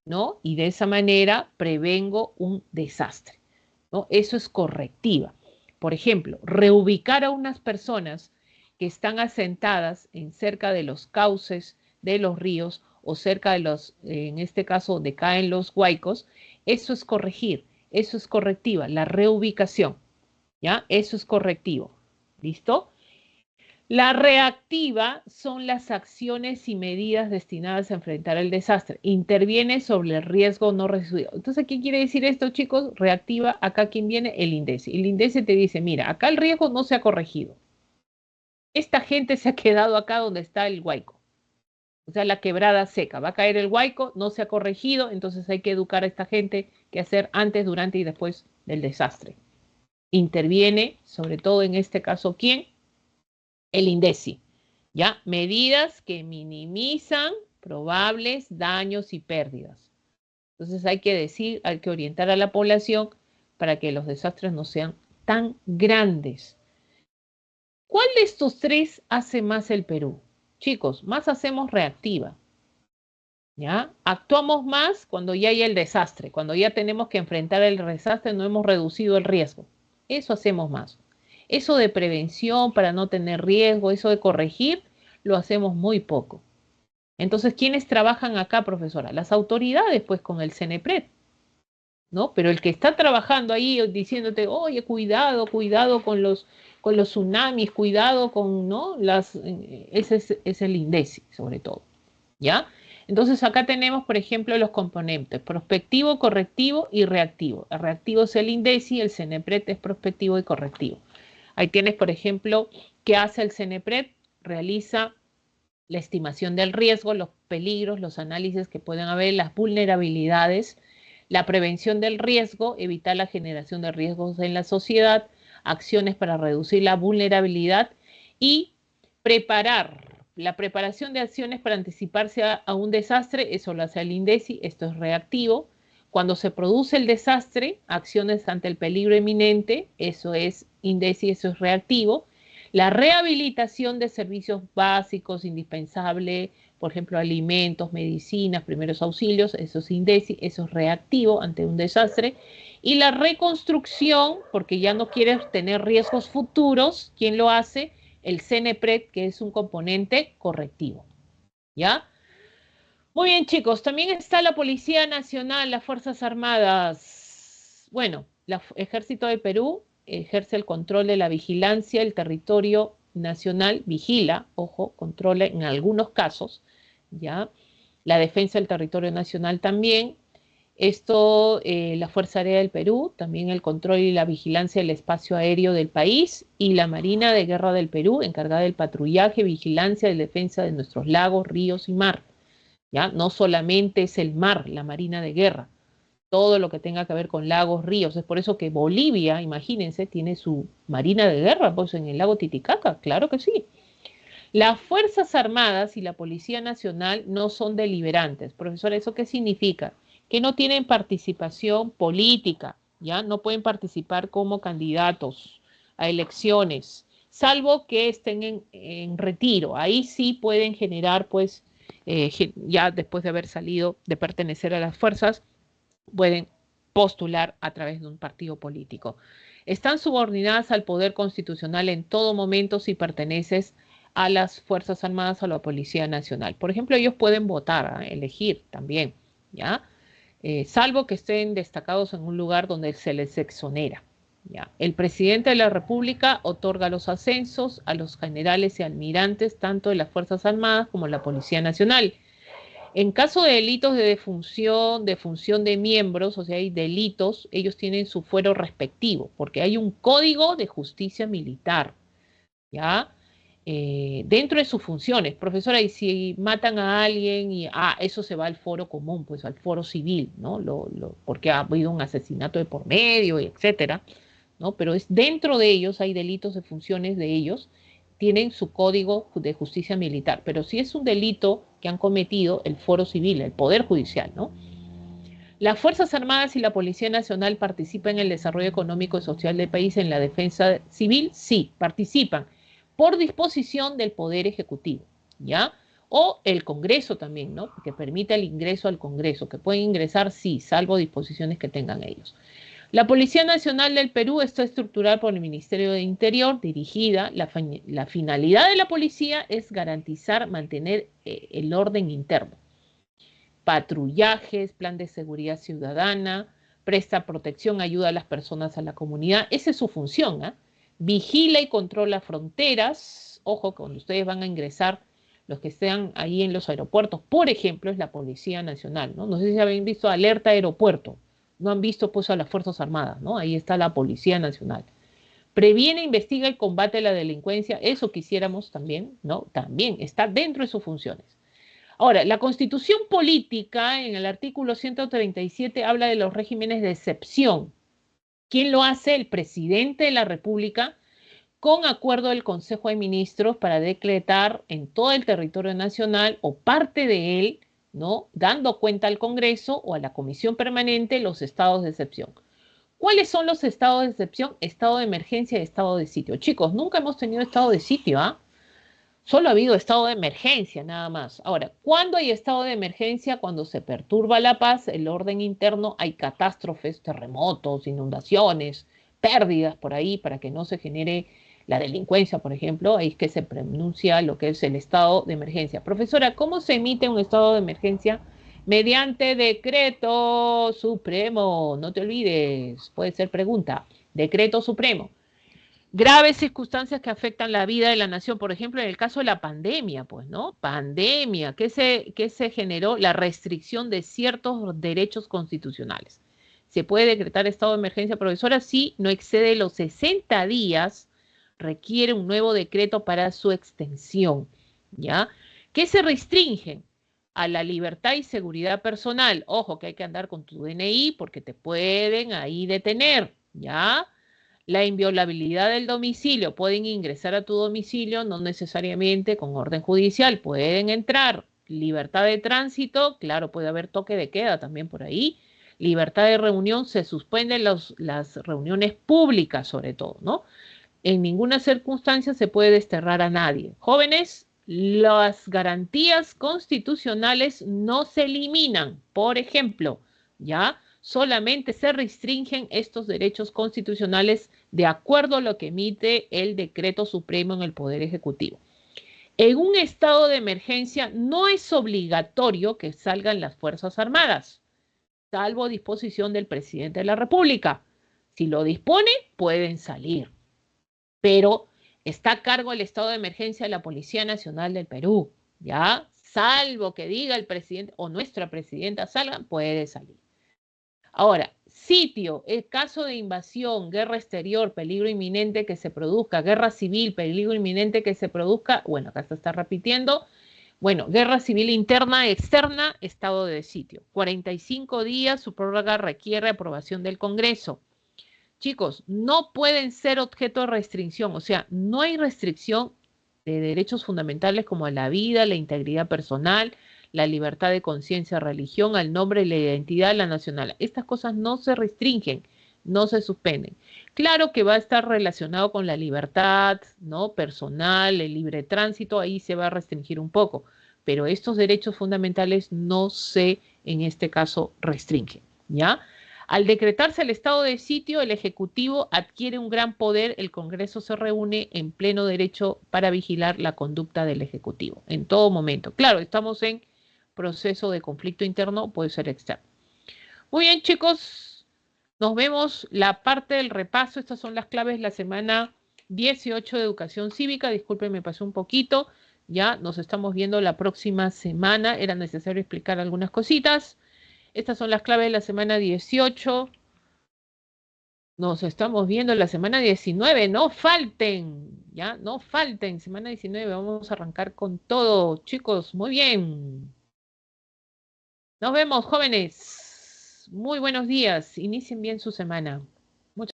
¿no? Y de esa manera prevengo un desastre, ¿no? Eso es correctiva. Por ejemplo, reubicar a unas personas que están asentadas en cerca de los cauces de los ríos o cerca de los, en este caso, donde caen los huaicos, eso es corregir, eso es correctiva, la reubicación, ¿ya? Eso es correctivo. ¿Listo? La reactiva son las acciones y medidas destinadas a enfrentar el desastre. Interviene sobre el riesgo no resuelto. Entonces, ¿qué quiere decir esto, chicos? Reactiva, acá quien viene, el INDECI. El INDECI te dice, mira, acá el riesgo no se ha corregido. Esta gente se ha quedado acá donde está el huaico. O sea, la quebrada seca. Va a caer el huaico, no se ha corregido, entonces hay que educar a esta gente qué hacer antes, durante y después del desastre. Interviene, sobre todo en este caso, ¿quién? El INDECI, ¿ya? Medidas que minimizan probables daños y pérdidas. Entonces hay que decir, hay que orientar a la población para que los desastres no sean tan grandes. ¿Cuál de estos tres hace más el Perú? Chicos, más hacemos reactiva. ¿ya? Actuamos más cuando ya hay el desastre, cuando ya tenemos que enfrentar el desastre, no hemos reducido el riesgo. Eso hacemos más. Eso de prevención para no tener riesgo, eso de corregir, lo hacemos muy poco. Entonces, ¿quiénes trabajan acá, profesora? Las autoridades, pues, con el CENEPRED, ¿no? Pero el que está trabajando ahí diciéndote, oye, cuidado, cuidado con los tsunamis, cuidado con, ¿no? Es el INDECI, sobre todo, ¿ya? Entonces acá tenemos, por ejemplo, los componentes, prospectivo, correctivo y reactivo. El reactivo es el INDECI, el CENEPRED es prospectivo y correctivo. Ahí tienes, por ejemplo, ¿qué hace el CENEPRED? Realiza la estimación del riesgo, los peligros, los análisis que pueden haber, las vulnerabilidades, la prevención del riesgo, evitar la generación de riesgos en la sociedad, acciones para reducir la vulnerabilidad y preparar. La preparación de acciones para anticiparse a un desastre, eso lo hace el INDECI, esto es reactivo. Cuando se produce el desastre, acciones ante el peligro inminente, eso es INDECI, eso es reactivo. La rehabilitación de servicios básicos, indispensables, por ejemplo, alimentos, medicinas, primeros auxilios, eso es INDECI, eso es reactivo ante un desastre. Y la reconstrucción, porque ya no quieres tener riesgos futuros, ¿quién lo hace? El CENEPRED, que es un componente correctivo. ¿Ya? Muy bien, chicos. También está la Policía Nacional, las Fuerzas Armadas. Bueno, el Ejército de Perú ejerce el control de la vigilancia, el territorio nacional vigila, ojo, controla en algunos casos, ¿ya? La defensa del territorio nacional también. Esto, la Fuerza Aérea del Perú, también el control y la vigilancia del espacio aéreo del país, y la Marina de Guerra del Perú, encargada del patrullaje, vigilancia y defensa de nuestros lagos, ríos y mar. ¿Ya? No solamente es el mar, la Marina de Guerra, todo lo que tenga que ver con lagos, ríos. Es por eso que Bolivia, imagínense, tiene su Marina de Guerra, pues en el lago Titicaca, claro que sí. Las Fuerzas Armadas y la Policía Nacional no son deliberantes. Profesor, ¿eso qué significa? Que no tienen participación política, ¿ya? No pueden participar como candidatos a elecciones, salvo que estén en retiro. Ahí sí pueden generar, pues, ya después de haber salido, de pertenecer a las fuerzas, pueden postular a través de un partido político. Están subordinadas al poder constitucional en todo momento si perteneces a las Fuerzas Armadas o a la Policía Nacional. Por ejemplo, ellos pueden votar, elegir también, ¿ya? Salvo que estén destacados en un lugar donde se les exonera. ¿Ya? El presidente de la República otorga los ascensos a los generales y almirantes, tanto de las Fuerzas Armadas como de la Policía Nacional. En caso de delitos de función de miembros, o sea, hay delitos, ellos tienen su fuero respectivo, porque hay un código de justicia militar, ¿ya? Dentro de sus funciones. Profesora, y si matan a alguien y, eso se va al foro común, pues al foro civil, ¿no? Porque ha habido un asesinato de por medio, etcétera, ¿no? Pero es dentro de ellos, hay delitos de funciones de ellos, tienen su código de justicia militar, pero si es un delito que han cometido el foro civil, el poder judicial, ¿no? Las Fuerzas Armadas y la Policía Nacional participan en el desarrollo económico y social del país, en la defensa civil, sí, participan por disposición del Poder Ejecutivo, ¿ya? O el Congreso también, ¿no? Que permite el ingreso al Congreso, que pueden ingresar, sí, salvo disposiciones que tengan ellos. La Policía Nacional del Perú está estructurada por el Ministerio de Interior, dirigida. La finalidad de la policía es garantizar, mantener el orden interno. Patrullajes, plan de seguridad ciudadana, presta protección, ayuda a las personas, a la comunidad. Esa es su función, ¿eh? Vigila y controla fronteras. Ojo, cuando ustedes van a ingresar, los que estén ahí en los aeropuertos, por ejemplo, es la Policía Nacional, ¿no? No sé si habéis visto Alerta Aeropuerto. No han visto pues a las Fuerzas Armadas, ¿no? Ahí está la Policía Nacional. Previene, investiga y combate la delincuencia. Eso quisiéramos también, ¿no? También está dentro de sus funciones. Ahora, la Constitución política, en el artículo 137, habla de los regímenes de excepción. ¿Quién lo hace? El presidente de la República, con acuerdo del Consejo de Ministros, para decretar en todo el territorio nacional o parte de él, ¿no? Dando cuenta al Congreso o a la Comisión Permanente los estados de excepción. ¿Cuáles son los estados de excepción? Estado de emergencia y estado de sitio. Chicos, nunca hemos tenido estado de sitio, ¿ah? Solo ha habido estado de emergencia, nada más. Ahora, ¿cuándo hay estado de emergencia? Cuando se perturba la paz, el orden interno, hay catástrofes, terremotos, inundaciones, pérdidas por ahí, para que no se genere la delincuencia, por ejemplo, ahí es que se pronuncia lo que es el estado de emergencia. Profesora, ¿cómo se emite un estado de emergencia? Mediante decreto supremo, no te olvides, puede ser pregunta, decreto supremo. Graves circunstancias que afectan la vida de la nación, por ejemplo, en el caso de la pandemia, pues, ¿no? Pandemia, que se generó la restricción de ciertos derechos constitucionales. Se puede decretar estado de emergencia, profesora, si no excede los 60 días, requiere un nuevo decreto para su extensión, ¿ya? ¿Qué se restringe? A la libertad y seguridad personal. Ojo, que hay que andar con tu DNI porque te pueden ahí detener, ¿ya? La inviolabilidad del domicilio, pueden ingresar a tu domicilio, no necesariamente con orden judicial, pueden entrar. Libertad de tránsito, claro, puede haber toque de queda también por ahí. Libertad de reunión, se suspenden las reuniones públicas sobre todo, ¿no? En ninguna circunstancia se puede desterrar a nadie. Jóvenes, las garantías constitucionales no se eliminan. Por ejemplo, ¿ya? Solamente se restringen estos derechos constitucionales de acuerdo a lo que emite el decreto supremo en el Poder Ejecutivo. En un estado de emergencia no es obligatorio que salgan las Fuerzas Armadas, salvo disposición del presidente de la República. Si lo dispone, pueden salir, pero está a cargo el estado de emergencia de la Policía Nacional del Perú, ¿ya? Salvo que diga el presidente o nuestra presidenta salgan, puede salir. Ahora, sitio, el caso de invasión, guerra exterior, peligro inminente que se produzca, guerra civil, peligro inminente que se produzca, bueno, acá se está repitiendo, bueno, guerra civil interna, externa, estado de sitio. 45 días, su prórroga requiere aprobación del Congreso. Chicos, no pueden ser objeto de restricción, o sea, no hay restricción de derechos fundamentales como a la vida, la integridad personal, la libertad de conciencia, religión, al nombre y la identidad, la nacional. Estas cosas no se restringen, no se suspenden. Claro que va a estar relacionado con la libertad, ¿no? Personal, el libre tránsito, ahí se va a restringir un poco, pero estos derechos fundamentales no se, en este caso, restringen, ¿ya? Al decretarse el estado de sitio, el Ejecutivo adquiere un gran poder, el Congreso se reúne en pleno derecho para vigilar la conducta del Ejecutivo, en todo momento. Claro, estamos en proceso de conflicto interno, puede ser externo. Muy bien, chicos, nos vemos la parte del repaso. Estas son las claves de la semana 18 de Educación Cívica. Disculpen, me pasó un poquito. Ya nos estamos viendo la próxima semana. Era necesario explicar algunas cositas. Estas son las claves de la semana 18. Nos estamos viendo la semana 19. No falten, ¿ya? No falten. Semana 19. Vamos a arrancar con todo, chicos. Muy bien. Nos vemos, jóvenes. Muy buenos días. Inicien bien su semana.